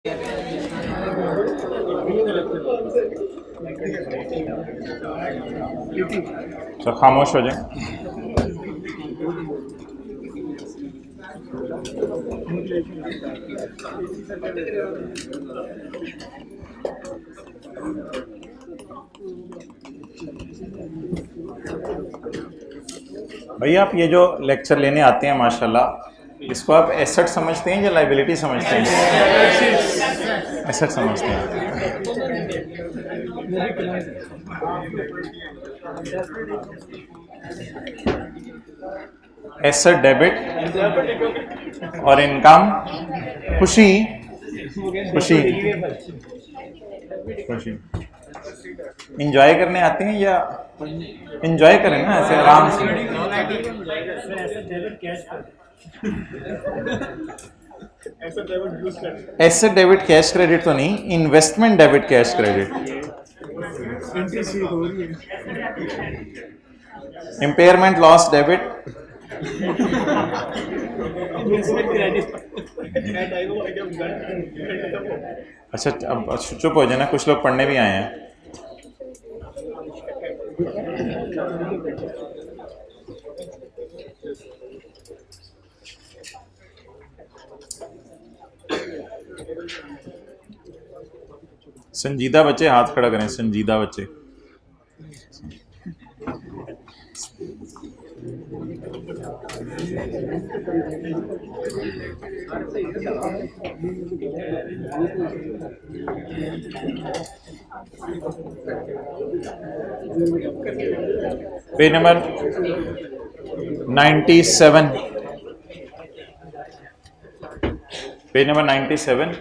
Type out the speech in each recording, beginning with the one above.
तो खामोश हो जाए। भैया आप ये जो लेक्चर लेने आते हैं माशाल्लाह, इसको आप एसेट समझते हैं या लाइबिलिटी समझते हैं? एसेट समझते हैं। एसेट डेबिट और इनकम खुशी खुशी खुशी इंजॉय करने आते हैं या इंजॉय करें ना ऐसे आराम से। एसेट डेबिट कैश क्रेडिट तो नहीं, investment debit cash credit. Impairment loss debit. अच्छा अब चुप हो जाना, कुछ लोग पढ़ने भी आए हैं। संजीदा बच्चे हाथ खड़ा करें, संजीदा बच्चे। Page number 97, page number 97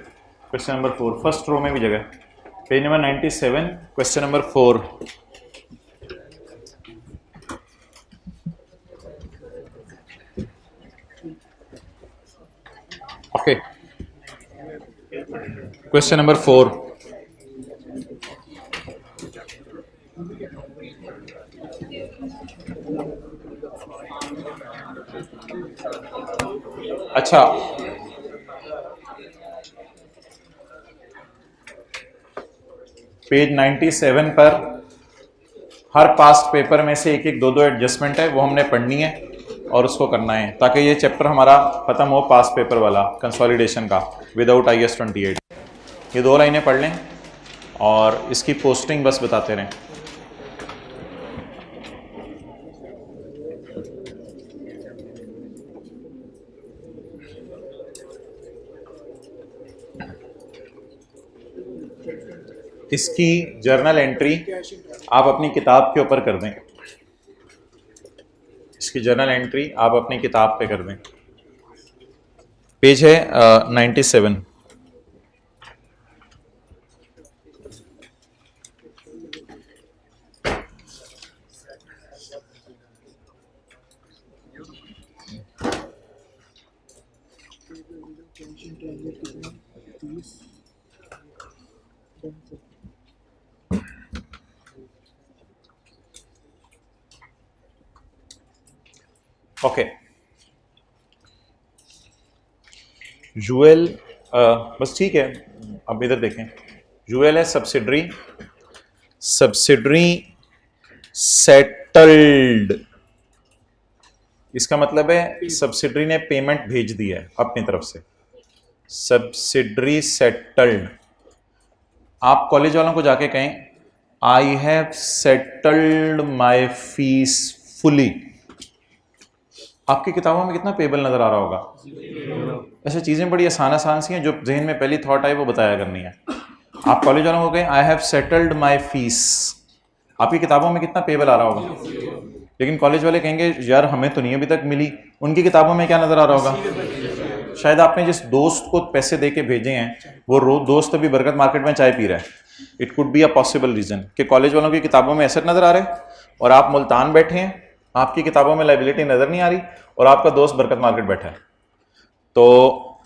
question number 4, first row में भी जगह। Page number 97 question number 4। Okay, question number 4। अच्छा, पेज 97 पर हर पास्ट पेपर में से एक एक दो एडजस्टमेंट है, वो हमने पढ़नी है और उसको करना है ताकि ये चैप्टर हमारा खत्म हो, पास्ट पेपर वाला कंसोलिडेशन का विदाउट IS 28। ये 2 लाइनें पढ़ लें और इसकी पोस्टिंग बस बताते रहें। इसकी जर्नल एंट्री आप अपनी किताब के ऊपर कर दें। इसकी जर्नल एंट्री आप अपनी किताब पे कर दें। पेज है 97। ओके, यूएल बस ठीक है। अब इधर देखें, यूएल है सब्सिडरी, सब्सिडरी सेटल्ड। इसका मतलब है सब्सिडरी ने पेमेंट भेज दी है अपनी तरफ से, सब्सिडरी सेटल्ड। आप कॉलेज वालों को जाके कहें I have settled my fees fully. आपकी किताबों में कितना पेबल नजर आ रहा होगा। ऐसे चीजें बड़ी आसान सी हैं जो जहन में पहली थॉट आई वो बताया करनी है। आप कॉलेज वालों को कहें I have settled my fees, आपकी किताबों में कितना पेबल आ रहा होगा। लेकिन कॉलेज वाले कहेंगे यार हमें तो नहीं अभी तक मिली, उनकी किताबों में क्या नजर आ रहा होगा। शायद आपने जिस दोस्त को पैसे दे के भेजे हैं वो दोस्त अभी बरकत मार्केट में चाय पी रहा है। It could be a possible reason कि कॉलेज वालों की किताबों में एसेट नजर आ रहे हैं और आप मुल्तान बैठे हैं, आपकी किताबों में लाइबिलिटी नजर नहीं आ रही और आपका दोस्त बरकत मार्केट बैठा है। तो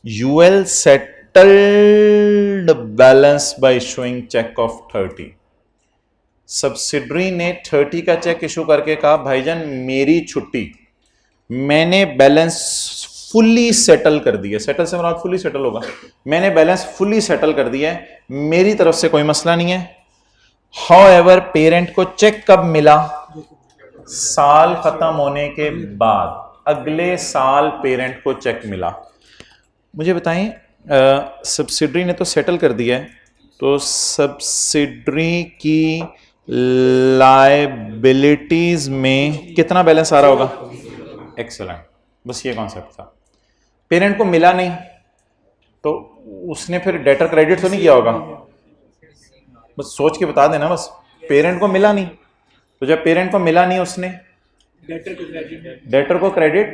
UL settled balance by issuing cheque of 30। Subsidiary ने 30 का चेक इशू करके कहा भाईजान मेरी छुट्टी, मैंने बैलेंस फुल्ली सेटल कर दिया, सेटल से मुराद फुल्ली सेटल होगा, मैंने बैलेंस फुल्ली सेटल कर दिया है, मेरी तरफ से कोई मसला नहीं है। हाउएवर पेरेंट को चेक कब मिला? साल खत्म होने के बाद, अगले साल पेरेंट को चेक मिला। मुझे बताएं, सब्सिडरी ने तो सेटल कर दिया है, तो सब्सिडरी की लायबिलिटीज में कितना बैलेंस आ रहा होगा? एक्सेलेंट, बस ये कॉन्सेप्ट था। पेरेंट को मिला नहीं तो उसने फिर डेटर क्रेडिट तो नहीं किया होगा? बस सोच के बता देना, बस पेरेंट को मिला नहीं, तो जब पेरेंट को मिला नहीं उसने डेटर को क्रेडिट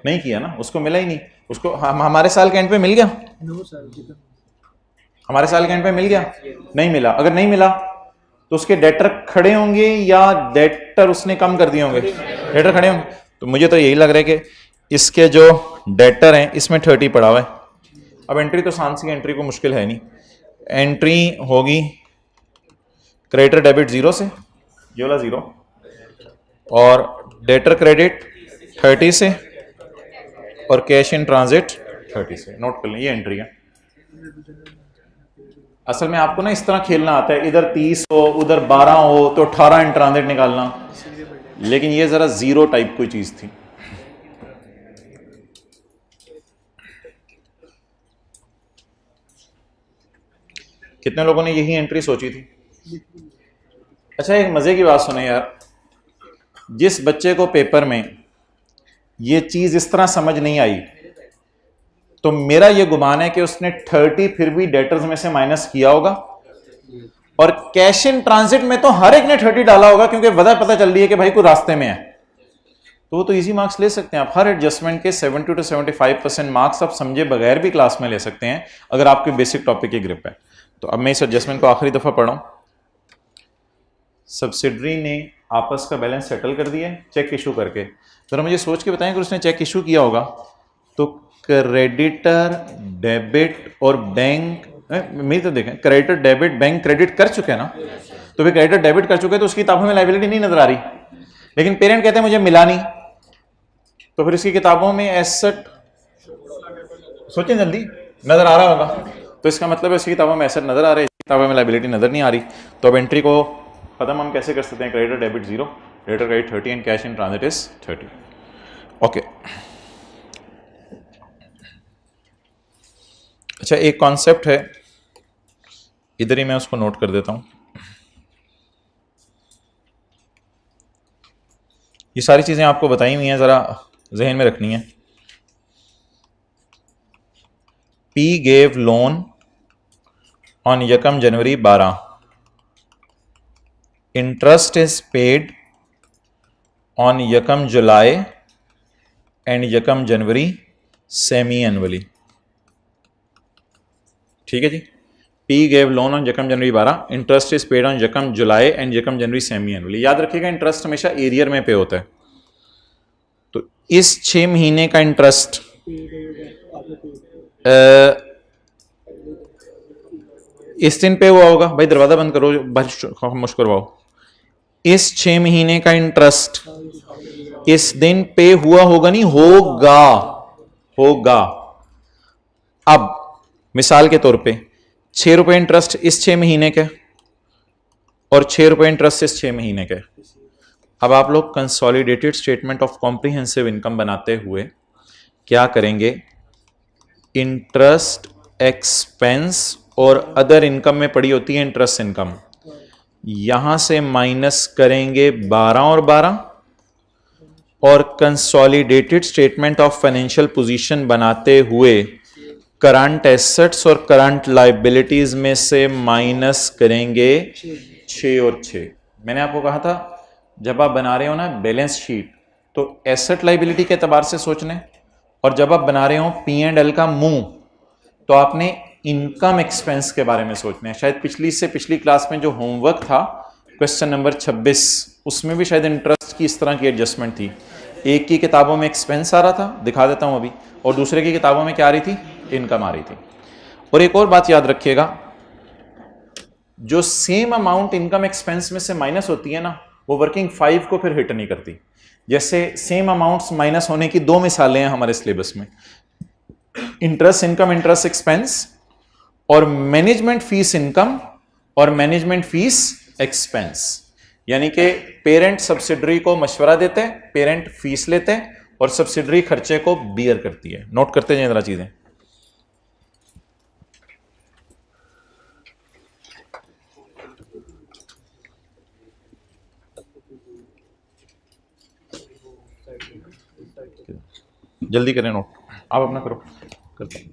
नहीं किया ना, उसको मिला ही नहीं, उसको हमारे साल के एंड पे मिल गया, हमारे साल के एंड पे मिल गया, नहीं मिला। अगर नहीं मिला तो उसके डेटर खड़े होंगे या डेटर उसने कम कर दिए होंगे? डेटर खड़े होंगे। तो मुझे तो यही लग रहा है कि इसके जो डेटर हैं इसमें 30 पड़ा हुआ है। अब एंट्री तो सांसी एंट्री को मुश्किल है नहीं, एंट्री होगी क्रेडिटर डेबिट 0 से, ये वाला 0, और डेटर क्रेडिट 30 से, और कैश इन ट्रांजिट 30 से। नोट कर लें, ये एंट्री है। असल में आपको ना इस तरह खेलना आता है, इधर 30 हो उधर 12 हो तो 18 इन ट्रांजिट निकालना, लेकिन ये जरा 0 टाइप कोई चीज थी। कितने लोगों ने यही एंट्री सोची थी? अच्छा, एक मजे की बात सुने यार, जिस बच्चे को पेपर में ये चीज इस तरह समझ नहीं आई, तो मेरा ये गुमान है कि उसने 30 फिर भी डेटर्स में से माइनस किया होगा, और कैश इन ट्रांजिट में तो हर एक ने 30 डाला होगा, क्योंकि वजह पता चल रही है कि भाई कोई रास्ते में है, तो वो तो इजी मार्क्स ले सकते हैं आप। हर एडजस्टमेंट के 70 to 75% मार्क्स आप समझे बगैर भी क्लास में ले सकते हैं, अगर आपके बेसिक टॉपिक की ग्रिप है। तो अब मैं इस एडजस्टमेंट को आखिरी दफा पढ़ा हूं। सब्सिडरी ने आपस का बैलेंस सेटल कर दिया चेक इशू करके। जरा मुझे सोच के बताएं कि उसने चेक इशू किया होगा तो क्रेडिटर डेबिट और बैंक, मेरी तो देखें, क्रेडिटर डेबिट बैंक क्रेडिट कर चुके हैं ना, तो फिर क्रेडिटर डेबिट कर चुके हैं तो उसकी किताबों में लायबिलिटी नहीं नजर आ रही, लेकिन पेरेंट कहते हैं मुझे मिला नहीं, तो फिर इसकी किताबों में एसेट, सोचें जल्दी, नजर आ रहा होगा, तो इसका मतलब है इसकी किताबों में एसेट नजर आ रही है, किताबों में लायबिलिटी नजर नहीं आ रही। तो अब एंट्री को खत्म हम कैसे कर सकते हैं? Creditor debit 0, creditor credit 30 and cash in transit is 30। Okay, अच्छा एक कॉन्सेप्ट है, इधर ही मैं उसको नोट कर देता हूं। ये सारी चीजें आपको बताई हुई हैं, जरा जहन में रखनी है। P gave loan on 1 January 12. Interest is paid on 1 July and 1 January semi-annually. ठीक है जी। P gave loan on 1 January 12. Interest is paid on 1 July and 1 January semi-annually. याद रखिएगा इंटरेस्ट हमेशा एरियर में पे होता है, तो इस 6 महीने का इंटरेस्ट इस दिन पे हुआ होगा। भाई दरवाजा बंद करो, खामोश करवाओ। इस 6 महीने का इंटरेस्ट इस दिन पे हुआ होगा, नहीं होगा, होगा। अब मिसाल के तौर पे 6 रुपए इंटरेस्ट इस 6 महीने के और 6 रुपए इंटरेस्ट इस 6 महीने के। अब आप लोग consolidated statement of comprehensive income बनाते हुए क्या करेंगे? इंटरेस्ट एक्सपेंस और अदर इनकम में पड़ी होती है इंटरेस्ट इनकम, यहां से माइनस करेंगे 12 और 12, और consolidated statement of financial position बनाते हुए करंट एसेट्स और करंट लायबिलिटीज में से माइनस करेंगे 6 और 6। मैंने आपको कहा था जब आप बना रहे हो ना बैलेंस शीट, तो एसेट लायबिलिटी के एतबार से सोचने, और जब आप बना रहे हो P&L का मुंह, तो आपने इनकम एक्सपेंस के बारे में सोचना है। शायद पिछली से पिछली क्लास में जो होमवर्क था क्वेश्चन नंबर 26, उसमें भी शायद इंटरेस्ट की इस तरह की एडजस्टमेंट थी। एक की किताबों में एक्सपेंस आ रहा था, दिखा देता हूं अभी, और दूसरे की किताबों में क्या आ रही थी? इनकम आ रही थी। और एक और बात याद रखिएगा, जो सेम अमाउंट इनकम एक्सपेंस में से माइनस होती है ना, वो वर्किंग 5 को फिर हिट नहीं करती। जैसे सेम अमाउंट्स माइनस होने की दो मिसालें हैं हमारे सिलेबस में, इंटरेस्ट इनकम, इंटरेस्ट एक्सपेंस, और मैनेजमेंट फीस इनकम और मैनेजमेंट फीस एक्सपेंस। यानी कि पेरेंट सब्सिडरी को मशवरा देते हैं, पेरेंट फीस लेते हैं और सब्सिडरी खर्चे को बियर करती है। नोट करते हैं जरा चीजें। जल्दी करें नोट, आप अपना करो, करते हैं।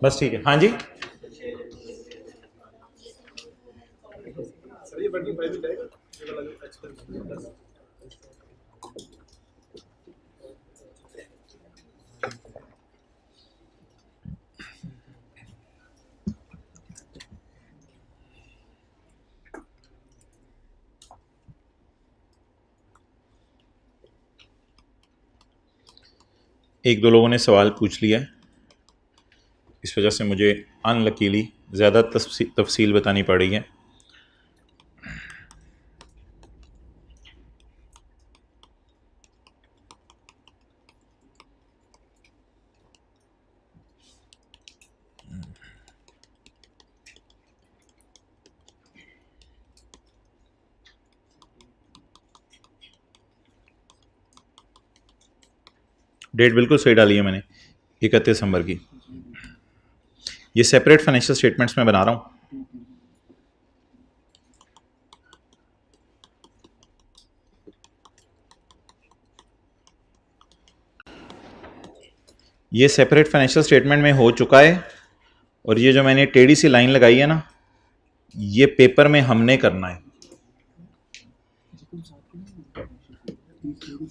बस ठीक है। हाँ जी, एक दो लोगों ने सवाल पूछ लिया है, इस वजह से मुझे अनलकीली ज़्यादा तफसील बतानी पड़ रही है। डेट बिल्कुल सही डाली है मैंने, 31 दिसंबर की। ये सेपरेट फाइनेंशियल स्टेटमेंट्स में बना रहा हूं। ये सेपरेट फाइनेंशियल स्टेटमेंट में हो चुका है, और ये जो मैंने टेढ़ी सी लाइन लगाई है ना, ये पेपर में हमने करना है।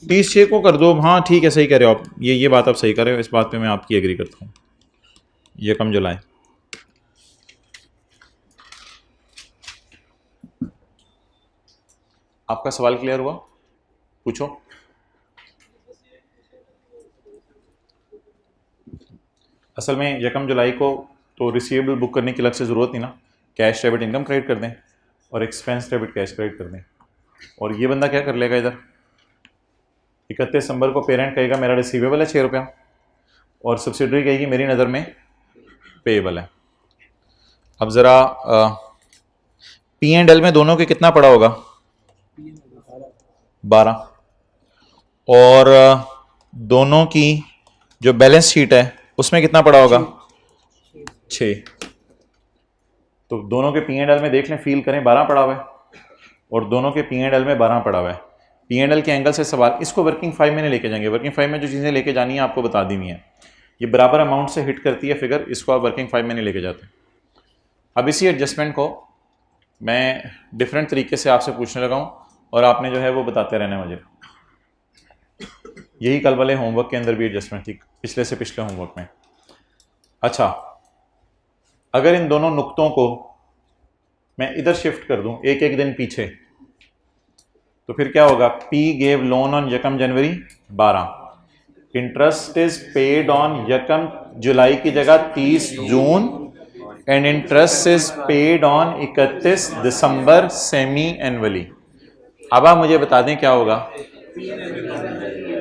30 को कर दो। हाँ ठीक है, सही कह रहे हो आप, ये बात आप सही कर रहे हो, इस बात पे मैं आपकी एग्री करता हूँ। ये कम जुलाई, आपका सवाल क्लियर हुआ? पूछो। असल में यकम जुलाई को तो रिसीवेबल बुक करने की अलग से ज़रूरत नहीं ना, कैश डेबिट इनकम क्रेडिट कर दें और एक्सपेंस डेबिट कैश क्रेडिट कर दें। और ये बंदा क्या कर लेगा, इधर 31 दिसंबर को पेरेंट कहेगा मेरा रिसीवेबल है 6 रुपया, और सब्सिडरी कहेगी मेरी नज़र में पेएबल है। अब ज़रा P&L में दोनों के कितना पड़ा होगा? 12, और दोनों की जो बैलेंस शीट है उसमें कितना पड़ा होगा? 6। तो दोनों के P&L में देख लें, फील करें, 12 पड़ा हुआ है, और दोनों के P&L में 12 पड़ा हुआ है। P&L के एंगल से सवाल, इसको वर्किंग 5 में लेके जाएंगे। वर्किंग 5 में जो चीज़ें लेके जानी है आपको बता दी हुई हैं, ये बराबर अमाउंट से हिट करती है फिगर, इसको आप वर्किंग 5 में नहीं लेके जाते। अब इसी एडजस्टमेंट को मैं डिफरेंट तरीके से आपसे पूछने लगा हूँ, और आपने जो है वो बताते रहना मुझे। यही कल वाले होमवर्क के अंदर भी एडजस्टमेंट थी, पिछले से पिछले होमवर्क में। अच्छा, अगर इन दोनों नुक्तों को मैं इधर शिफ्ट कर दूं एक एक दिन पीछे, तो फिर क्या होगा? P गेव लोन ऑन यकम जनवरी 12, इंटरेस्ट इज पेड ऑन यकम जुलाई की जगह 30 जून, and interest is paid on 31 दिसंबर सेमी एनुअली। अब आप मुझे बता दें क्या होगा?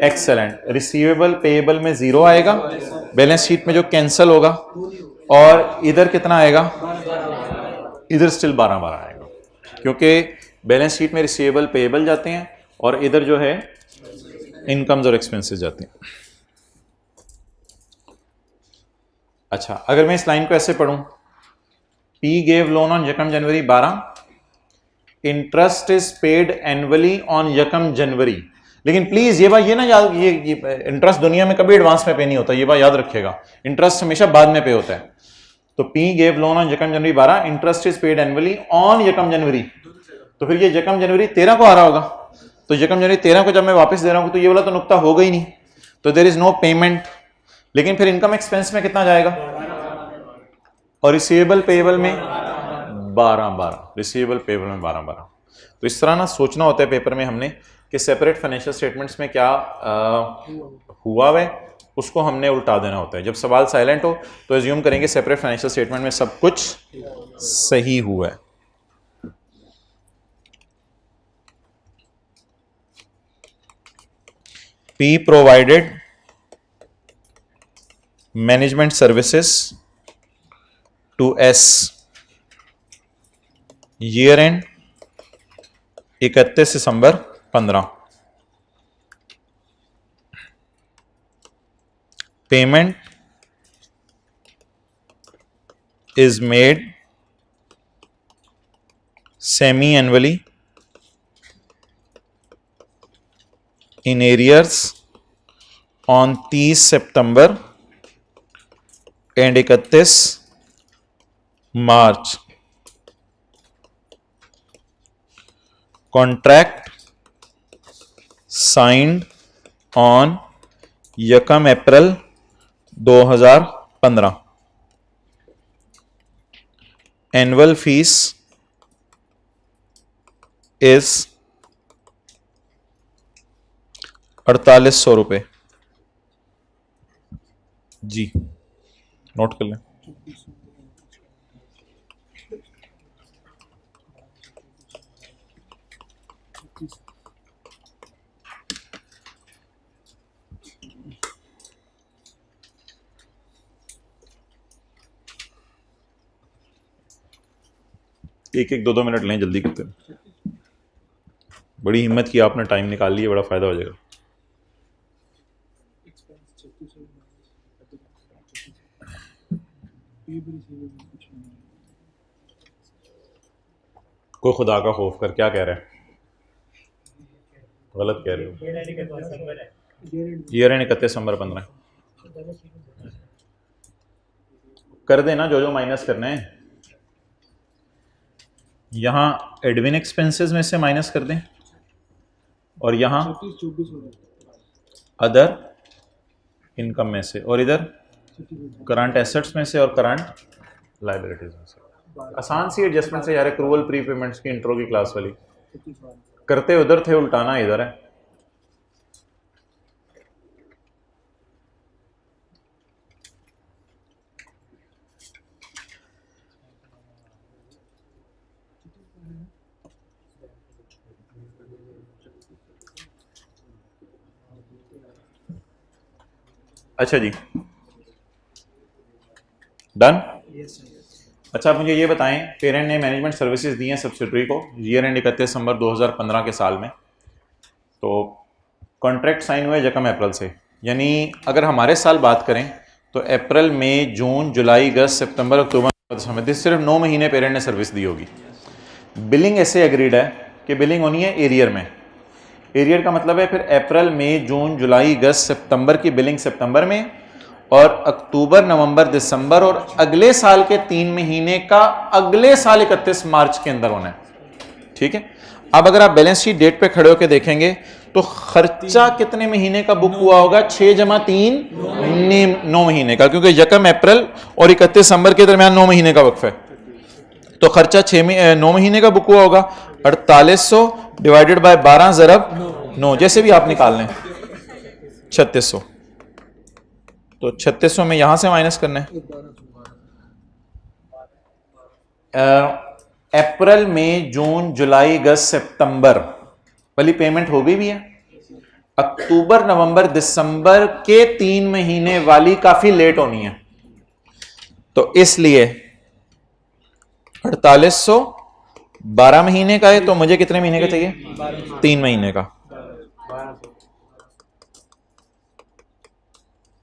एक्सेलेंट। रिसीवेबल पेएबल में 0 आएगा, बैलेंस शीट में जो कैंसिल होगा, और इधर कितना आएगा? इधर स्टिल 12 आएगा, क्योंकि बैलेंस शीट में रिसीवेबल पेएबल जाते हैं और इधर जो है इनकम्स और एक्सपेंसेस जाते हैं। अच्छा, अगर मैं इस लाइन को ऐसे पढ़ूं, P गेव लोन ऑन यकम जनवरी 12, interest is paid annually on यकम जनवरी। लेकिन प्लीज ये बात ये ना याद, ये इंटरेस्ट दुनिया में कभी एडवांस में पे नहीं होता, ये बात याद रखिएगा, इंटरेस्ट हमेशा बाद में पे होता है। तो P गेव लोन ऑन यकम जनवरी 12, interest is paid annually on यकम जनवरी, तो फिर ये यकम जनवरी 13 को आ रहा होगा। तो यकम जनवरी 13 को जब मैं वापस दे रहा हूं तो ये वाला तो नुकता होगा ही नहीं, तो देयर इज नो पेमेंट। लेकिन फिर इनकम एक्सपेंस में कितना जाएगा? और रिसीवेबल पेएबल में 12, रिसीवेबल पेएबल में 12। तो इस तरह ना सोचना होता है पेपर में हमने कि सेपरेट फाइनेंशियल स्टेटमेंट्स में क्या हुआ है उसको हमने उल्टा देना होता है। जब सवाल साइलेंट हो तो एज्यूम करेंगे सेपरेट फाइनेंशियल स्टेटमेंट में सब कुछ सही हुआ है। P provided management services to S year end 31 December 15। Payment is made semi-annually in arrears on 30 September and 31 March. Contract signed on 1 April 2015। Annual fees is 4800 रुपये। जी नोट कर लें। एक एक 2-2 मिनट लें, जल्दी करते हैं। बड़ी हिम्मत की आपने, टाइम निकाल लिया, बड़ा फायदा हो जाएगा। कोई खुदा का खौफ कर, क्या कह रहे हैं? गलत कह रहे हो। ईयर एंड 31 दिसंबर 15 कर देना, जो जो माइनस करने हैं। यहां एडमिन एक्सपेंसेस में से माइनस कर दें और यहां अदर इनकम में से, और इधर करंट एसेट्स में से और करंट लायबिलिटीज में से। आसान सी एडजस्टमेंट है यार, एक्रूवल प्री पेमेंट्स की इंट्रो की क्लास वाली। करते उधर थे, उल्टाना इधर है। अच्छा जी, डन। अच्छा, आप मुझे ये बताएं, पेरेंट ने मैनेजमेंट सर्विसेज दी हैं सब्सिडरी को ईयर एंड 31 दिसंबर 2015 के साल में, तो कॉन्ट्रैक्ट साइन हुए 1 अप्रैल से। यानी अगर हमारे साल बात करें तो अप्रैल, मई, जून, जुलाई, अगस्त, सितंबर, अक्टूबर, दिसंबर, सिर्फ 9 महीने पेरेंट ने सर्विस दी होगी। बिलिंग ऐसे एग्रीड है कि बिलिंग होनी है एरियर में। एरियर का मतलब है फिर अप्रैल, मई, जून, जुलाई, अगस्त, सितंबर की बिलिंग सितंबर में, और अक्टूबर, नवंबर, दिसंबर और अगले साल के 3 महीने का अगले साल 31 मार्च के अंदर होना है। ठीक है। अब अगर आप बैलेंस शीट डेट पे खड़े होकर देखेंगे तो खर्चा कितने महीने का बुक हुआ होगा? 6 जमा 3 9 महीने का, क्योंकि 1 अप्रैल और 31 दिसंबर के दरमियान 9 महीने का वक्फ है, तो खर्चा 9 महीने का बुक हुआ होगा। 4800 डिवाइडेड बाय 12 ज़रब 9, जैसे भी आप निकाल लें, 3600। तो 3600 में यहां से माइनस करना है। अप्रैल, मई, जून, जुलाई, अगस्त, सितंबर वाली पेमेंट हो गई भी है। अक्टूबर, नवंबर, दिसंबर के 3 महीने वाली काफी लेट होनी है, तो इसलिए 4800 12 महीने का है, तो मुझे कितने महीने का चाहिए? 3 महीने का।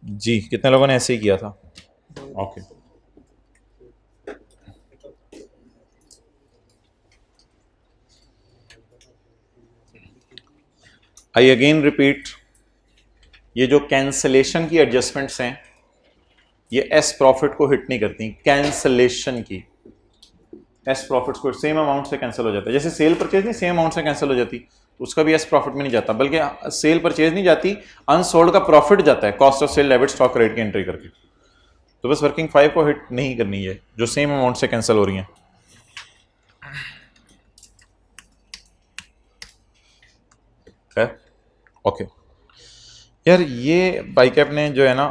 जी, कितने लोगों ने ऐसे ही किया था? ओके। आई अगेन रिपीट, ये जो कैंसलेशन की एडजस्टमेंट्स हैं ये एस प्रॉफिट को हिट नहीं करती। कैंसलेशन की एस प्रॉफिट्स को सेम अमाउंट से कैंसिल हो जाता है। जैसे सेल परचेज नहीं सेम अमाउंट से कैंसिल हो जाती, उसका भी एस प्रॉफिट में नहीं जाता, बल्कि सेल परचेज नहीं जाती, अनसोल्ड का प्रॉफिट जाता है cost of sale debit stock credit की एंट्री करके। तो बस वर्किंग 5 को हिट नहीं करनी है जो सेम अमाउंट से कैंसिल हो रही हैं। ओके। यार ये बाइकैप ने जो है ना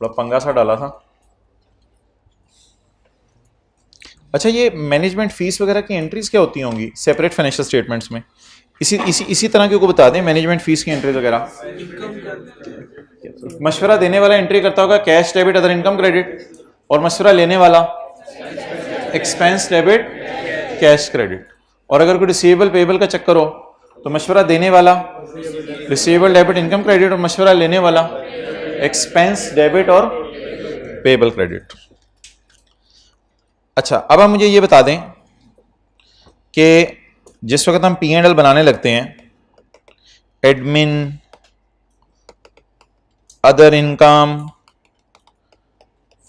बड़ा पंगा सा डाला था। अच्छा, ये मैनेजमेंट फीस वगैरह की एंट्रीज क्या होती होंगी सेपरेट फाइनेंशियल स्टेटमेंट्स में? इसी तरह के को बता दें मैनेजमेंट फीस की एंट्रीज वगैरह। मशवरा देने वाला एंट्री करता होगा cash debit other income credit, और मशवरा लेने वाला एक्सपेंस डेबिट कैश क्रेडिट। और अगर कोई रिसीवेबल पेबल का चक्कर हो तो मशवरा देने वाला रिसीवेबल डेबिट इनकम क्रेडिट, और मशवरा लेने वाला एक्सपेंस डेबिट और पेबल क्रेडिट। अच्छा, अब आप मुझे ये बता दें कि जिस वक्त हम P&L बनाने लगते हैं, admin, other income,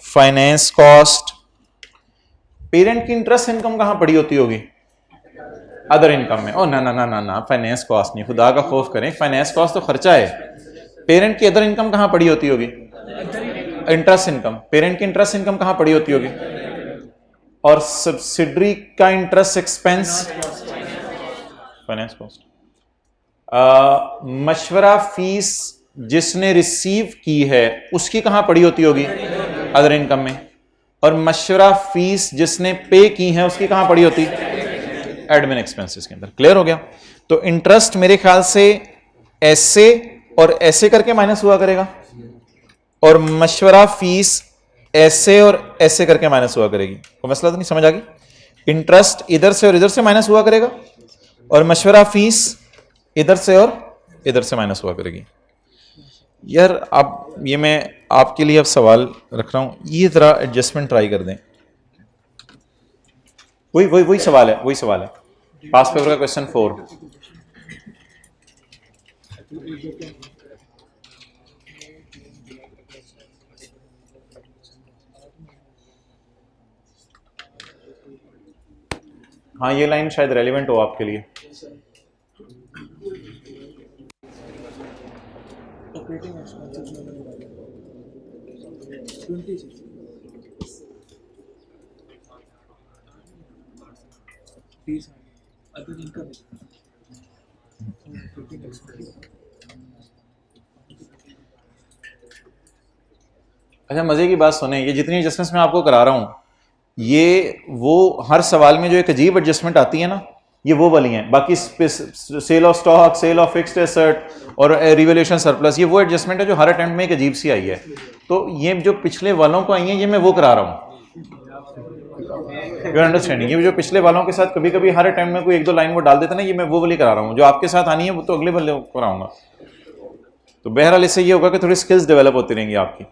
finance cost, parent की इंटरेस्ट इनकम कहां पड़ी होती होगी? अदर इनकम में। ओ ना ना ना ना ना, फाइनेंस कॉस्ट नहीं, खुदा का खौफ करें, फाइनेंस कॉस्ट तो खर्चा है। पेरेंट की अदर इनकम कहां पड़ी होती होगी? Interest income. पेरेंट की इंटरेस्ट इनकम कहां पड़ी होती होगी? और सब्सिडरी का इंटरेस्ट एक्सपेंस फाइनेंस कॉस्ट। मशवरा फीस जिसने रिसीव की है उसकी कहां पड़ी होती होगी? अदर इनकम में। और मशवरा फीस जिसने पे की है उसकी कहां पड़ी होती? एडमिन एक्सपेंसेस के अंदर। क्लियर हो गया? तो इंटरेस्ट मेरे ख्याल से ऐसे और ऐसे करके माइनस हुआ करेगा, और मशवरा फीस ऐसे और ऐसे करके माइनस हुआ करेगी। कोई मसला तो नहीं, समझ आ गई? इंटरेस्ट इधर से और इधर से माइनस हुआ करेगा, और मशवरा फीस इधर से और इधर से माइनस हुआ करेगी। यार अब ये मैं आपके लिए अब सवाल रख रहा हूं, ये जरा एडजस्टमेंट ट्राई कर दें। वही सवाल है, वही सवाल है। पास पेपर का क्वेश्चन 4। हाँ, ये लाइन शायद रेलिवेंट हो आपके लिए। ऑपरेटिंग एक्सपेंसेस में 26 fees other income operating expenses. अच्छा, मजे की बात सुने, ये जितनी एडजस्टमेंट्स मैं आपको करा रहा हूं, ये वो हर सवाल में जो एक अजीब एडजस्टमेंट आती है ना, ये वो वाली हैं। बाकी sale of stock, sale of fixed asset और रिवैल्यूएशन सरप्लस, ये वो एडजस्टमेंट है जो हर अटेम्प्ट में एक अजीब सी आई है। तो ये जो पिछले वालों को आई है, ये मैं वो करा रहा हूँ। You understanding? ये जो पिछले वालों के साथ कभी कभी हर अटेम्प्ट में कोई एक दो लाइन वो डाल देते ना, ये मैं वो वाली करा रहा हूँ। जो आपके साथ आनी है वो तो अगले वाले कराऊंगा। तो बहरहाल इससे ये होगा कि थोड़ी स्किल्स डेवलप होती रहेंगी आपकी।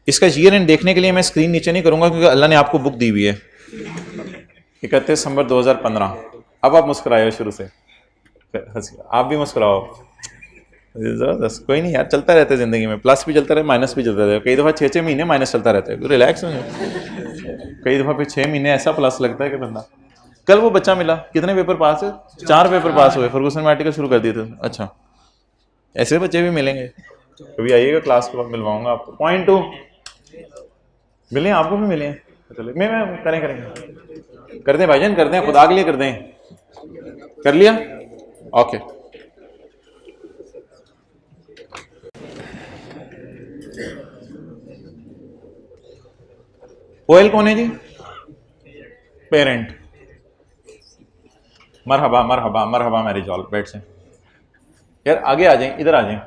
इसका ईयर एंड देखने के लिए मैं स्क्रीन नीचे नहीं करूंगा, क्योंकि अल्लाह ने आपको बुक दी हुई है 31 दिसंबर 2015। अब आप मुस्कुराए हो शुरू से, आप भी मुस्कुराओ। जबरदस्त। कोई नहीं यार, चलता रहता है जिंदगी में, प्लस भी चलता रहे, माइनस भी चलता रहे। कई दफ़ा 6 महीने माइनस चलता रहता है, रिलैक्स हो। कई दफ़ा फिर 6 महीने ऐसा प्लस लगता है कि बंदा। कल वो बच्चा मिला, कितने पेपर पास है? 4 पेपर पास हुए। फर्गूसन में आर्टिकल शुरू कर दिए थे। अच्छा, ऐसे बच्चे भी मिलेंगे, कभी आइएगा क्लास के बाद, मिलवाऊंगा आपको। पॉइंट 2 मिले, आपको भी मिले। चलो मैं करेंगे कर दें भाईजान, कर दें, खुदा के लिए कर दें। कर लिया? ओके। ओएल कौन है जी? पेरेंट। मरहबा मरहबा मरहबा मेरी जॉल, बैठ से यार, आगे आ जाएं, इधर आ जाएं।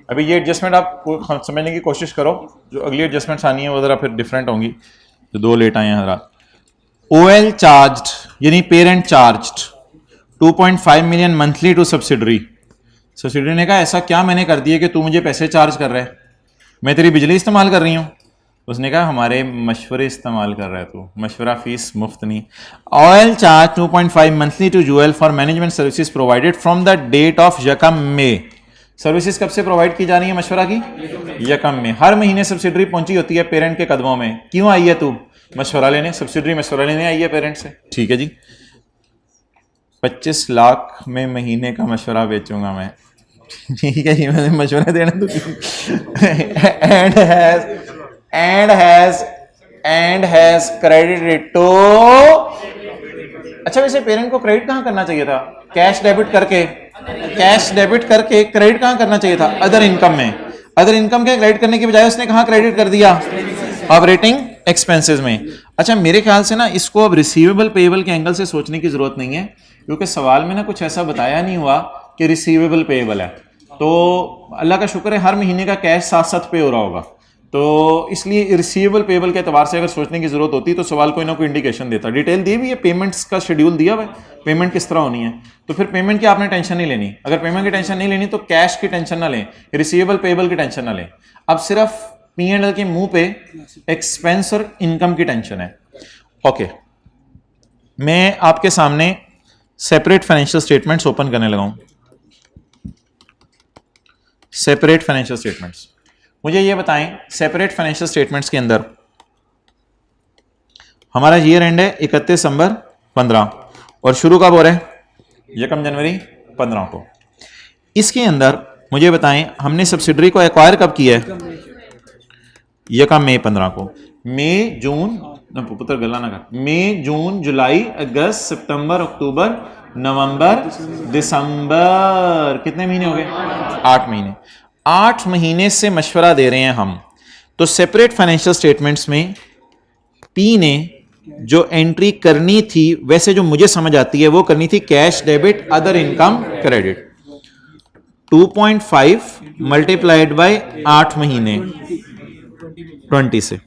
अभी ये एडजस्टमेंट आप समझने की कोशिश करो, जो अगली एडजस्टमेंट्स आनी है वो जरा फिर डिफरेंट होंगी। जो 2 लेट आए हैं जरा। ओएल चार्ज्ड यानी parent charged 2.5 million monthly to subsidiary. Subsidiary ने कहा ऐसा क्या मैंने कर दिया कि तू मुझे पैसे चार्ज कर रहा है, मैं तेरी बिजली इस्तेमाल कर रही हूँ। उसने कहा हमारे मशवरे इस्तेमाल कर रहा है तू, मशवरा फीस मुफ्त नहीं। OL charge 2.5 monthly to JL for management services provided from the date of यकम में। सर्विसेज कब से प्रोवाइड की जा रही है मशवरा की? यकम में। हर महीने सब्सिडरी पहुंची होती है पेरेंट के कदमों में। क्यों आई है तू? मशवरा लेने। सब्सिडरी मशवरा लेने आई है पेरेंट से। ठीक है जी, 25 लाख में महीने का मशवरा बेचूंगा मैं। ठीक है जी, मैंने मशवरा देना तो एंड हैज क्रेडिटेड टू। अच्छा वैसे पेरेंट को क्रेडिट कहां करना चाहिए था? कैश डेबिट करके, कैश डेबिट करके क्रेडिट कहां करना चाहिए था? अदर इनकम में। अदर इनकम के क्रेडिट करने की बजाय उसने कहां क्रेडिट कर दिया? ऑपरेटिंग एक्सपेंसेस में। अच्छा मेरे ख्याल से ना इसको अब रिसीवेबल पेएबल के एंगल से सोचने की जरूरत नहीं है, क्योंकि सवाल में ना कुछ ऐसा बताया नहीं हुआ कि रिसीवेबल पेएबल है। तो अल्लाह का शुक्र है हर महीने का कैश साथ साथ पे हो रहा होगा, तो इसलिए रिसीवेबल पेएबल के एतबार से अगर सोचने की जरूरत होती तो सवाल कोई ना कोई इंडिकेशन देता। डिटेल दी भी है, पेमेंट्स का शेड्यूल दिया हुआ है, पेमेंट किस तरह होनी है, तो फिर पेमेंट की आपने टेंशन नहीं लेनी। अगर पेमेंट की टेंशन नहीं लेनी तो कैश की टेंशन ना लें, रिसीवेबल पेएबल की टेंशन ना लें। अब सिर्फ P&L के मुंह पे एक्सपेंस और इनकम की टेंशन है। ओके, मैं आपके सामने सेपरेट फाइनेंशियल स्टेटमेंट्स ओपन करने लगा हूं। सेपरेट फाइनेंशियल स्टेटमेंट्स, मुझे ये बताएं सेपरेट फाइनेंशियल स्टेटमेंट्स के अंदर हमारा ईयर एंड है 31 दिसंबर 15 और शुरू कब हो रहा है? 1 जनवरी 15 को। इसके अंदर मुझे बताएं हमने सब्सिडरी को एक्वायर कब किया है? 1 मई 15 को। मई जून, पुत्र गला ना कर, मई जून जुलाई अगस्त सितंबर अक्टूबर नवंबर दिसंबर, कितने महीने हो गए? 8 महीने। 8 महीने से मशवरा दे रहे हैं हम। तो सेपरेट फाइनेंशियल स्टेटमेंट्स में पी ने जो एंट्री करनी थी, वैसे जो मुझे समझ आती है वो करनी थी cash debit other income credit 2.5 multiplied by 8 महीने 20 से।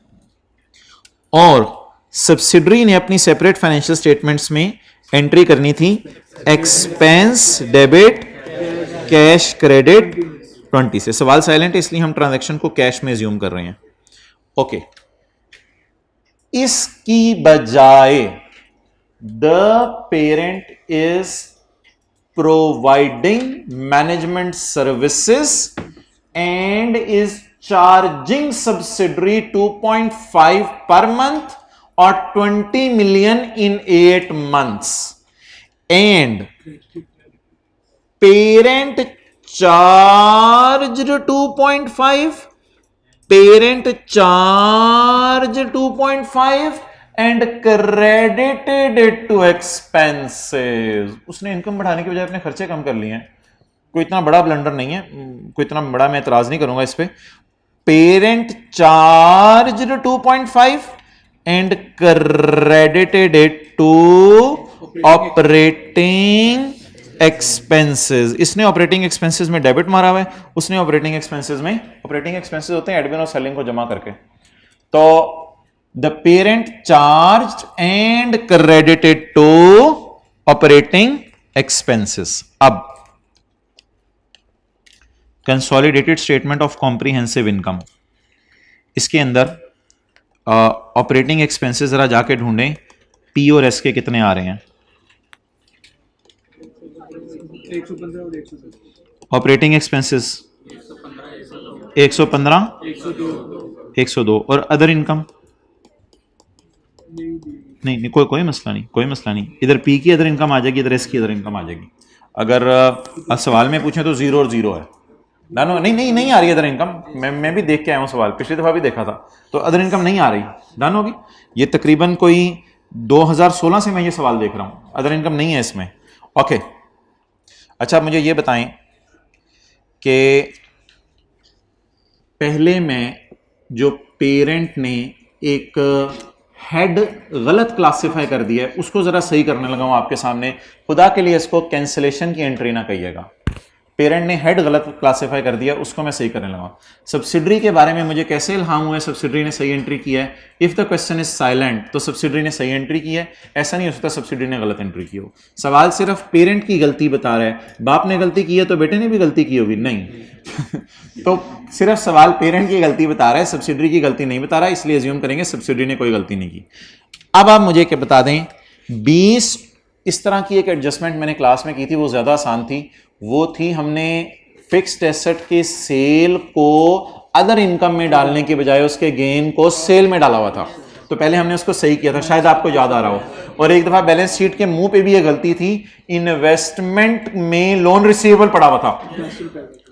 और सब्सिडरी ने अपनी सेपरेट फाइनेंशियल स्टेटमेंट्स में एंट्री करनी थी एक्सपेंस डेबिट कैश क्रेडिट 20 से। सवाल साइलेंट है इसलिए हम ट्रांजैक्शन को कैश में अज्यूम कर रहे हैं। ओके, इसकी बजाय the parent is providing management services and is charging subsidiary 2.5 per month और 20 million in 8 months, and parent charged 2.5, parent charged 2.5 and credited it to expenses। उसने इनकम बढ़ाने के बजाय अपने खर्चे कम कर लिए हैं। कोई इतना बड़ा ब्लंडर नहीं है, कोई इतना बड़ा मैं एतराज नहीं करूंगा इस पे। Parent charged 2.5 and credited it to operating expenses। इसने ऑपरेटिंग एक्सपेंसेस में डेबिट मारा हुआ है, उसने ऑपरेटिंग एक्सपेंसेस में, ऑपरेटिंग एक्सपेंसेस होते हैं एडमिन और सेलिंग को जमा करके। तो the parent charged and credited to operating expenses. अब consolidated statement of comprehensive income, इसके अंदर ऑपरेटिंग एक्सपेंसेस जरा जाके ढूंढें पी और एस के कितने आ रहे हैं। 115 और 117। ऑपरेटिंग एक्सपेंसेस 115 102 और अदर इनकम नहीं, कोई मसला नहीं, कोई मसला नहीं। इधर पी की अदर इनकम आ जाएगी, इधर एस की अदर इनकम आ जाएगी। अगर सवाल में पूछें तो 0 और 0 है। डानो नहीं आ रही अदर इनकम। मैं भी देख के आया हूँ सवाल, पिछली दफा भी देखा था, तो अदर इनकम नहीं आ रही। डन होगी। ये तकरीबन कोई 2016 से मैं ये सवाल देख रहा हूँ, अदर इनकम नहीं है इसमें। ओके, अच्छा मुझे ये बताएं कि पहले में जो पेरेंट ने एक हेड गलत क्लासिफाई कर दिया है उसको जरा सही करने लगा हूं आपके सामने। खुदा के लिए इसको कैंसिलेशन की एंट्री ना कहिएगा। पेरेंट ने हेड गलत क्लासिफाई कर दिया, उसको मैं सही करने लगा। सब्सिडरी के बारे में मुझे कैसे इल्हाम हुआ है सब्सिडरी ने सही एंट्री की है? If the question is silent तो सब्सिडरी ने सही एंट्री की है। ऐसा नहीं हो सकता सब्सिडरी ने गलत एंट्री की हो। सवाल सिर्फ पेरेंट की गलती बता रहा है। बाप ने गलती की है तो बेटे ने भी गलती की होगी? नहीं तो सिर्फ सवाल पेरेंट की गलती बता रहा है, सब्सिडरी की गलती नहीं बता रहा है, इसलिए अज्यूम करेंगे सब्सिडरी ने कोई गलती नहीं की। अब आप मुझे क्या बता दें, 20 इस तरह की एक एडजस्टमेंट मैंने क्लास में की थी, वो ज्यादा आसान थी। वो थी हमने फिक्स्ड एसेट के सेल को अदर इनकम में डालने के बजाय उसके गेन को सेल में डाला हुआ था। तो पहले हमने उसको सही किया था, शायद आपको याद आ रहा हो। और एक दफा बैलेंस शीट के मुंह पे भी ये गलती थी, इन्वेस्टमेंट में लोन रिसीवेबल पड़ा हुआ था,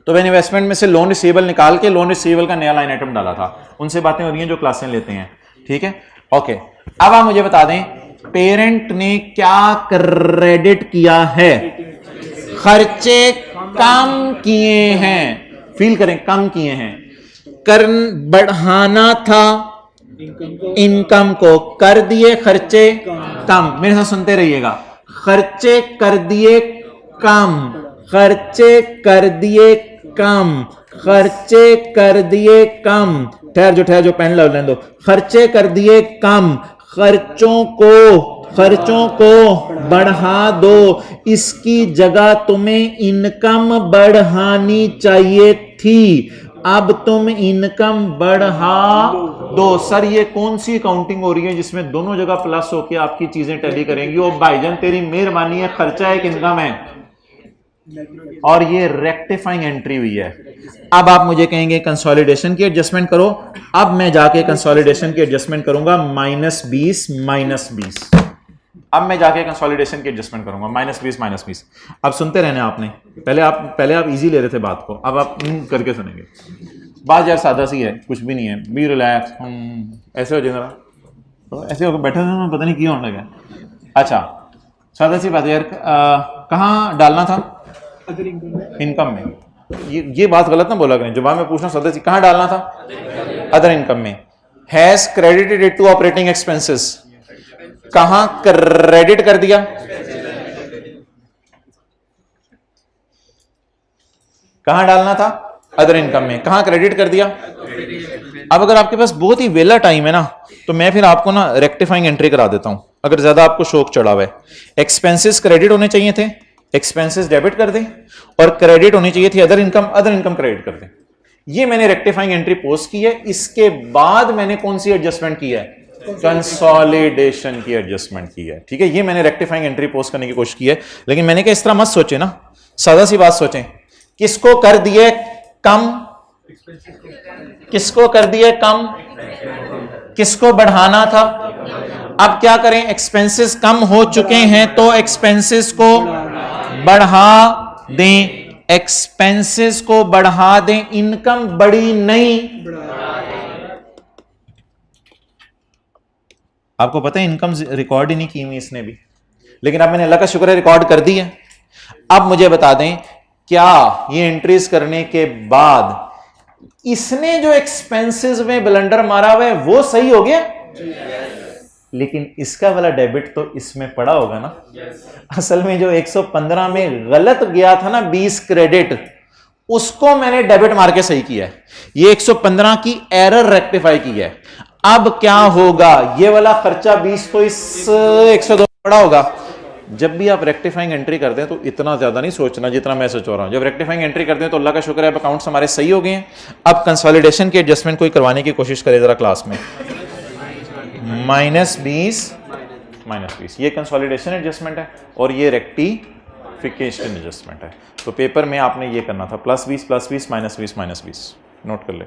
तो मैंने इन्वेस्टमेंट में से लोन रिसीवेबल निकाल के लोन रिसीवेबल का नया लाइन आइटम डाला था। उनसे बातें हो रही हैं जो क्लासें लेते हैं। ठीक है, ओके। अब आप मुझे बता दें पेरेंट ने क्या क्रेडिट किया है? खर्चे कम किए हैं, फील करें, कम किए हैं। कर बढ़ाना था इनकम को, कर दिए खर्चे कम। मेरे साथ सुनते रहिएगा, खर्चे कर दिए कम, खर्चे कर दिए कम, खर्चे कर दिए कम। ठहर जो पेन लेने दो। खर्चे कर दिए कम, खर्चों को बढ़ा दो। इसकी जगह तुम्हें इनकम बढ़ानी चाहिए थी, अब तुम इनकम बढ़ा दो। सर ये कौन सी अकाउंटिंग हो रही है जिसमें दोनों जगह प्लस होके आपकी चीजें टैली करेंगी? ओ भाईजान तेरी मेहरबानी है, खर्चा एक इनकम है और ये रेक्टिफाइंग एंट्री हुई है। अब आप मुझे कहेंगे कंसोलिडेशन की एडजस्टमेंट करो। अब मैं जाके कंसोलिडेशन की एडजस्टमेंट करूंगा -20 -20। अब मैं जाके कंसोलिडेशन की एडजस्टमेंट करूंगा -20 अब सुनते रहना आपने, पहले आप इजी ले रहे थे बात को, अब आप करके सुनेंगे। बात यार सादा सी है, कुछ भी नहीं है, बी रिलैक्स। ऐसे हो जाए जरा, तो ऐसे होकर बैठे हुए पता नहीं क्यों होने लगा। अच्छा सादा सी बात है यार, कहाँ डालना था? इनकम में। ये बात गलत ना बोला करें, जवाब में पूछना सदस्य कहां डालना था? अदर इनकम में। Has credited it to operating expenses, कहां क्रेडिट कर दिया? कहां डालना था? अदर इनकम में। कहां क्रेडिट कर दिया? अब अगर आपके पास बहुत ही वेला टाइम है ना, तो मैं फिर आपको ना रेक्टिफाइंग एंट्री करा देता हूं, अगर ज्यादा आपको शौक चढ़ा हुआ है। एक्सपेंसेस क्रेडिट होने चाहिए थे, एक्सपेंसेस डेबिट कर दें, और क्रेडिट होनी चाहिए थी अदर इनकम क्रेडिट कर दें। ये मैंने रेक्टिफाइंग एंट्री पोस्ट की है। इसके बाद मैंने कौन सी एडजस्टमेंट की है? कंसोलिडेशन की एडजस्टमेंट की है। ठीक है, ये मैंने रेक्टिफाइंग एंट्री पोस्ट करने की कोशिश की है, लेकिन मैंने कहा इस तरह मत सोचे ना, सादा सी बात सोचें। किसको कर दिए कम? किसको कर दिए कम? किसको बढ़ाना था? अब क्या करें, एक्सपेंसेस कम हो चुके हैं तो एक्सपेंसेस को बढ़ा दें, एक्सपेंसेस को बढ़ा दें। इनकम बढ़ी नहीं, आपको पता है इनकम रिकॉर्ड ही नहीं की हुई इसने भी, लेकिन अब मैंने अल्लाह का शुक्र है रिकॉर्ड कर दी है। अब मुझे बता दें क्या ये एंट्रीज करने के बाद इसने जो एक्सपेंसेस में ब्लंडर मारा हुआ है वो सही हो गया? लेकिन इसका वाला डेबिट तो इसमें पड़ा होगा ना। असल में जो 115 में गलत गया था ना 20 क्रेडिट, उसको मैंने डेबिट मार के सही किया है। ये 115 की एरर रेक्टिफाई की है। अब क्या होगा, ये वाला खर्चा 20 तो इस 102 पड़ा होगा। जब भी आप रेक्टिफाइंग एंट्री करते हैं तो इतना ज्यादा नहीं सोचना जितना मैं सोच रहा हूं। जब रेक्टिफाइंग एंट्री करते हैं तो अल्लाह का शुक्र है अब अकाउंट्स हमारे सही हो गए हैं। अब कंसोलिडेशन की एडजस्टमेंट कोई करवाने की कोशिश करे जरा क्लास में। -20 ये कंसोलिडेशन एडजस्टमेंट है और ये रेक्टिफिकेशन एडजस्टमेंट है। तो पेपर में आपने ये करना था +20 +20 -20 नोट कर ले।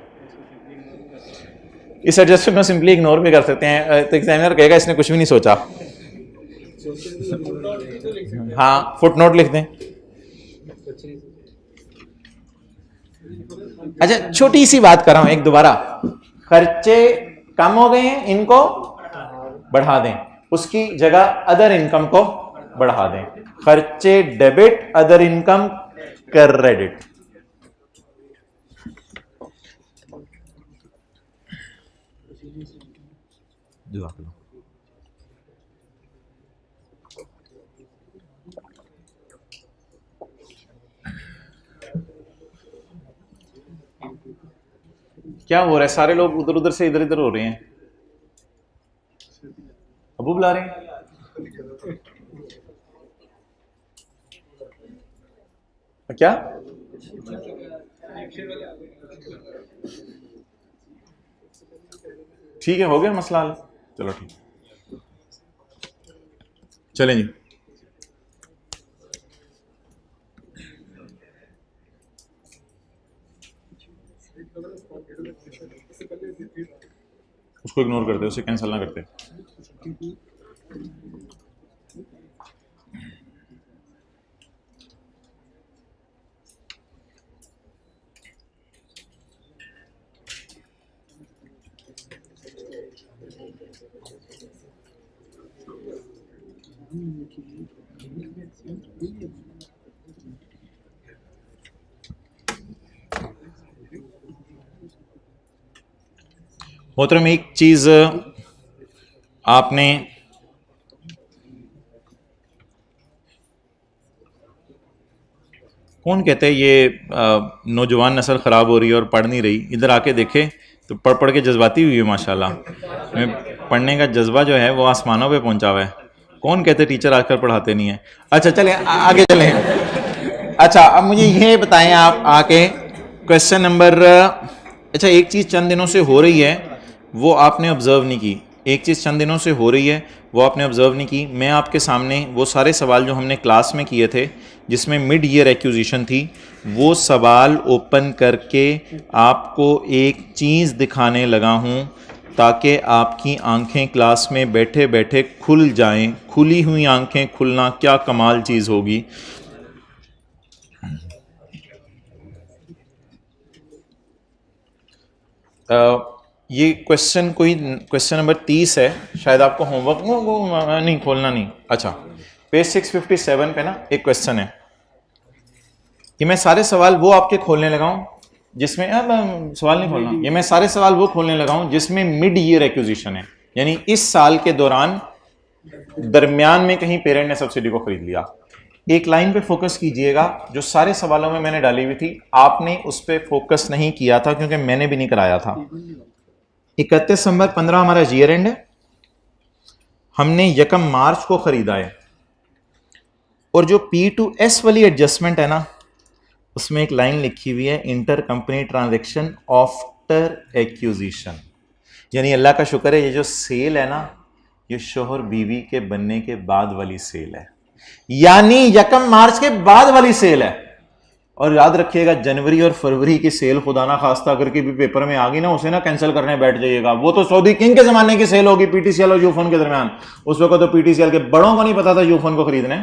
इस एडजस्टमेंट में सिंपली इग्नोर भी कर सकते हैं, तो एग्जामिनर कहेगा इसने कुछ भी नहीं सोचा। हाँ फुटनोट लिख दें। अच्छा छोटी सी बात कर रहा हूं एक दोबारा, खर्चे कम हो गए हैं, इनको बढ़ा दें, उसकी जगह अदर इनकम को बढ़ा दें। खर्चे डेबिट, अदर इनकम क्रेडिट। क्या हो रहा है, सारे लोग उधर उधर से इधर इधर हो रहे हैं। अबू बुला रहे हैं। क्या ठीक है, हो गया मसला हल। चलो ठीक, चलें जी। उसको इग्नोर करते, उसे कैंसिल ना करते। मोहतरम, एक चीज आपने कौन कहते हैं ये नौजवान नस्ल ख़राब हो रही है और पढ़ नहीं रही, इधर आके देखे तो पढ़ पढ़ के जज्बाती हुई है माशाल्लाह। मैं पढ़ने का जज्बा जो है वो आसमानों पे पहुंचा हुआ है। कौन कहते टीचर आकर पढ़ाते नहीं है। अच्छा चलें आगे चलें। अच्छा अब मुझे ये बताएं आप आके क्वेश्चन नंबर, अच्छा एक चीज़ चंद दिनों से हो रही है वो आपने ऑब्जर्व नहीं की, एक चीज़ चंद दिनों से हो रही है वो आपने ऑब्जर्व नहीं की। मैं आपके सामने वो सारे सवाल जो हमने क्लास में किए थे जिसमें मिड ईयर एक्विजिशन थी, वो सवाल ओपन करके आपको एक चीज़ दिखाने लगा हूँ ताकि आपकी आंखें क्लास में बैठे बैठे खुल जाएं। खुली हुई आंखें खुलना क्या कमाल चीज़ होगी। ये क्वेश्चन क्वेश्चन नंबर 30 है, शायद आपको होमवर्क नहीं खोलना नहीं। अच्छा पेज 657 पे ना एक क्वेश्चन है कि मैं सारे सवाल वो आपके खोलने लगा हूं जिसमें, सवाल नहीं खोलना, ये मैं सारे सवाल वो खोलने लगा हूं जिसमें मिड ईयर एक्विजिशन है, यानी इस साल के दौरान दरमियान में कहीं पेरेंट ने सब्सिडी को खरीद लिया। एक लाइन पे फोकस कीजिएगा जो सारे सवालों में मैंने डाली हुई थी, आपने उस पर फोकस नहीं किया था क्योंकि मैंने भी नहीं कराया था। 31 दिसंबर 15 हमारा ईयर एंड है, हमने 1 मार्च को खरीदा है, और जो P2S वाली एडजस्टमेंट है ना उसमें एक लाइन लिखी हुई है inter company transaction after acquisition, यानी अल्लाह का शुक्र है ये जो सेल है ना ये शोहर बीवी के बनने के बाद वाली सेल है, यानी 1 मार्च के बाद वाली सेल है। और याद रखिएगा जनवरी और फरवरी की सेल खुदा ना खास्ता करके भी पेपर में आ गई ना, उसे ना कैंसिल करने बैठ जाइएगा। वो तो सऊदी किंग के जमाने की सेल होगी पीटीसीएल और यूफोन के दरमियान। उस वक्त तो पीटीसीएल के बड़ों को नहीं पता था यूफोन को खरीदने,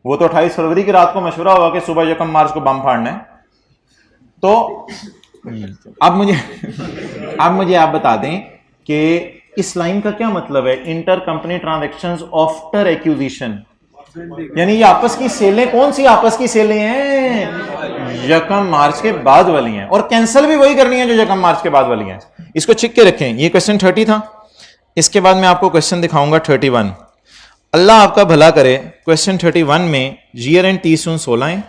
वो तो 28 फरवरी की रात को मशवरा हुआ कि सुबह 1 मार्च को बम फाड़ना है। तो अब मुझे आप बता दें कि इस लाइन का क्या मतलब है, inter company transactions after acquisition, यानी ये आपस की सेलें, कौन सी आपस की सेलें हैं, 1 मार्च के बाद वाली हैं, और कैंसिल भी वही करनी है जो 1 मार्च के बाद वाली हैं। इसको छिक के रखें। ये क्वेश्चन 30 था, इसके बाद मैं आपको क्वेश्चन दिखाऊंगा 31। अल्लाह आपका भला करे, क्वेश्चन 31 में ईयर एंड 30/16 है,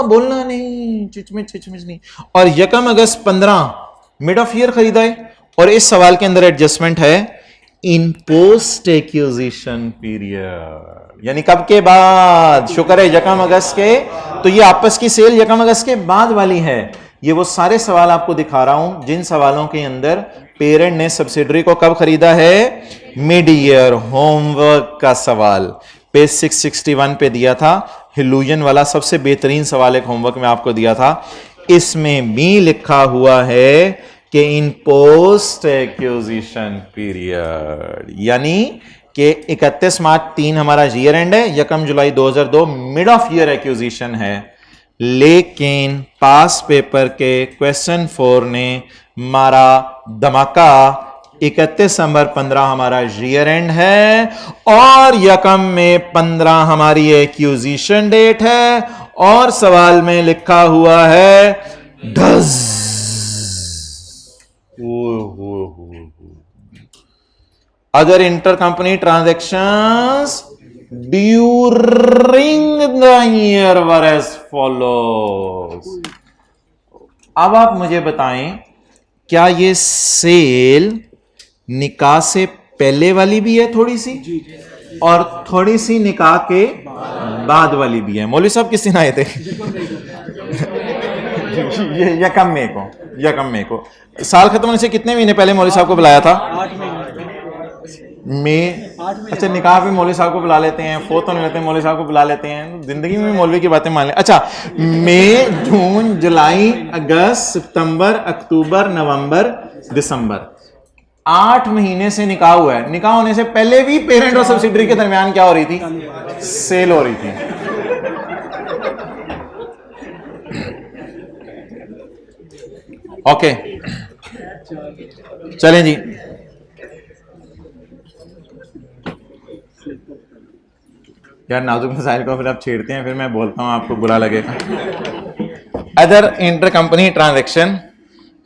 बोलना नहीं, चिचमिच नहीं, और 1 अगस्त 15 मिड ऑफ ईयर खरीदा है, और इस सवाल के अंदर एडजस्टमेंट है इन पोस्ट एक्विजिशन पीरियड, यानी कब के बाद, शुक्र है 1 अगस्त के, तो ये आपस की सेल 1 अगस्त के बाद वाली है। ये वो सारे सवाल आपको दिखा रहा हूं जिन सवालों के अंदर पेरेंट ने सब्सिडरी को कब खरीदा है, मिड ईयर। होमवर्क का सवाल पेज 661 पे दिया था, हिलूजन वाला सबसे बेहतरीन सवाल एक होमवर्क में आपको दिया था, इसमें भी लिखा हुआ है कि इन पोस्ट एक्विजिशन पीरियड, यानी कि 31 मार्च 3 हमारा ईयर एंड है, 1 जुलाई 2002 मिड ऑफ ईयर एक्विजिशन है। लेकिन पास पेपर के क्वेश्चन 4 ने मारा धमाका, 31 दिसंबर 15 हमारा ईयर एंड है, और 1 में 15 हमारी एक्विजिशन डेट है, और सवाल में लिखा हुआ है does other intercompany transactions during the year were as follows। अब आप मुझे बताएं क्या ये सेल निकाह से पहले वाली भी है थोड़ी सी, और थोड़ी सी निकाह के बाद वाली भी है। मौलवी साहब किस दिन आए थे? ये 1 मई को साल खत्म होने से कितने महीने पहले मौलवी साहब को बुलाया था? 8 मई। अच्छा निकाह पे मौलवी साहब को बुला लेते हैं, फोत होने लेते हैं मौलवी साहब को बुला लेते हैं, जिंदगी में मौलवी की बातें मान लें। अच्छा मई, जून, जुलाई, अगस्त, सितंबर, अक्टूबर, नवंबर, दिसंबर, 8 महीने से निकाह हुआ है। निकाह होने से पहले भी पेरेंट और सब्सिडरी के दरमियान क्या हो रही थी, सेल हो रही थी। ओके चलें जी। यार नाजुक मसाइल को फिर आप छेड़ते हैं, फिर मैं बोलता हूँ आपको बुरा लगेगा। अदर इंटर कंपनी ट्रांजैक्शन,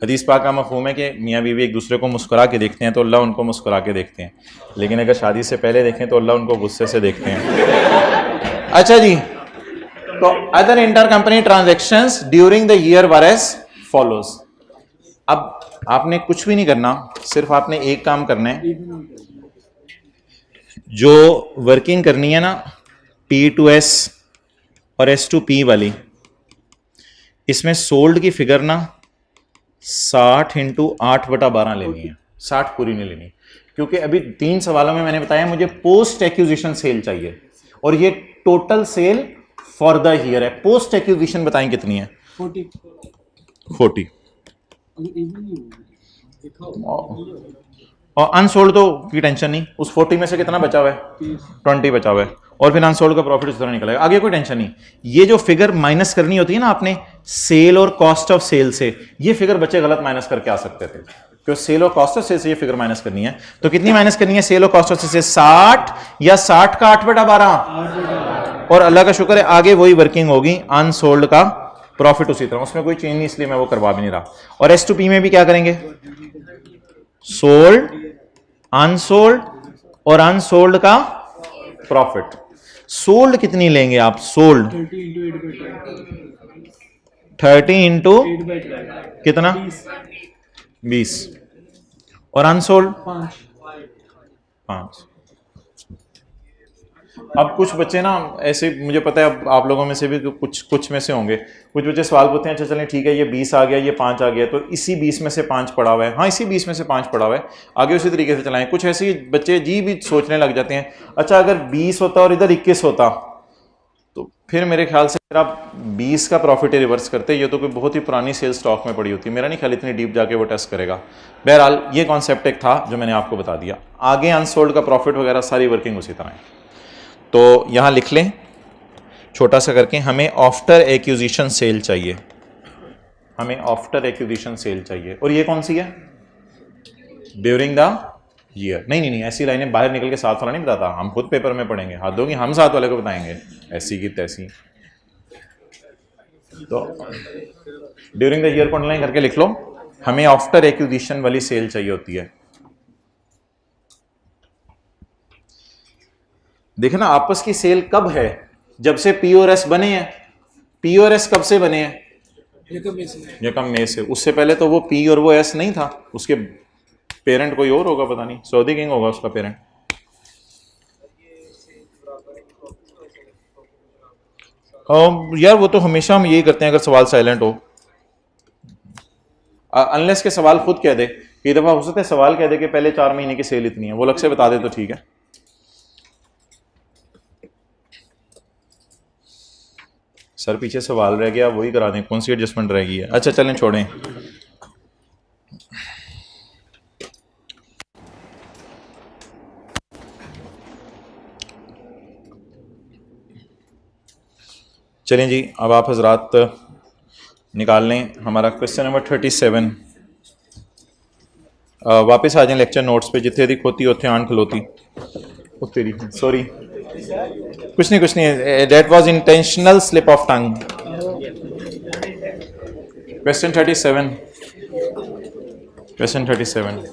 हदीस पाक का मफहूम है कि मियाँ बीवी एक दूसरे को मुस्कुरा के देखते हैं तो अल्लाह उनको मुस्कुरा के देखते हैं, लेकिन अगर शादी से पहले देखें तो अल्लाह उनको गुस्से से देखते हैं। अच्छा जी, तो other inter company transactions during the year were as follows. अब आपने कुछ भी नहीं करना, सिर्फ आपने एक काम करना है, जो वर्किंग करनी है ना P2S और S2P वाली, इसमें सोल्ड की फिगर ना 60 × 8/12 लेनी है, 60 पूरी नहीं लेनी, क्योंकि अभी 3 सवालों में मैंने बताया मुझे पोस्ट एक्विजिशन सेल चाहिए और ये total sale for the year है। पोस्ट एक्विजिशन बताएं कितनी है? 40। और अनसोल्ड तो की टेंशन नहीं, उस 40 में से कितना बचा हुआ है? 20 बचा हुआ है, और फिर अनसोल्ड का प्रॉफिट इस तरह निकलेगा, आगे कोई टेंशन नहीं। ये जो फिगर माइनस करनी होती है ना आपने सेल और कॉस्ट ऑफ सेल से, ये फिगर बच्चे गलत माइनस करके आ सकते थे, क्योंकि सेल और कॉस्ट ऑफ सेल से ये फिगर माइनस करनी है। तो कितनी माइनस करनी है सेल और कॉस्ट ऑफ सेल से? 60 या 60 का 8/12, और अल्लाह का शुक्र है आगे वही वर्किंग होगी, अनसोल्ड का प्रॉफिट उसी तरह, उसमें कोई चेंज नहीं, इसलिए मैं वो करवा भी नहीं रहा। और S2P में भी क्या करेंगे? सोल्ड, अनसोल्ड और अनसोल्ड का प्रॉफिट। सोल्ड कितनी लेंगे आप? सोल्ड 30 इंटू कितना? 20, और अनसोल्ड 5। अब कुछ बच्चे ना ऐसे, मुझे पता है अब आप लोगों में से भी कुछ में से होंगे, कुछ बच्चे सवाल पूछते हैं अच्छा चलें ठीक है ये 20 आ गया, ये 5 आ गया, तो इसी 20 में से 5 पड़ा हुआ है, हाँ इसी 20 में से 5 पड़ा हुआ है, आगे उसी तरीके से चलाएं। कुछ ऐसे बच्चे जी भी सोचने लग जाते हैं अच्छा अगर 20 होता और इधर 21 होता, तो फिर मेरे ख्याल से अगर आप 20 का प्रॉफिट रिवर्स करते, ये तो कोई बहुत ही पुरानी सेल स्टॉक में पड़ी होती, मेरा नहीं ख्याल इतनी डीप जाके वो टेस्ट करेगा। बहरहाल ये कॉन्सेप्ट एक था जो मैंने आपको बता दिया, आगे अनसोल्ड का प्रॉफिट वगैरह सारी वर्किंग उसी तरह है। तो यहां लिख लें छोटा सा करके, हमें आफ्टर एक्विजिशन सेल चाहिए, हमें आफ्टर एक्विजिशन सेल चाहिए, और ये कौन सी है? During the year. नहीं, ऐसी लाइनें बाहर निकल के साथ वाला नहीं बताता, हम खुद पेपर में पढ़ेंगे, हाथ दोगी हम साथ वाले को बताएंगे ऐसी की तैसी। तो ड्यूरिंग द ईयर को अंडरलाइन करके लिख लो, हमें आफ्टर एक्विजिशन वाली सेल चाहिए होती है। देखना आपस की सेल कब है? जब से P और S बने हैं। P और S कब से बने हैं? यकम में से। उससे पहले तो वो P और वो S नहीं था, उसके पेरेंट कोई और होगा, पता नहीं सऊदी किंग होगा उसका पेरेंट। यार वो तो हमेशा हम यही करते हैं अगर सवाल साइलेंट हो, अनलेस के सवाल खुद कह दे। कई दफा हो सकता है सवाल कह दे कि पहले 4 महीने की सेल इतनी है, वो अलग से बता दे तो ठीक है। सर पीछे सवाल रह गया, वही करा दें, कौन सी एडजस्टमेंट रह गई है? अच्छा चलें छोड़ें। चलें जी, अब आप हजरात निकाल लें हमारा क्वेश्चन नंबर 37। वापस आ जाएं लेक्चर नोट्स पे, जिथे दिख होती होते आन खलोती। तेरी सॉरी, कुछ नहीं, that was intentional slip of tongue. Question 37, question 37।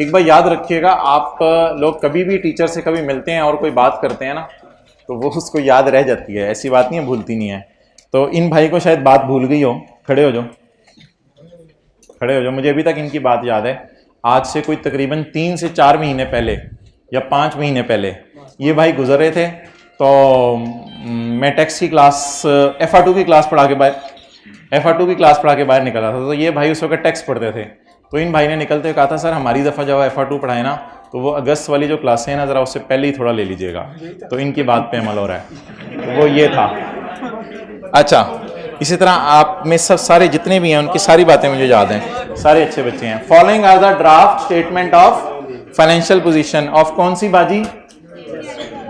एक बार याद रखिएगा, आप लोग कभी भी टीचर से कभी मिलते हैं और कोई बात करते हैं ना, तो वो उसको याद रह जाती है, ऐसी बात नहीं है भूलती नहीं है। तो इन भाई को शायद बात भूल गई हो, खड़े हो जाओ, खड़े हो जाओ। मुझे अभी तक इनकी बात याद है, आज से कोई तकरीबन 3 से 4 महीने पहले या 5 महीने पहले ये भाई गुजर रहे थे। तो मैं टैक्स की क्लास FR2 की क्लास पढ़ा के बाहर निकला था। तो ये भाई उस वक्त टैक्स पढ़ते थे। तो इन भाई ने निकलते हुए कहा था सर हमारी दफ़ा जब FR2 पढ़ाए ना, तो वो अगस्त वाली जो क्लासें हैं ना, ज़रा उससे पहले ही थोड़ा ले लीजिएगा। तो इनकी बात पे अमल हो रहा है, तो वो ये था। अच्छा, इसी तरह आप में सब सारे जितने भी हैं उनकी सारी बातें मुझे याद हैं, सारे अच्छे बच्चे हैं। Following are the draft statement of financial position of कौन सी बाजी?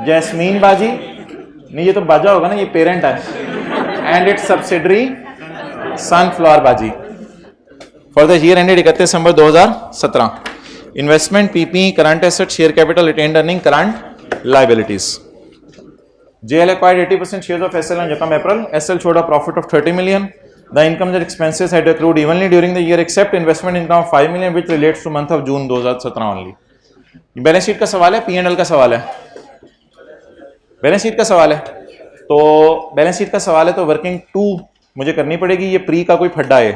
जैस्मीन बाजी नहीं, ये तो बाजा होगा ना, ये पेरेंट है। एंड इट्स सब्सिडरी सनफ्लावर बाजी। For the year ended 31 December 2017. Investment, PP, current asset, share capital, retained earning, current liabilities. JL acquired 80% shares of SL on Jacam April. SL showed a profit of 30 million. The incomes and expenses had accrued evenly during the year except investment income of 5 million which relates to month of June 2017 only. Balance sheet का सवाल है, P&L का सवाल है. Balance sheet का सवाल है, तो बैलेंस शीट का सवाल है तो वर्किंग 2 मुझे करनी पड़ेगी. ये प्री का कोई फड्डा है.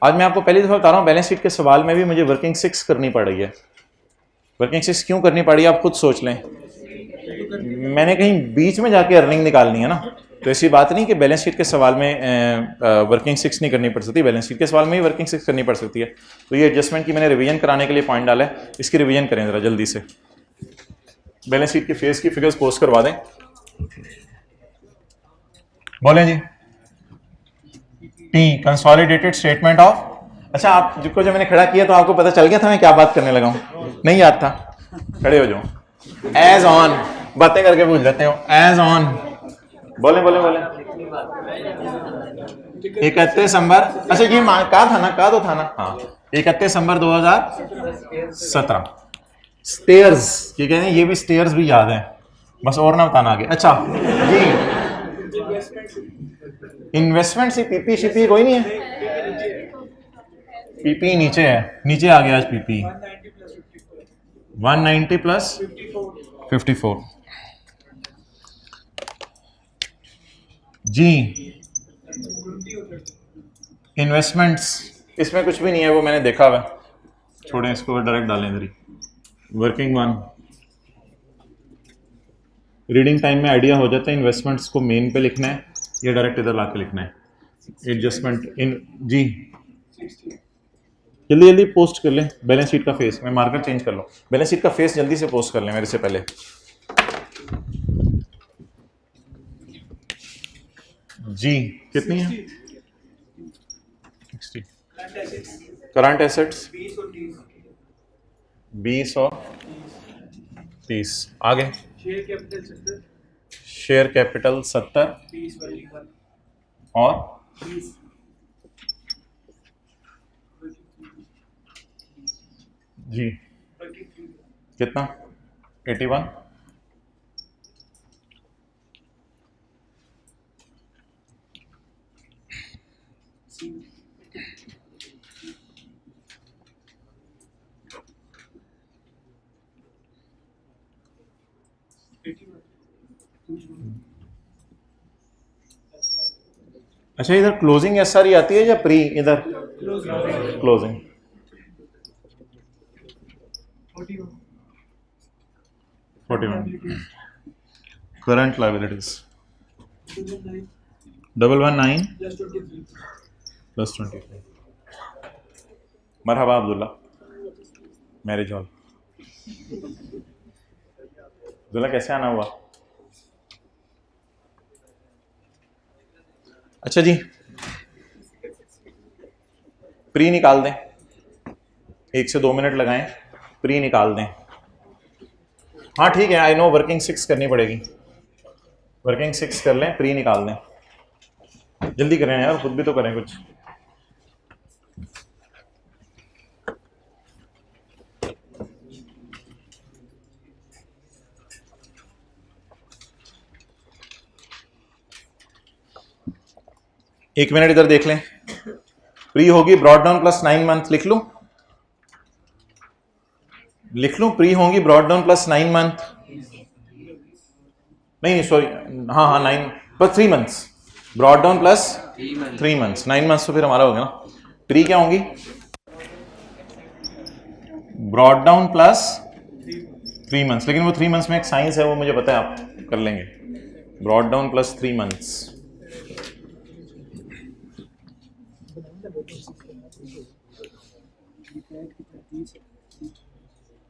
आज मैं आपको पहली दफा बता रहा हूँ, बैलेंस शीट के सवाल में भी मुझे वर्किंग 6 करनी पड़ रही है. वर्किंग 6 क्यों करनी पड़ी आप खुद सोच लें. मैंने कहीं बीच में जाके अर्निंग निकालनी है ना, तो ऐसी बात नहीं कि बैलेंस शीट के सवाल में वर्किंग 6 नहीं करनी पड़ सकती. बैलेंस शीट के सवाल में ही वर्किंग 6 करनी पड़ सकती है. तो ये एडजस्टमेंट की मैंने रिवीजन कराने के लिए पॉइंट डाला है, इसकी रिवीजन करें जरा जल्दी से. बैलेंस शीट के फेस की फिगर्स पोस्ट करवा दें. बोलें जी. टी कंसोलिडेटेड स्टेटमेंट ऑफ. अच्छा, आप जिसको जब मैंने खड़ा किया तो आपको पता चल गया था मैं क्या बात करने लगा हूं, नहीं याद था. खड़े हो जाओ. एज ऑन बातें करके पूछ लेते हो. एज ऑन बोले बोले बोले 31 दिसंबर. अच्छा ये कहा था ना, कहा तो था ना. हाँ, 31 दिसंबर 2017. स्टेयर्स ये कहते हैं, ये भी स्टेयर्स भी याद है, बस और ना बताना आगे. अच्छा जी, इन्वेस्टमेंट से पीपी शिपी कोई नहीं है. पीपी नीचे है, नीचे आ गया आज पीपी. 190 प्लस 54. जी इन्वेस्टमेंट्स, इसमें कुछ भी नहीं है, वो मैंने देखा हुआ. छोड़ें इसको, डायरेक्ट डालें इधर ही. वर्किंग 1 रीडिंग टाइम में आइडिया हो जाता है. इन्वेस्टमेंट्स को मेन पे लिखना है या डायरेक्ट इधर लाके लिखना है. एडजस्टमेंट इन जी जल्दी जल्दी पोस्ट कर लें. बैलेंस शीट का फेस, मैं मार्कर चेंज कर लो. बैलेंस शीट का फेस जल्दी से पोस्ट कर लें मेरे से पहले. जी कितनी है? 60. करंट एसेट्स 20 और 30. आगे शेयर कैपिटल 70 और जी कितना? 81. अच्छा, इधर क्लोजिंग एसआर आती है या प्री? इधर क्लोजिंग 41. Current liabilities 119 plus 23. मरहबा अब्दुल्ला, मैरिज हॉल. अब्दुल्ला कैसे आना हुआ? अच्छा जी, प्री निकाल दें. 1 से 2 मिनट लगाएं, प्री निकाल दें. हाँ ठीक है, आई नो वर्किंग 6 करनी पड़ेगी. वर्किंग 6 कर लें, प्री निकाल दें. जल्दी करें यार, खुद भी तो करें कुछ. एक मिनट इधर देख लें. प्री होगी ब्रॉड डाउन प्लस 9 मंथ. लिख लूं? लिख लूं? प्री होगी ब्रॉड डाउन प्लस 9 मंथ. नहीं सॉरी, हाँ हाँ 9 plus 3 months. Brought down plus 3 months. 9 months तो फिर हमारा हो गया ना. प्री क्या होंगी? Brought down plus 3 months. लेकिन वो 3 मंथ्स में एक साइंस है, वो मुझे पता है, आप कर लेंगे. Brought down plus 3 months.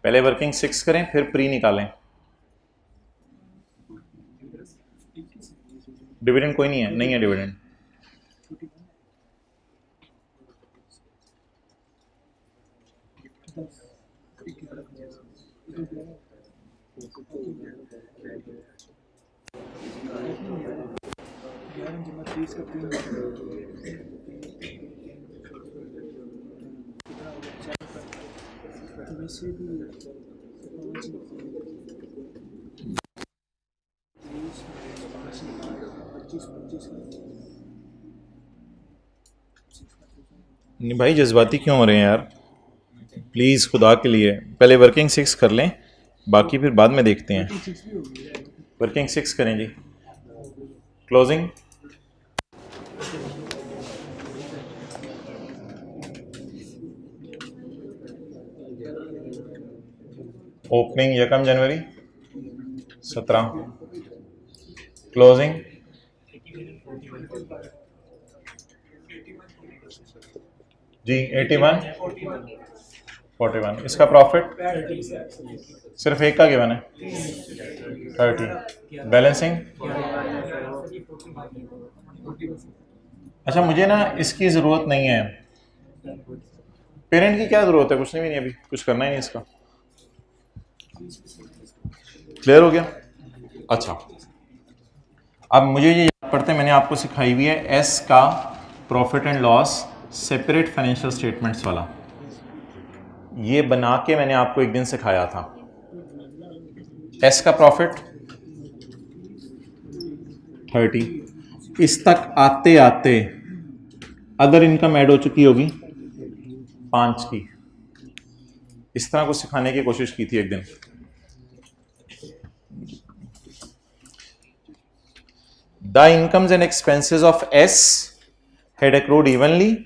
पहले वर्किंग 6 करें, फिर प्री निकालें. डिविडेंड कोई नहीं है, नहीं है डिविडेंड. वैसे भी 25 नहीं भाई, जज्बाती क्यों हो रहे हैं यार? प्लीज़ खुदा के लिए पहले वर्किंग 6 कर लें, बाकी फिर बाद में देखते हैं। वर्किंग 6 करें जी। क्लोजिंग ओपनिंग 1 जनवरी 17, क्लोजिंग जी 81 41। इसका प्रॉफिट सिर्फ एक का गिवन है 30। बैलेंसिंग अच्छा, मुझे ना इसकी ज़रूरत नहीं है। पेरेंट की क्या ज़रूरत है? कुछ नहीं, अभी कुछ करना ही नहीं इसका। क्लियर हो गया? अच्छा, अब मुझे ये याद पड़ते मैंने आपको सिखाई हुई है एस का profit and loss separate financial statements वाला। ये बना के मैंने आपको एक दिन सिखाया था। एस का प्रॉफिट 30, इस तक आते आते अदर इनकम ऐड हो चुकी होगी 5 की। इस तरह को सिखाने की कोशिश की थी एक दिन। The incomes and expenses of S had accrued evenly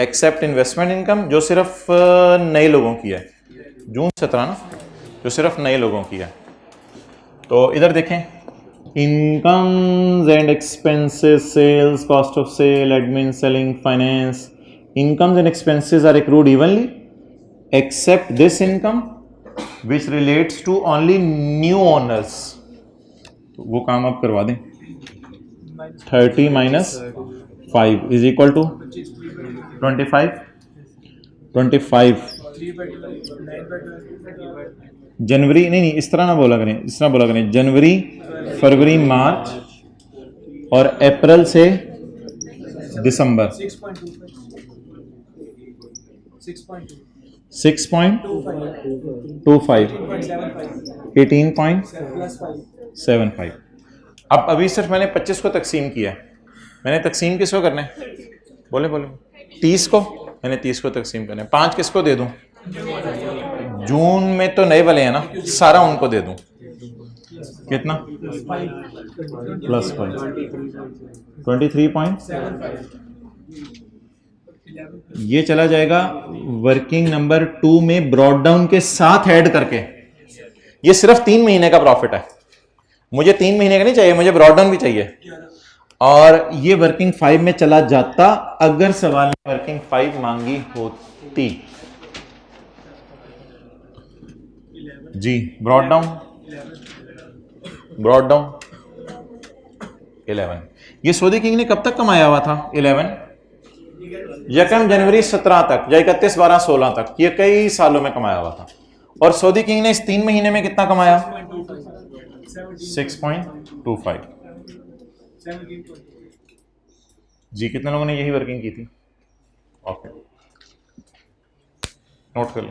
except investment income, जो सिर्फ नए लोगों की है। जून 17 ना, जो सिर्फ नए लोगों की है। तो इधर देखें, incomes and expenses, sales, cost of sale, admin, selling, finance, incomes and expenses are accrued evenly except this income which relates to only new owners. तो वो काम आप करवा दें। 30 माइनस 5 इज इक्वल टू 25। 25 जनवरी, नहीं इस तरह ना बोला करें, इस तरह बोला करें जनवरी, फरवरी, मार्च और अप्रैल से दिसंबर। 6.25 18.75। अब अभी सिर्फ मैंने 25 को तकसीम किया है। मैंने तकसीम किसको करना है? बोले बोले 30 को। मैंने 30 को तकसीम करना है। 5 किसको दे दूं? जून में तो नए वाले हैं ना, सारा उनको दे दूं। कितना? +5 23.75। ये चला जाएगा वर्किंग नंबर 2 में ब्रॉड डाउन के साथ ऐड करके। ये सिर्फ 3 महीने का प्रॉफिट है। मुझे 3 महीने का नहीं चाहिए, मुझे ब्रॉड डाउन भी चाहिए। और ये वर्किंग 5 में चला जाता अगर सवाल में वर्किंग 5 मांगी होती। जी ब्रॉड डाउन 11। ये सऊदी किंग ने कब तक कमाया हुआ था? 11 यकम जनवरी 17 तक, या 31/12/16 तक। ये कई सालों में कमाया हुआ था। और सऊदी किंग ने इस 3 महीने में कितना कमाया? 6.25। जी कितने लोगों ने यही वर्किंग की थी? ओके, नोट कर लो।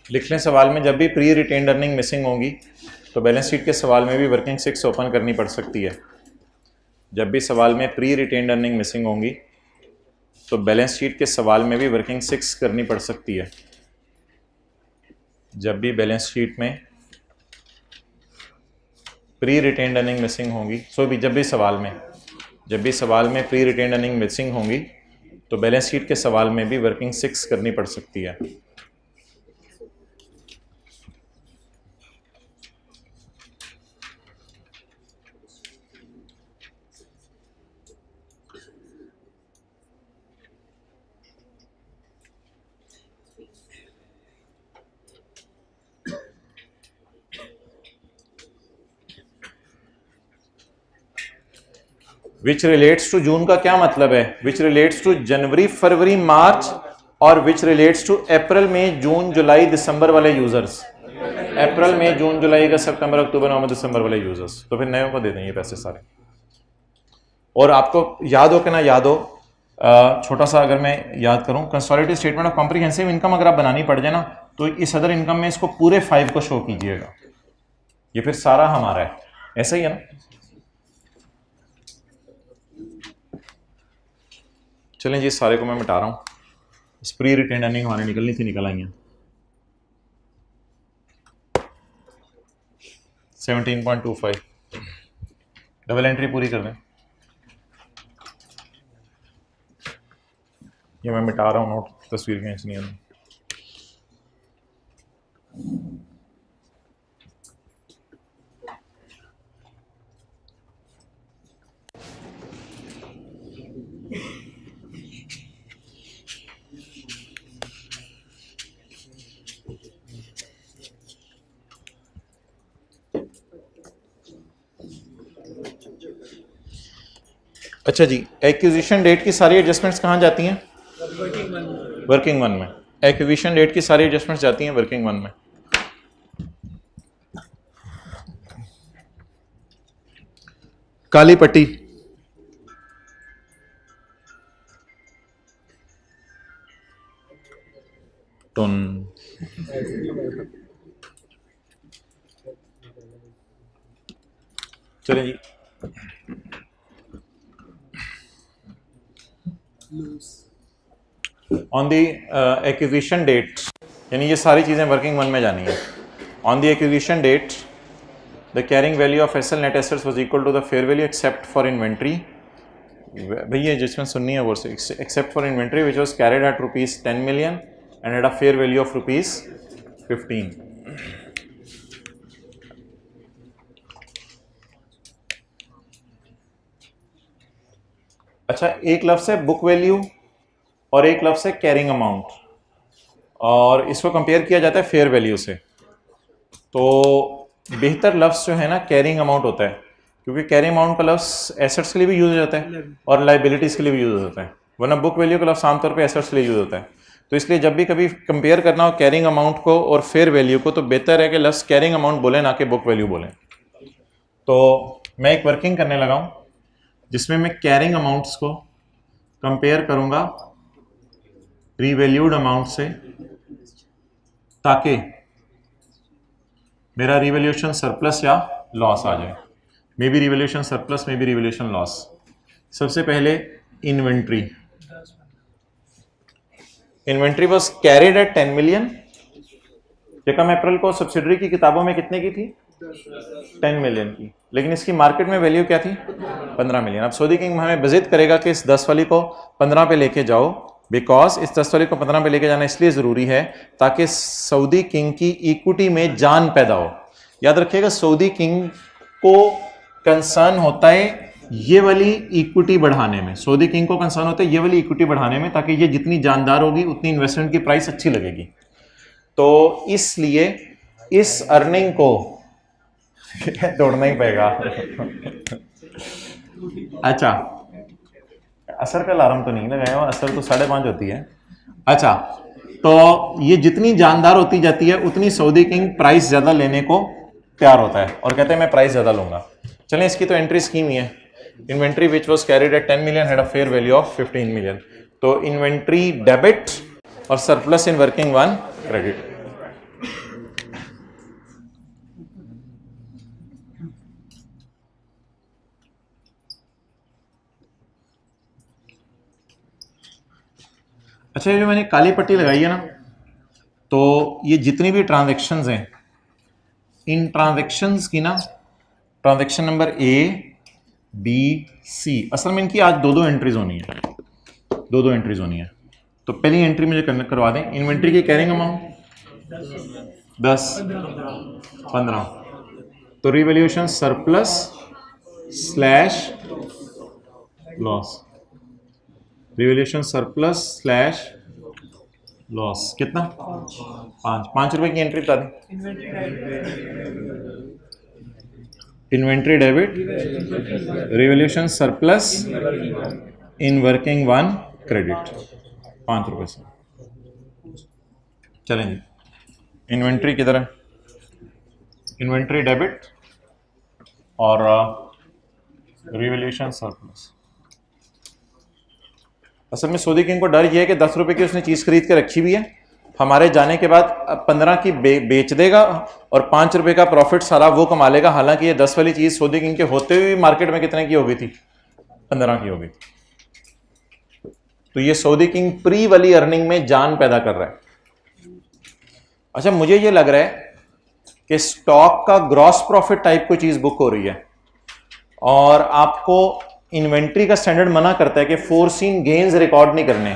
लिख लें सवाल में, जब भी प्री रिटेन्ड अर्निंग मिसिंग होंगी तो बैलेंस शीट के सवाल में भी वर्किंग 6 ओपन करनी पड़ सकती है। जब भी सवाल में प्री रिटेन्ड अर्निंग मिसिंग होंगी तो बैलेंस शीट के सवाल में भी वर्किंग 6 करनी पड़ सकती है। जब भी बैलेंस शीट में प्री रिटेन्ड अर्निंग मिसिंग होंगी, जब भी सवाल में प्री रिटेन्ड अर्निंग मिसिंग होंगी तो बैलेंस शीट के सवाल में भी वर्किंग 6 करनी पड़ सकती है। विच रिलेट्स टू जून का क्या मतलब है? विच रिलेट्स टू जनवरी फरवरी मार्च और विच रिलेट्स टू अप्रैल मई जून जुलाई दिसंबर वाले यूजर्स। अप्रैल मई जून जुलाई अगस्त सितंबर अक्टूबर नवंबर दिसंबर वाले यूजर्स। तो फिर नयों को दे देंगे पैसे सारे। और आपको याद हो कि ना याद हो, छोटा सा अगर मैं याद करूं, consolidated statement of comprehensive income अगर आप बनानी पड़ जाए ना, तो इस अदर इनकम में इसको पूरे 5 को शो कीजिएगा, ये फिर सारा हमारा है। ऐसा ही है ना? चलें जी, सारे को मैं मिटा रहा हूं। प्री रिटेन अर्निंग हमारी निकलनी थी, निकल आई हैं 17.25। डबल एंट्री पूरी कर दें। ये मैं मिटा रहा हूँ नोट, तस्वीर खींचनी है। अच्छा जी, एक्विजिशन डेट की सारी एडजस्टमेंट्स कहाँ जाती हैं? वर्किंग वन में। एक्विजिशन डेट की सारी एडजस्टमेंट्स जाती हैं वर्किंग वन में। काली पट्टी, टन, चलिए जी। ऑन दी एक्विजिशन डेट, यानी ये सारी चीज़ें वर्किंग वन में जानी है। On the acquisition date the carrying value of SL net assets was equal to the fair value except for inventory. भैया जिसमें सुननी है वो से, except for inventory which was carried at ₹10 million and at a fair value of ₹15। अच्छा, एक लफ्ज़ है बुक वैल्यू और एक लफ्ज़ है कैरिंग अमाउंट, और इसको कंपेयर किया जाता है फेयर वैल्यू से। तो बेहतर लफ्ज़ जो है ना कैरिंग अमाउंट होता है, क्योंकि कैरिंग अमाउंट का लफ्ज़ एसेट्स के लिए भी यूज हो जाता है और लाइबिलिटीज़ के लिए भी यूज होता है, वरना बुक वैल्यू का लफ्ज़ आमतौर पे एसेट्स के लिए यूज होता है। तो इसलिए जब भी कभी कंपेयर करना हो कैरिंग अमाउंट को और फेयर वैल्यू को, तो बेहतर है कि लफ्ज़ कैरिंग अमाउंट बोलें, ना कि बुक वैल्यू बोलें। तो मैं एक वर्किंग करने लगा हूँ जिसमें मैं कैरिंग अमाउंट्स को कंपेयर करूँगा रीवैल्यूड अमाउंट से, ताकि मेरा रिवैल्यूएशन सरप्लस या लॉस आ जाए। Maybe revaluation surplus, maybe revaluation loss. सबसे पहले inventory. Inventory was carried at 10 million। यकम अप्रैल को सब्सिडरी की किताबों में कितने की थी? 10 million की, लेकिन इसकी मार्केट में वैल्यू क्या थी? 15 million। अब सऊदी किंग हमें बजिद करेगा कि इस 10 वाली को 15 पे लेके जाओ, बिकॉज इस 10 वाली को 15 पे लेके जाना इसलिए जरूरी है ताकि सऊदी किंग की इक्विटी में जान पैदा हो। याद रखिएगा, सऊदी किंग को कंसर्न होता है ये वाली इक्विटी बढ़ाने में, सऊदी किंग को कंसर्न होता है ये वाली इक्विटी बढ़ाने में, ताकि ये जितनी जानदार होगी उतनी इन्वेस्टमेंट की प्राइस अच्छी लगेगी। तो इसलिए इस अर्निंग को तोड़ना ही पड़ेगा। अच्छा, असर का अलार्म तो नहीं लगाया हुआ, असर तो 5:30 होती है। अच्छा, तो ये जितनी जानदार होती जाती है उतनी सऊदी किंग प्राइस ज्यादा लेने को तैयार होता है और कहते हैं मैं प्राइस ज्यादा लूंगा। चलें, इसकी तो एंट्री स्कीम ही है। Inventory which was carried at 10 million had a fair value of 15 million। तो इन्वेंट्री डेबिट और surplus in working one credit. अच्छा, ये जो मैंने काली पट्टी लगाई है ना, तो ये जितनी भी ट्रांजैक्शंस हैं, इन ट्रांजैक्शंस की ना transaction number A B C, असल में इनकी आज दो एंट्रीज होनी है, दो एंट्रीज होनी है। तो पहली एंट्री मुझे करवा दें। इन्वेंट्री की कैरिंग अमाउंट 10, 15, तो revaluation surplus slash loss, revaluation surplus slash loss कितना? 5 रुपए की एंट्री बता दें। Inventory debit, revolution surplus in working one credit, 5 रुपये से। चलेंगे, इन्वेंट्री किधर है? इन्वेंट्री डेबिट और रिवोल्यूशन सरप्लस। असल में सऊदी किंग को डर यह है कि 10 रुपए की उसने चीज खरीद के रखी हुई है, हमारे जाने के बाद 15 की बेच देगा और 5 रुपए का प्रॉफिट सारा वो कमा लेगा। हालांकि ये 10 वाली चीज सऊदी किंग के होते हुए मार्केट में कितने की हो गई थी? 15 की हो गई थी। तो ये सऊदी किंग प्री वाली अर्निंग में जान पैदा कर रहा है। अच्छा, मुझे ये लग रहा है कि स्टॉक का ग्रॉस प्रॉफिट टाइप कोई चीज बुक हो रही है और आपको इन्वेंट्री का स्टैंडर्ड मना करता है कि फोरसीन गेन्स रिकॉर्ड नहीं करने।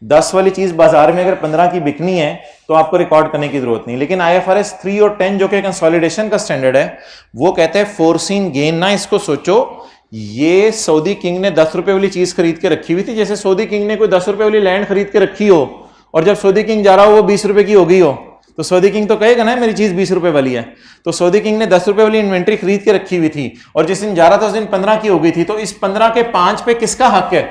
10 वाली चीज बाजार में अगर 15 की बिकनी है तो आपको रिकॉर्ड करने की जरूरत नहीं। लेकिन IFRS 3 और 10 जो कि कंसोलिडेशन का स्टैंडर्ड है वो कहते हैं फोरसीन गेन ना। इसको सोचो, ये सऊदी किंग ने 10 रुपए वाली चीज खरीद के रखी हुई थी, जैसे सऊदी किंग ने कोई 10 रुपए वाली लैंड खरीद के रखी हो और जब सऊदी किंग जा रहा हो वो 20 रुपए की हो गई हो, तो सऊदी किंग तो कहेगा ना मेरी चीज 20 रुपए वाली है। तो सऊदी किंग ने 10 रुपए वाली इन्वेंट्री खरीद के रखी हुई थी और जिस दिन जा रहा था उस दिन 15 की हो गई थी। तो इस 15 के 5 पे किसका हक है?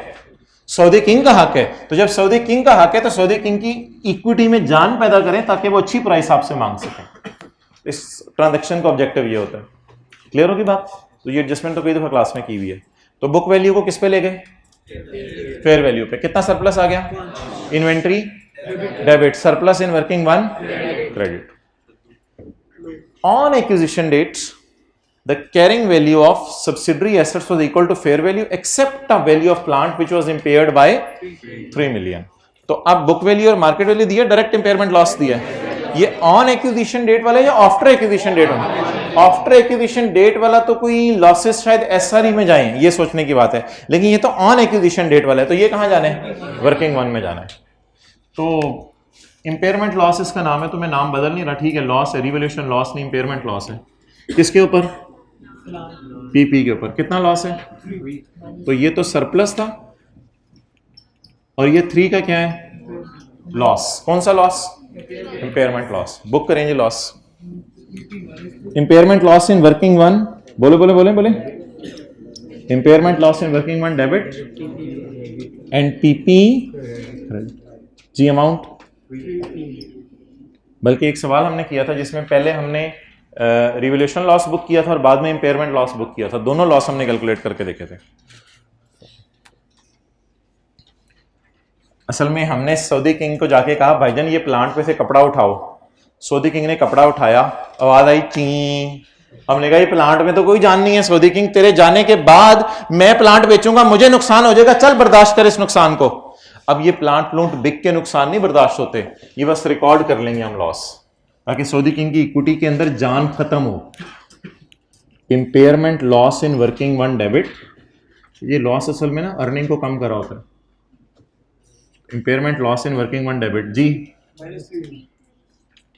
सऊदी किंग का हक है। तो जब सऊदी किंग का हक है तो सऊदी किंग की इक्विटी में जान पैदा करें ताकि वो अच्छी प्राइस आपसे मांग सकें। इस ट्रांजैक्शन का ऑब्जेक्टिव ये होता है। क्लियर होगी बात? तो ये एडजस्टमेंट तो कई दफा क्लास में की हुई है। तो बुक वैल्यू को किस पे ले गए? फेयर वैल्यू पे। कितना सरप्लस आ गया? Inventory debit, surplus in working one credit. On acquisition dates, the carrying value of subsidiary assets was equal to fair value except a value of plant which was impaired by 3 million. तो अब book value और market value दिया, direct impairment loss दिया। ये on acquisition date वाला या after acquisition date वाला? After acquisition date वाला तो कोई लॉसेस शायद SRE में जाए, ये सोचने की बात है। लेकिन ये तो ऑन एक्विजिशन डेट वाला है, तो ये कहां जाना है? वर्किंग वन में जाना है। तो इंपेयरमेंट लॉस इसका नाम है, तो मैं नाम बदल नहीं रहा, ठीक है, लॉस है, रिवोल्यूशन लॉस नहीं, इंपेयरमेंट लॉस है। किसके ऊपर? PP के ऊपर। कितना लॉस है? तो ये तो सरप्लस था और ये 3 का क्या है? लॉस। कौन सा लॉस? Impairment loss. बुक करेंगे loss. Impairment loss in working one, बोले बोले बोले बोले। Impairment loss in working one debit and PP जी अमाउंट। बल्कि एक सवाल हमने किया था जिसमें पहले हमने रिवोल्यूशन लॉस बुक किया था और बाद में इंपेयरमेंट लॉस बुक किया था। दोनों लॉस हमने कैलकुलेट करके देखे थे। असल में हमने सऊदी किंग को जाके कहा भाईजान ये प्लांट पे से कपड़ा उठाओ। सऊदी किंग ने कपड़ा उठाया, आवाज आई ची। हमने कहा ये प्लांट में तो कोई जान नहीं है सऊदी किंग, तेरे जाने के बाद मैं प्लांट बेचूंगा, मुझे नुकसान हो जाएगा, चल बर्दाश्त कर इस नुकसान को। अब ये प्लांट प्लूंट बिक के नुकसान नहीं बर्दाश्त होते, ये बस रिकॉर्ड कर लेंगे हम लॉस, ताकि सऊदी किंग की इक्विटी के अंदर जान खत्म हो। Impairment loss in working one debit, ये लॉस असल में ना अर्निंग को कम करा होता है। Impairment loss in working one debit जी,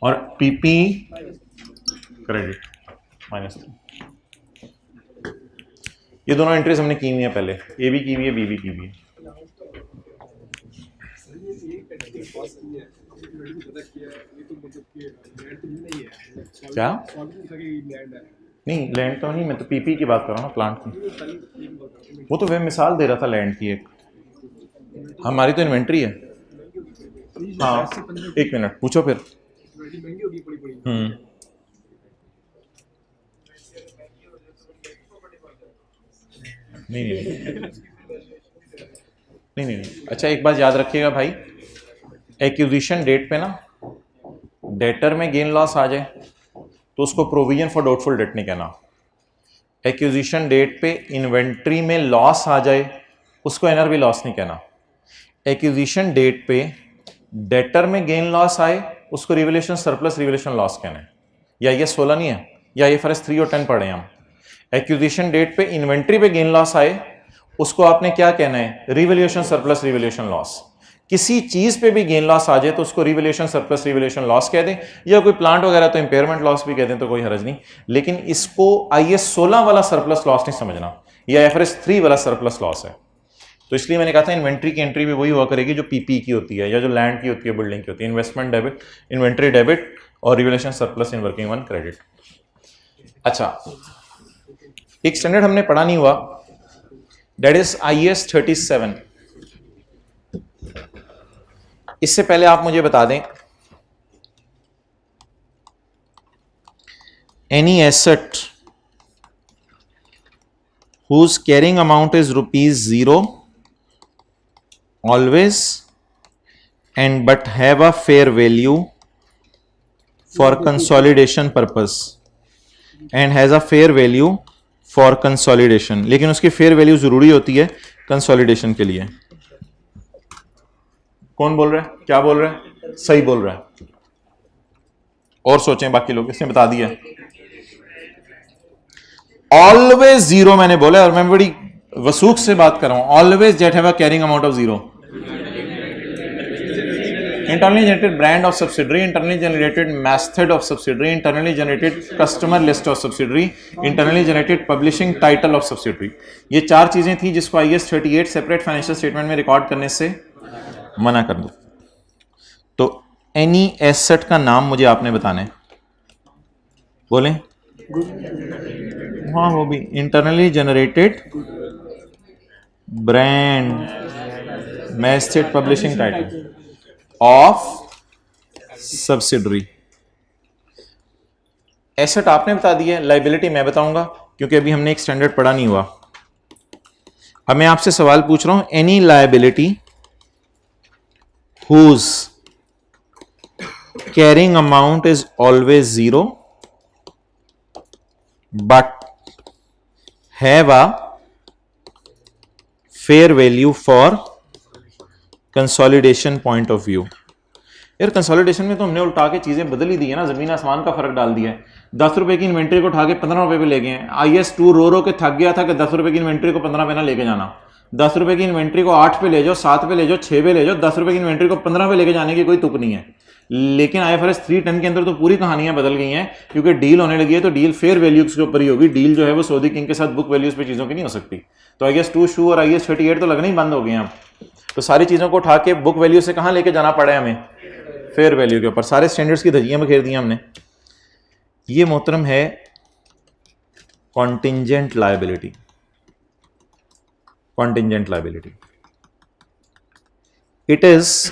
और PP क्रेडिट -3। ये दोनों एंट्रीज हमने की हुई है पहले, A भी की हुई है, B भी की हुई है। क्या? नहीं लैंड तो नहीं, मैं तो PP की बात कर रहा हूँ ना, प्लांट की। वो तो वह मिसाल दे रहा था लैंड की एक, हमारी तो इन्वेंट्री है। हाँ 1 मिनट पूछो फिर। नहीं। अच्छा एक बात याद रखिएगा भाई, एक्विजिशन डेट पे ना डेटर में गेन लॉस आ जाए तो उसको प्रोविजन फॉर डाउटफुल डेट नहीं कहना। एक्विजिशन डेट पे इन्वेंट्री में लॉस आ जाए उसको NRV लॉस नहीं कहना। एक्विजिशन डेट पे डेटर में गेन लॉस आए उसको रिवोल्यूशन सरप्लस रिवोल्यूशन लॉस कहना है। या ये 16 नहीं है, या IFRS 3 और 10 पढ़े हम। एक्विजिशन डेट पे इन्वेंट्री पे गेन लॉस आए उसको आपने क्या कहना है? Revolution surplus revolution loss. किसी चीज पे भी गेन लॉस आ जाए तो उसको रिवोल्यूशन सरप्लस रिवोल्यूशन लॉस कह दें, या कोई प्लांट वगैरह तो इंपेयरमेंट लॉस भी कह दें तो कोई हर्ज नहीं। लेकिन इसको IAS 16 वाला सरप्लस लॉस नहीं समझना, यह IFRS 3 वाला सरप्लस लॉस है। तो इसलिए मैंने कहा था इन्वेंट्री की एंट्री भी वही हुआ करेगी जो PP की होती है, या जो लैंड की होती है, बिल्डिंग की होती है। इन्वेस्टमेंट डेबिट, इन्वेंट्री डेबिट और revolution surplus in working one credit. अच्छा एक स्टैंडर्ड हमने पढ़ा नहीं हुआ, दैट इज IAS 37। इससे पहले आप मुझे बता दें, any asset whose carrying amount is ₹0 always and but have a fair value for consolidation purpose and has a fair value for consolidation, लेकिन उसकी fair value जरूरी होती है consolidation के लिए। कौन बोल रहा है, क्या बोल रहा है, सही बोल रहा है, और सोचें बाकी लोग, इसने बता दिया। ऑलवेज जीरो मैंने बोला, और मैं बड़ी वसूख से बात कर रहा हूं, always that have a carrying amount of zero. internally generated brand of subsidiary, internally generated method of subsidiary, internally generated customer list of subsidiary, internally generated publishing title of subsidiary। ये चार चीजें थी जिसको IAS 38 सेपरेट फाइनेंशियल स्टेटमेंट में record करने से मना कर दो। तो एनी एसेट का नाम मुझे आपने बताना है, बोलें। हाँ, वो भी internally generated brand mastheads publishing title of subsidiary. Asset आपने बता दिया, लाइबिलिटी मैं बताऊंगा क्योंकि अभी हमने एक स्टैंडर्ड पढ़ा नहीं हुआ। अब मैं आपसे सवाल पूछ रहा हूं, any liability whose carrying amount is always zero but have a fair value for consolidation point of view। यार कंसोलिडेशन में तो हमने उल्टा के चीजें बदल ही दी है ना, जमीन आसमान का फर्क डाल दिया है। 10 रुपए की इन्वेंट्री को उठा के 15 रुपए पे ले गए हैं। IAS 2 रो के थक गया था कि 10 रुपए की इन्वेंट्री को 15 पे ना लेके जाना। 10 रुपए की इन्वेंट्री को 8 पे ले जाओ, 7 पे ले जाओ, 6 पे ले जाओ, 10 रुपए की इन्वेंट्री को 15 पे लेके जाने की कोई तुक नहीं है। लेकिन IFRS 310 के अंदर तो पूरी कहानियां बदल गई हैं, क्योंकि डील होने लगी है तो डील फेयर वैल्यूज के ऊपर ही होगी। डील जो है वो सऊदी किंग के साथ बुक वैल्यूज पे चीजों की नहीं हो सकती। तो IAS 2 शू और IAS 38 तो लगने ही बंद हो गए हैं अब। तो सारी चीजों को उठा के बुक वैल्यू से कहां लेके जाना पड़ा है हमें, फेयर वैल्यू के ऊपर। सारे स्टैंडर्ड्स की धज्जियां बखेर दी हमने। ये मोहतरम है contingent liability. Contingent liability, it is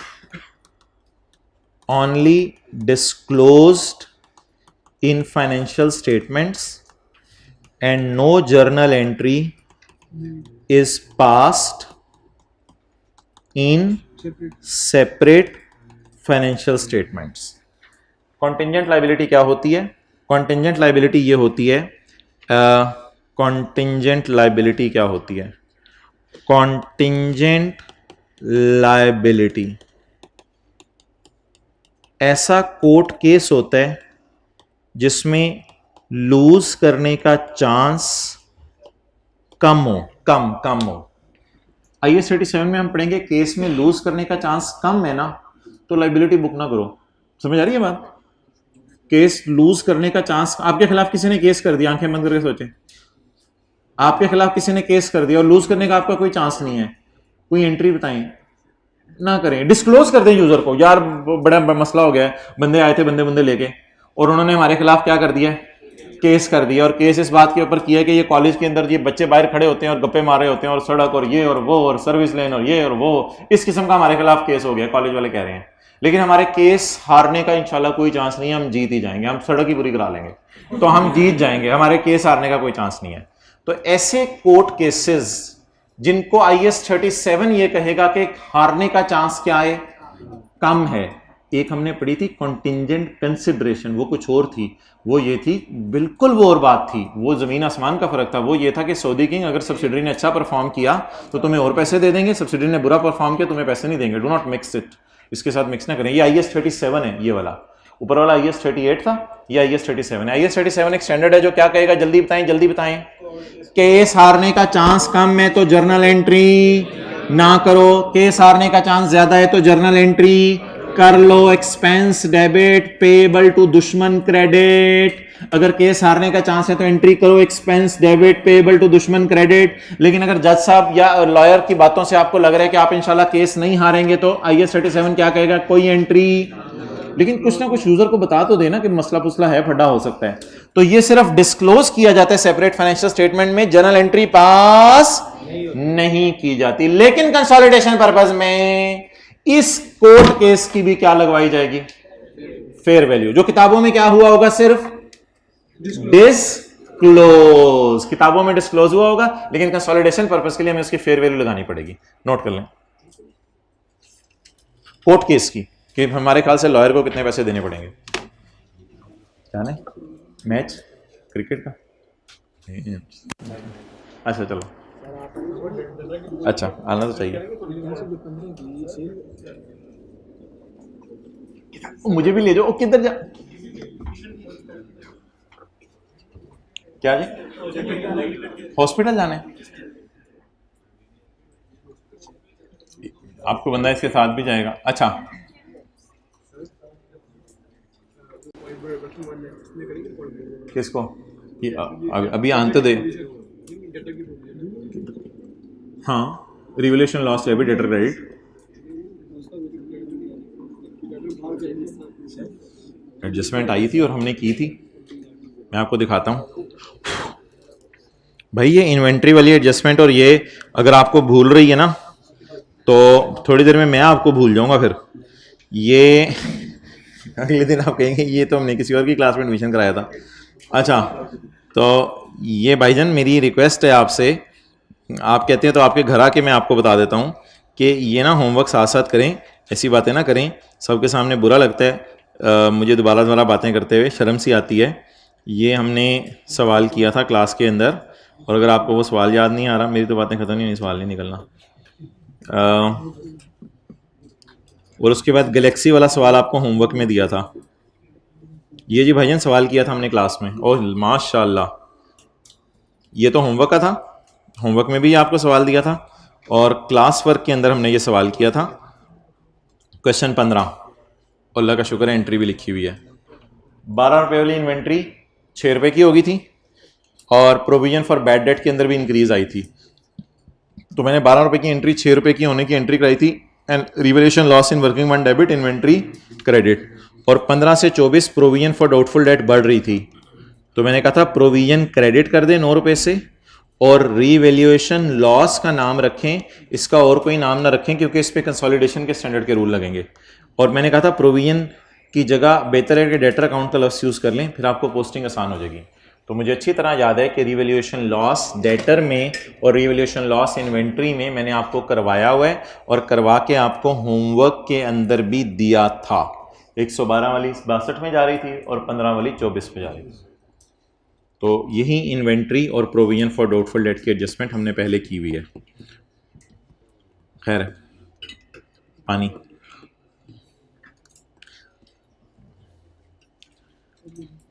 only disclosed in financial statements and no journal entry is passed in separate financial statements। contingent liability क्या होती है? contingent liability ये होती है, contingent liability क्या होती है? contingent liability ऐसा कोर्ट केस होता है जिसमें लूज करने का चांस कम हो। IAS 37 में हम पढ़ेंगे, केस में लूज करने का चांस कम है ना तो लाइबिलिटी बुक ना करो। समझ आ रही है बात? केस लूज करने का चांस, आपके खिलाफ किसी ने केस कर दिया, आंखें बंद करके सोचें, आपके खिलाफ किसी ने केस कर दिया और लूज करने का आपका कोई चांस नहीं है, कोई एंट्री बताएं ना करें, डिस्क्लोज कर दें यूजर को, यार बड़ा मसला हो गया है, बंदे आए थे बंदे लेके और उन्होंने हमारे खिलाफ क्या कर दिया, केस कर दिया। और केस इस बात के ऊपर किया कि ये कॉलेज के अंदर ये बच्चे बाहर खड़े होते हैं और गप्पे मार रहे होते हैं और सड़क और ये और वो और सर्विस लेन और ये और वो, इस किस्म का हमारे खिलाफ केस हो गया, कॉलेज वाले कह रहे हैं। लेकिन हमारे केस हारने का इंशाल्लाह कोई चांस नहीं है, हम जीत ही जाएंगे, हम सड़क ही पूरी करा लेंगे तो हम जीत जाएंगे, हमारे केस हारने का कोई चांस नहीं है। तो ऐसे कोर्ट केसेस जिनको IAS 37 ये कहेगा कि हारने का चांस क्या है, कम है। एक हमने पढ़ी थी कॉन्टिंजेंट कंसिडरेशन, वो कुछ और थी, वो ये थी, बिल्कुल वो और बात थी, वो जमीन आसमान का फर्क था। वो ये था कि सऊदी किंग अगर सब्सिडरी ने अच्छा परफॉर्म किया तो तुम्हें और पैसे दे देंगे, सब्सिडरी ने बुरा परफॉर्म किया तुम्हें पैसे नहीं देंगे। डू नॉट मिक्स इट, इसके साथ मिक्स ना करें। ये IAS 37 है, ये वाला ऊपर वाला IAS 38 था, ये IAS 37 है। IAS 37 एक स्टैंडर्ड है जो क्या कहेगा, जल्दी बताएं जल्दी बताएं, केस हारने का चांस कम है तो जर्नल एंट्री ना करो, केस हारने का चांस ज्यादा है तो जर्नल एंट्री कर लो। एक्सपेंस डेबिट पेएबल टू दुश्मन क्रेडिट, अगर केस हारने का चांस है तो एंट्री करो एक्सपेंस डेबिट पेएबल टू दुश्मन क्रेडिट। लेकिन अगर जज साहब या लॉयर की बातों से आपको लग रहा है कि आप इंशाल्लाह केस नहीं हारेंगे तो IAS 37 क्या कहेगा, कोई एंट्री लेकिन कुछ ना कुछ यूजर को बता तो देना कि मसला पुसला है, फटा हो सकता है। तो ये सिर्फ डिस्क्लोज किया जाता है सेपरेट फाइनेंशियल स्टेटमेंट में, जर्नल एंट्री पास नहीं की जाती। लेकिन कंसोलिडेशन पर्पज में इस कोर्ट केस की भी क्या लगवाई जाएगी, फेयर वैल्यू, जो किताबों में क्या हुआ होगा, सिर्फ डिस्क्लोज, किताबों में डिस्क्लोज हुआ होगा, लेकिन कंसोलिडेशन पर्पज के लिए हमें उसकी फेयर वैल्यू लगानी पड़ेगी। नोट कर लें कोर्ट केस की, कि हमारे ख्याल से लॉयर को कितने पैसे देने पड़ेंगे। जाने मैच क्रिकेट का, अच्छा चलो, अच्छा आना तो चाहिए, मुझे भी ले जाओ। किधर जा, क्या जी, हॉस्पिटल जाना है? आपको बंदा इसके साथ भी जाएगा। अच्छा किसको, अभी आंते दे। हाँ, रिवोल्यूशन लॉस डेबिट डेटर क्रेडिट, एडजस्टमेंट आई थी और हमने की थी, मैं आपको दिखाता हूं भाई। ये इन्वेंट्री वाली एडजस्टमेंट, और ये अगर आपको भूल रही है ना तो थोड़ी देर में मैं आपको भूल जाऊंगा। फिर ये अगले दिन आप कहेंगे ये तो हमने किसी और की क्लास में एडमिशन कराया था। अच्छा, तो ये भाईजान मेरी रिक्वेस्ट है आपसे, आप कहते हैं तो आपके घर आके मैं आपको बता देता हूँ कि ये ना होमवर्क साथ साथ करें, ऐसी बातें ना करें, सबके सामने बुरा लगता है। मुझे दोबारा बातें करते हुए शर्म सी आती है। ये हमने सवाल किया था क्लास के अंदर, और अगर आपको वो सवाल याद नहीं आ रहा, मेरी तो बातें खत्म नहीं, सवाल नहीं निकलना। और उसके बाद गैलेक्सी वाला सवाल आपको होमवर्क में दिया था। ये जी भाईजान सवाल किया था हमने क्लास में, ओह माशाल्लाह, ये तो होमवर्क का था, होमवर्क में भी आपको सवाल दिया था, और क्लास वर्क के अंदर हमने ये सवाल किया था। क्वेश्चन 15, अल्लाह का शुक्र है एंट्री भी लिखी हुई है। 12 रुपये वाली इन्वेंट्री 6 रुपये की होगी थी, और प्रोविजन फॉर बैड डेट के अंदर भी इंक्रीज आई थी। तो मैंने 12 रुपये की एंट्री 6 रुपये की होने की एंट्री कराई थी, and revolution loss in working one debit inventory credit. और 15 से 24 प्रोविजन फॉर डाउटफुल डेट बढ़ रही थी, तो मैंने कहा था प्रोविजन क्रेडिट कर दें 9 रुपये से, और रिवैल्यूएशन लॉस का नाम रखें, इसका और कोई नाम ना रखें क्योंकि इस पे कंसोलिडेशन के स्टैंडर्ड के रूल लगेंगे। और मैंने कहा था प्रोविजन की जगह बेहतर है कि डेटर अकाउंट का लफ्ज़ यूज़ कर लें, फिर आपको पोस्टिंग आसान हो जाएगी। तो मुझे अच्छी तरह याद है कि रिवैल्यूएशन लॉस डेटर में और रिवैल्यूएशन लॉस इन्वेंट्री में मैंने आपको करवाया हुआ है, और करवा के आपको होमवर्क के अंदर भी दिया था। 112 वाली 62 में जा रही थी और 15 वाली 24 पे जा रही थी। तो यही इन्वेंट्री और प्रोविजन फॉर डाउटफुल डेट की एडजस्टमेंट हमने पहले की हुई है। खैर, पानी।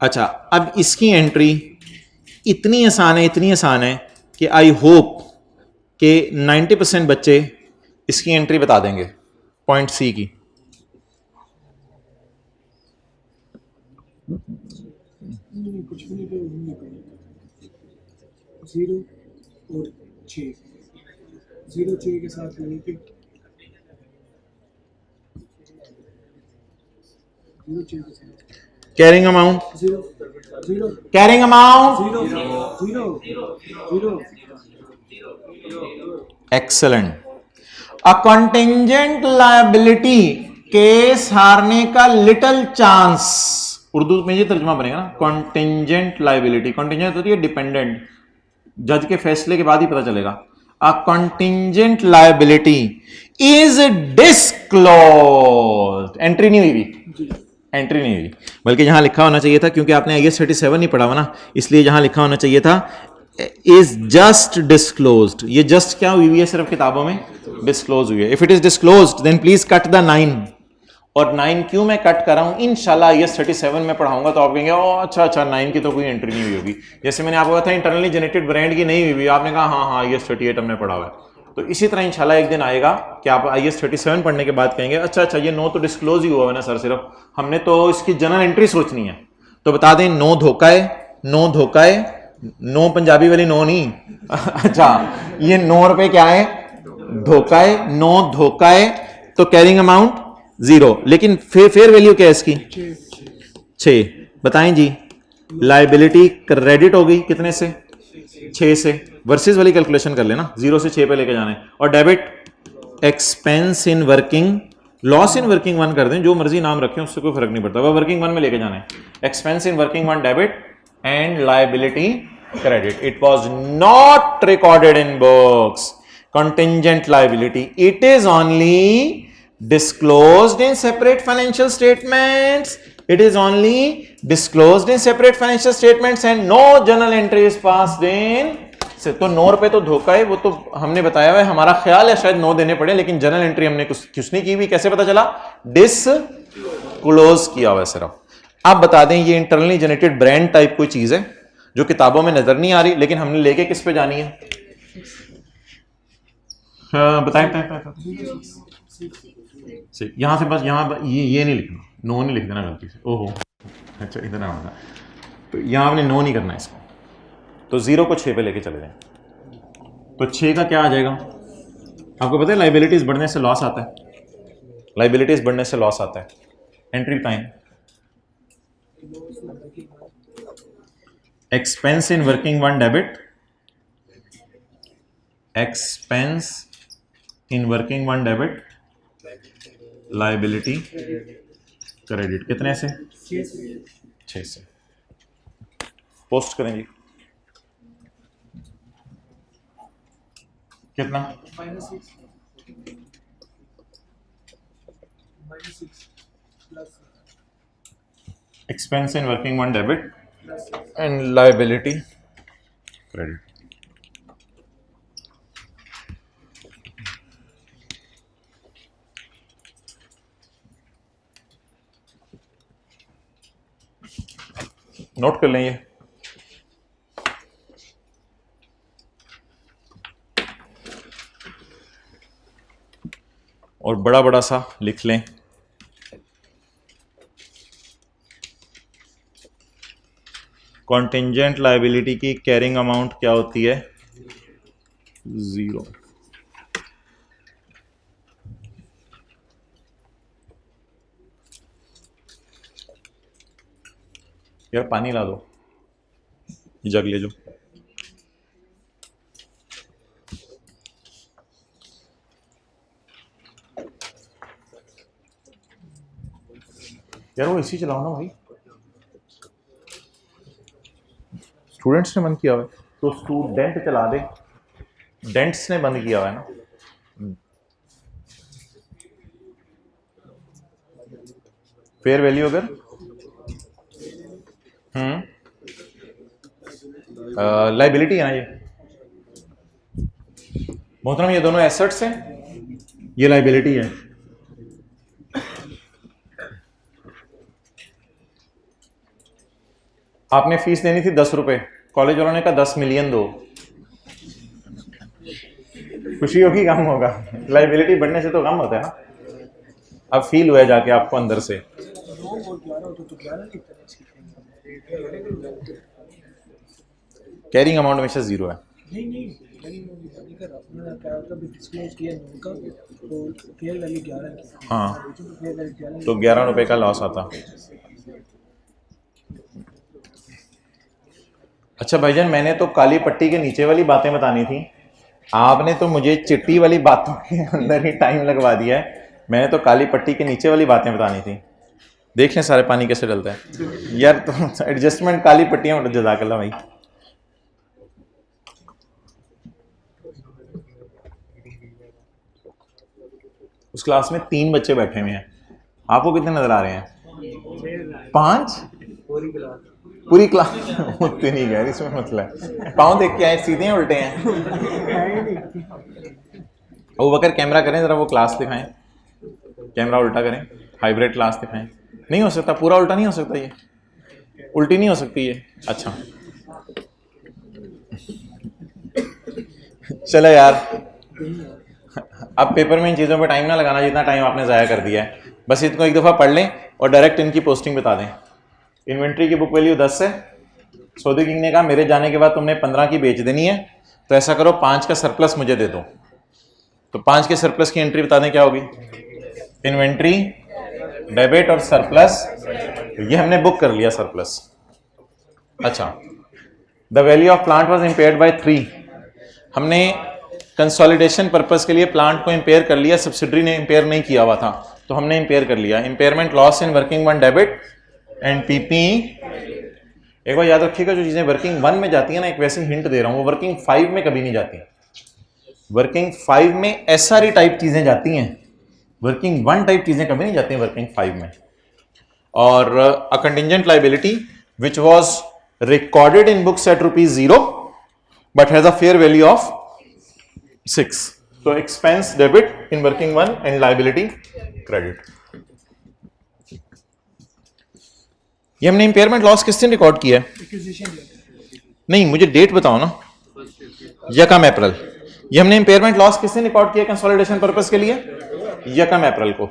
अच्छा, अब इसकी एंट्री इतनी आसान है कि आई होप कि 90% बच्चे इसकी एंट्री बता देंगे। पॉइंट सी की, कुछ भी नहीं, 0 और 6, 0 6 के साथ लेके 0 6 के साथ carrying amount 0 0 carrying amount 0 0 excellent. A contingent liability, case हारने का लिटिल चांस, उर्दू में ये तर्जुमा बनेगा ना, कंटिंजेंट लायबिलिटी। कंटिंजेंट होती है डिपेंडेंट, जज के फैसले के बाद ही पता चलेगा। A contingent liability is disclosed, entry नहीं हुई, एंट्री नहीं हुई, बल्कि यहां लिखा होना चाहिए था, क्योंकि आपने IAS 37 नहीं पढ़ा हुआ ना, इसलिए यहां लिखा होना चाहिए था इज जस्ट डिस्क्लोज्ड। ये जस्ट क्या हुई है, सिर्फ किताबों में डिस्क्लोज हुई है। If it is disclosed then please cut the 9। और 9 क्यों मैं कट कर रहा हूं, इंशाल्लाह IAS 37 में पढ़ाऊंगा तो आप कहेंगे ओ अच्छा 9 की तो कोई एंट्री नहीं हुई होगी। जैसे मैंने आपको कहा था इंटरनली जनरेटेड ब्रांड की नहीं हुई, आपने कहा हाँ IAS 38 हमने पढ़ा हुआ है। तो इसी तरह इंशाल्लाह एक दिन आएगा कि आप IAS 37 पढ़ने के बाद कहेंगे अच्छा ये 9 तो डिस्क्लोज ही हुआ है ना सर, सिर्फ हमने तो इसकी जनरल एंट्री सोचनी है। तो बता दें 9 धोखा है, 9 धोखा है, 9 पंजाबी वाली 9 नहीं अच्छा ये 9 रुपए क्या है, धोखा है, 9 धोखा है। तो कैरिंग अमाउंट 0, लेकिन फेयर वैल्यू क्या है इसकी? 6। बताएं जी, लाइबिलिटी क्रेडिट हो गई कितने से? 6 से। वर्सेस वाली कैलकुलेशन कर लेना, 0 से 6 पे लेके जाना है। और debit expense in working, loss in working 1 कर दें, जो मर्जी नाम रखें उससे कोई फर्क नहीं पड़ता, वह वर्किंग 1 में लेके जाना है। Expense in working 1 debit and liability credit. It was not recorded in books. Contingent liability, it is only disclosed in separate financial statements. It is only disclosed in separate financial statements and no journal entry is passed in. तो 9 रुपए तो धोखा है, वो तो हमने बताया हुआ है, हमारा ख्याल है शायद 9 देने पड़े, लेकिन जर्नल एंट्री हमने कुछ नहीं की हुई। कैसे पता चला? डिस्क्लोज किया हुआ है सिर्फ। आप बता दें ये इंटरनली जनरेटेड ब्रांड टाइप कोई चीज है जो किताबों में नजर नहीं आ रही, लेकिन हमने लेके किस पे जानी है? बताएं। यहां से बस यहां ये नहीं लिखना, नो नहीं लिख देना गलती से। ओहो अच्छा इधर आना, तो यहां आपने नो नहीं करना इसको। तो 0 को 6 पे लेके चले जाएं, तो 6 का क्या आ जाएगा? आपको पता है लाइबिलिटीज बढ़ने से लॉस आता है, लाइबिलिटीज बढ़ने से लॉस आता है। एंट्री बताएं। Expense in working 1 debit, expense in working 1 debit, liability credit कितने से? 6 से। पोस्ट करेंगे कितना? -6 expense in working 1 debit and liability credit. Note कर लें ये। और बड़ा बड़ा सा लिख लें, कॉन्टिंजेंट लायबिलिटी की कैरिंग अमाउंट क्या होती है? 0। यार पानी ला दो, ये जग ले जो। यार वो इसी चलाओ ना भाई, स्टूडेंट्स ने बंद किया हुआ है तो स्टूडेंट चला दे, डेंट्स ने बंद किया हुआ है ना। फेयर वैल्यू अगर लाइबिलिटी है ना, ये मोहतरम ये दोनों एसेट्स हैं, ये लाइबिलिटी है। आपने फीस देनी थी 10 रुपए, कॉलेज वालों ने कहा 10 मिलियन दो। खुशी होगी कम होगा? लाइबिलिटी बढ़ने से तो कम होता है ना। अब फील हुआ जाके आपको अंदर से। कैरिंग अमाउंट हमेशा 0 है। हाँ तो 11 रुपए का लॉस आता। अच्छा भाईजान, मैंने तो काली पट्टी के नीचे वाली बातें बतानी थी, आपने तो मुझे चिट्टी वाली बातों के अंदर ही टाइम लगवा दिया है। मैंने तो काली पट्टी के नीचे वाली बातें बतानी थी। देख लें सारे पानी कैसे डलता है यार। तो एडजस्टमेंट काली पट्टियां, जज़ाकल्लाह भाई। उस क्लास में 3 बच्चे बैठे हुए हैं, आपको कितने नजर आ रहे हैं? 5? पूरी क्लास उतनी नहीं गए, इसमें मसला है। पाँव देख के आए, सीधे हैं उल्टे हैं? वो बकर कैमरा करें जरा, वो क्लास दिखाएं, कैमरा उल्टा करें, हाइब्रिड क्लास दिखाएं। नहीं हो सकता, पूरा उल्टा नहीं हो सकता, ये उल्टी नहीं हो सकती ये। अच्छा चलो यार, अब पेपर में इन चीज़ों पे टाइम ना लगाना जितना टाइम आपने ज़ाया कर दिया है। बस इनको एक दफ़ा पढ़ लें और डायरेक्ट इनकी पोस्टिंग बता दें। इन्वेंट्री की बुक वैल्यू 10 है। सऊदी किंग ने कहा मेरे जाने के बाद तुमने 15 की बेच देनी है, तो ऐसा करो 5 का सरप्लस मुझे दे दो। तो 5 के सरप्लस की एंट्री बता दें क्या होगी? इन्वेंट्री डेबिट और सरप्लस, ये हमने बुक कर लिया सरप्लस। अच्छा, the value of plant was impaired by 3, हमने कंसोलिडेशन पर्पस के लिए प्लांट को इंपेयर कर लिया, सब्सिडरी ने इंपेयर नहीं किया हुआ था तो हमने इंपेयर कर लिया। Impairment loss in working one debit and PP. एक बार याद रखिएगा, जो चीजें वर्किंग वन में जाती है ना, एक वैसे हिंट दे रहा हूं, वो वर्किंग 5 में कभी नहीं जाती। वर्किंग 5 में एसआरई टाइप चीजें जाती हैं, वर्किंग 1 टाइप चीजें कभी नहीं जाती हैं वर्किंग 5 में। और a contingent liability which was recorded in books at ₹0 but has a fair value of 6, so expense debit in working one and liability credit। ये हमने इम्पेयरमेंट लॉस किस दिन रिकॉर्ड किया है? नहीं, मुझे डेट बताओ ना। 1 अप्रैल। ये हमने इम्पेयरमेंट लॉस किस दिन रिकॉर्ड किया कंसोलिडेशन पर्पस के लिए? 1 अप्रैल को।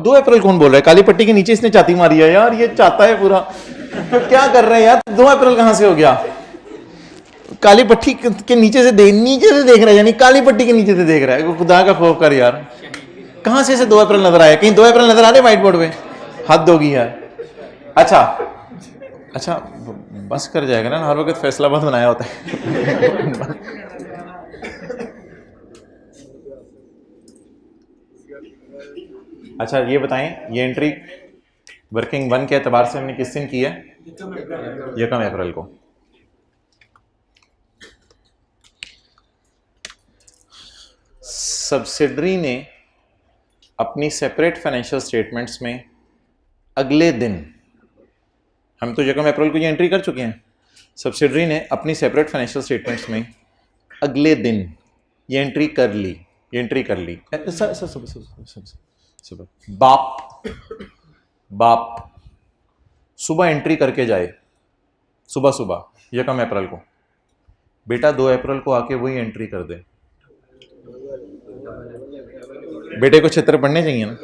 2 अप्रैल कौन बोल रहा है? काली पट्टी के नीचे इसने चाती मारी है यार, ये चाहता है पूरा, तो क्या कर रहे हैं यार? 2 अप्रैल कहां से हो गया? काली पट्टी के नीचे से देख रहा है, यानी काली पट्टी के नीचे से देख रहा है। खुदा का खौफ कर यार, कहां से 2 अप्रैल नजर आया? कहीं 2 अप्रैल नजर आ रहे व्हाइट बोर्ड पे? हद होगी यार। अच्छा बस कर जाएगा ना, हर वक्त फैसलाबाद बनाया होता है। अच्छा ये बताएं, ये एंट्री वर्किंग 1 के एतबार से हमने किस दिन की है? 1 अप्रैल को। सब्सिडरी ने अपनी सेपरेट फाइनेंशियल स्टेटमेंट्स में अगले दिन, हम तो 1 अप्रैल को ये एंट्री कर चुके हैं, सब्सिडरी ने अपनी सेपरेट फाइनेंशियल स्टेटमेंट्स में अगले दिन ये एंट्री कर ली। बाप सुबह एंट्री करके जाए, सुबह 1 अप्रैल को, बेटा 2 अप्रैल को आके वही एंट्री कर दे। बेटे को चित्र पढ़ने चाहिए ना,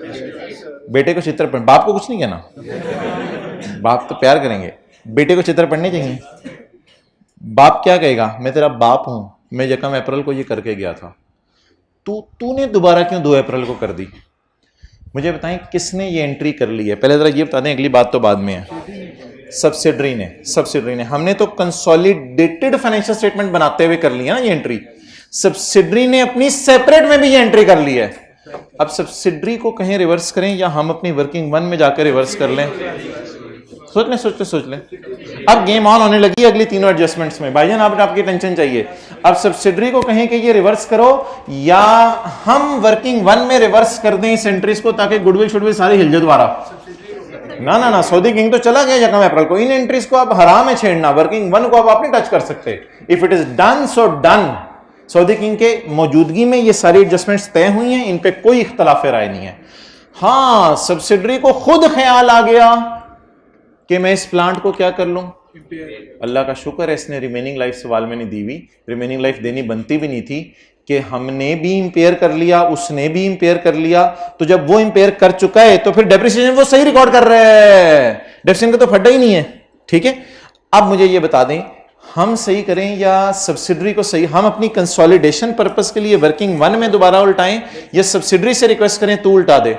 बेटे को चित्र पढ़, बाप को कुछ नहीं कहना, बाप तो प्यार करेंगे, बेटे को चित्र पढ़ने चाहिए। बाप क्या कहेगा? मैं तेरा बाप हूं, मैं 1 अप्रैल को ये करके गया था, तूने दोबारा क्यों 2 अप्रैल को कर दी? मुझे बताएं किसने ये एंट्री कर ली है? पहले जरा ये बता दें, अगली बात तो बाद में है। सब्सिडरी ने। हमने तो कंसोलिडेटेड फाइनेंशियल स्टेटमेंट बनाते हुए कर लिया ना ये एंट्री, सब्सिडरी ने अपनी सेपरेट में भी ये एंट्री कर ली है। अब सब्सिडरी को कहीं रिवर्स करें या हम अपनी वर्किंग 1 में जाकर रिवर्स कर लें? सोच लें। अब गेम ऑन होने लगी अगली तीनों एडजस्टमेंट्स में। भाईजान आपकी टेंशन चाहिए। अब सब्सिडरी को कहें कि ये रिवर्स करो, या हम वर्किंग 1 में रिवर्स कर दें इस एंट्रीज को, ताकि गुडविल शुडविल सारी हिल जाए दोबारा। ना, सऊदी किंग तो चला गया 1 अप्रैल को। इन एंट्रीज को अब हराम है छेड़ना, वर्किंग 1 को अब आप नहीं टच कर सकते। If it is done so done. Saudi king के मौजूदगी में ये सारी एडजस्टमेंट्स तय हुई हैं, इन पे कोई इख्तलाफ राय नहीं है। हाँ, सब्सिडरी को खुद ख्याल आ गया कि मैं इस प्लांट को क्या कर लूं, अल्लाह का शुक्र है इसने रिमेनिंग लाइफ सवाल में नहीं दी हुई, रिमेनिंग लाइफ देनी बनती भी नहीं थी, कि हमने भी इंपेयर कर लिया, उसने भी इंपेयर कर लिया। तो जब वो इंपेयर कर चुका है तो फिर डेप्रिसिएशन वो सही रिकॉर्ड कर रहा है, डेप्रिसिएशन का तो फटा ही नहीं है। ठीक है, अब मुझे ये बता दें, हम सही करें या सब्सिडरी को सही? हम अपनी कंसोलिडेशन पर्पस के लिए वर्किंग 1 में दोबारा उल्टाएं, या सब्सिडरी से रिक्वेस्ट करें तो उल्टा दे?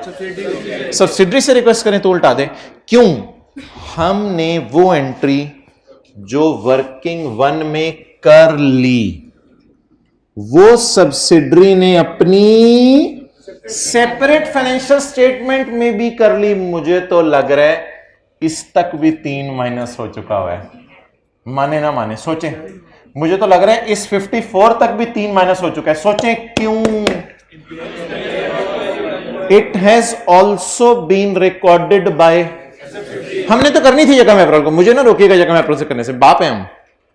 सब्सिडरी से रिक्वेस्ट करें तो उल्टा दे। क्यों? हमने वो एंट्री जो वर्किंग 1 में कर ली, वो सब्सिडरी ने अपनी सेपरेट फाइनेंशियल स्टेटमेंट में भी कर ली। मुझे तो लग रहा है इस तक भी 3 माइनस हो चुका हुआ है। माने ना माने, सोचें। मुझे तो लग रहा है इस 54 तक भी 3 माइनस हो चुका है। सोचें क्यों? It has also been recorded by, हमने तो करनी थी 1 अप्रैल को, मुझे ना रोकिएगा 1 अप्रैल से करने से, बाप है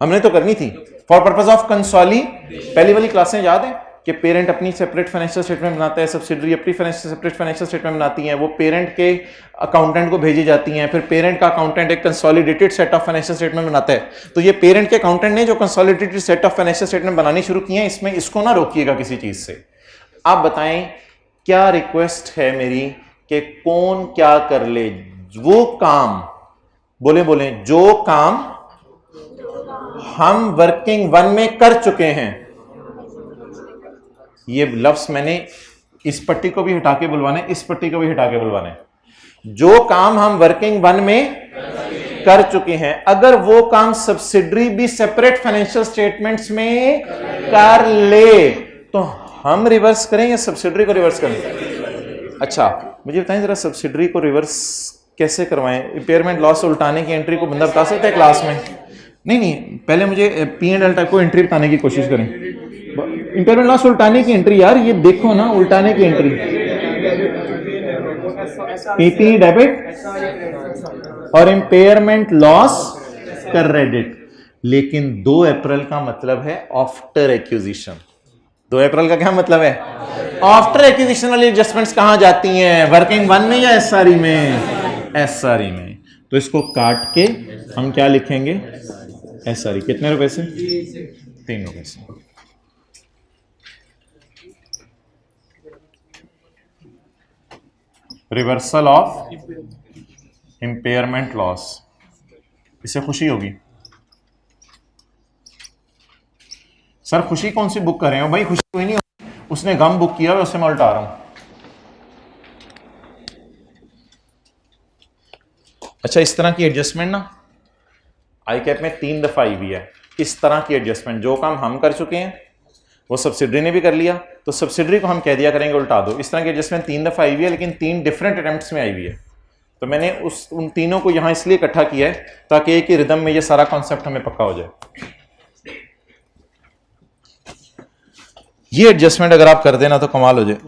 हमने तो करनी थी फॉर पर्पस ऑफ कंसोली। पहली वाली क्लासें याद है कि पेरेंट अपनी सेपरेट फाइनेंशियल स्टेटमेंट बनाता है, सब्सिडरी अपनी सेपरेट फाइनेंशियल स्टेटमेंट बनाती है, वो पेरेंट के अकाउंटेंट को भेजी जाती हैं, फिर पेरेंट का अकाउंटेंट एक consolidated set of financial statement बनाता है। तो ये पेरेंट के अकाउंटेंट ने जो consolidated set of financial statement बनानी शुरू की है, इसमें इसको ना रोकिएगा किसी चीज से। आप बताएं क्या रिक्वेस्ट है मेरी कि कौन क्या कर ले? वो काम बोले जो काम हम वर्किंग 1 में कर चुके हैं। ये लफ्ज मैंने इस पट्टी को भी हटा के बुलवाने, इस पट्टी को भी हटा के बुलवाने। जो काम हम वर्किंग वन में कर चुके हैं, अगर वो काम सब्सिडरी भी सेपरेट फाइनेंशियल स्टेटमेंट्स में कर ले तो हम रिवर्स करें या सब्सिडरी को रिवर्स करें? अच्छा मुझे बताएं जरा, सब्सिडरी को रिवर्स कैसे करवाएं? इंपेयरमेंट लॉस उल्टाने की एंट्री को बंदा बता सकता है क्लास में? नहीं, पहले मुझे P&L टाइप को एंट्री बताने की कोशिश करें। इंपेयरमेंट लॉस उल्टाने की एंट्री, यार ये देखो ना, उल्टाने की एंट्री, पीपी डेबिट और इंपेयरमेंट लॉस क्रेडिट। लेकिन 2 अप्रैल का मतलब है आफ्टर एक्विजिशन। 2 अप्रैल का क्या मतलब है? आफ्टर एक्विजिशन वाली एडजस्टमेंट्स कहां जाती हैं? वर्किंग वन में या एसआरई में? एसआरई में। तो इसको काट के हम क्या लिखेंगे? एसआरई। कितने रुपए से? 3 रुपए से। रिवर्सल ऑफ इंपेयरमेंट लॉस, इससे खुशी होगी। सर खुशी कौन सी बुक कर रहे हो भाई? खुशी कोई नहीं, उसने गम बुक किया है, उससे मैं उल्टा रहा हूं। अच्छा, इस तरह की एडजस्टमेंट ना आई कैप में 3 दफा आई हुई है। इस तरह की एडजस्टमेंट, जो काम हम कर चुके हैं वो सब्सिडरी ने भी कर लिया, तो सब्सिडरी को हम कह दिया करेंगे उल्टा दो। इस तरह की एडजस्टमेंट 3 दफा आई हुई है, लेकिन 3 डिफरेंट अटेम्प्ट्स में आई हुई है। तो मैंने उन तीनों को यहां इसलिए इकट्ठा किया है ताकि एक ही रिदम में ये सारा कॉन्सेप्ट हमें पक्का हो जाए। ये एडजस्टमेंट अगर आप कर देना तो कमाल हो जाए।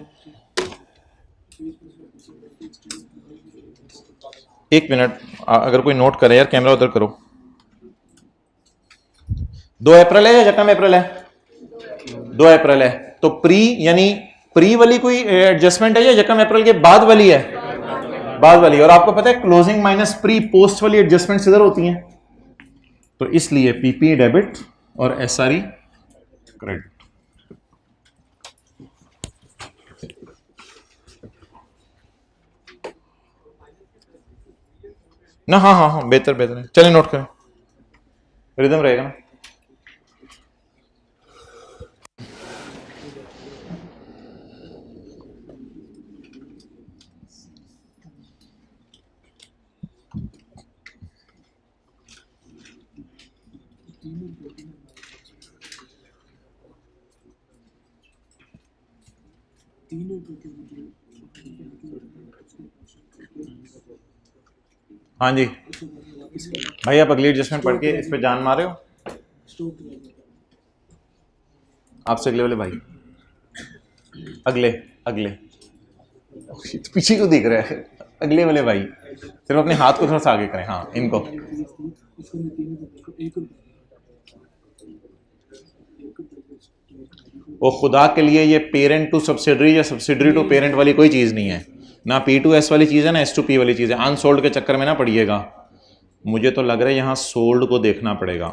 एक मिनट, अगर कोई नोट करे यार, कैमरा उधर करो। 2 अप्रैल है या यकम अप्रैल है? 2 अप्रैल है। तो प्री यानी प्री वाली कोई एडजस्टमेंट है या यकम अप्रैल के बाद वाली है? बाद वाली। और आपको पता है क्लोजिंग माइनस प्री पोस्ट वाली एडजस्टमेंट इधर होती हैं, तो इसलिए पीपी डेबिट और एसआरई क्रेडिट। ना हाँ हाँ हाँ, बेहतर बेहतर है। चलिए नोट करें, रिदम रहेगा ना। हाँ जी भाई, आप अगली एडजस्टमेंट पढ़ के इस पे जान मारे हो। आपसे अगले वाले भाई, अगले अगले पीछे क्यों दिख रहा है? अगले वाले भाई सिर्फ अपने हाथ को थोड़ा सा आगे करें। हाँ, इनको। वो खुदा के लिए, ये पेरेंट टू सब्सिडरी या सब्सिडरी टू पेरेंट वाली कोई चीज नहीं है, ना P2S वाली चीज है ना S2P वाली चीज है। अनसोल्ड के चक्कर में ना पड़िएगा। मुझे तो लग रहा है यहां सोल्ड को देखना पड़ेगा,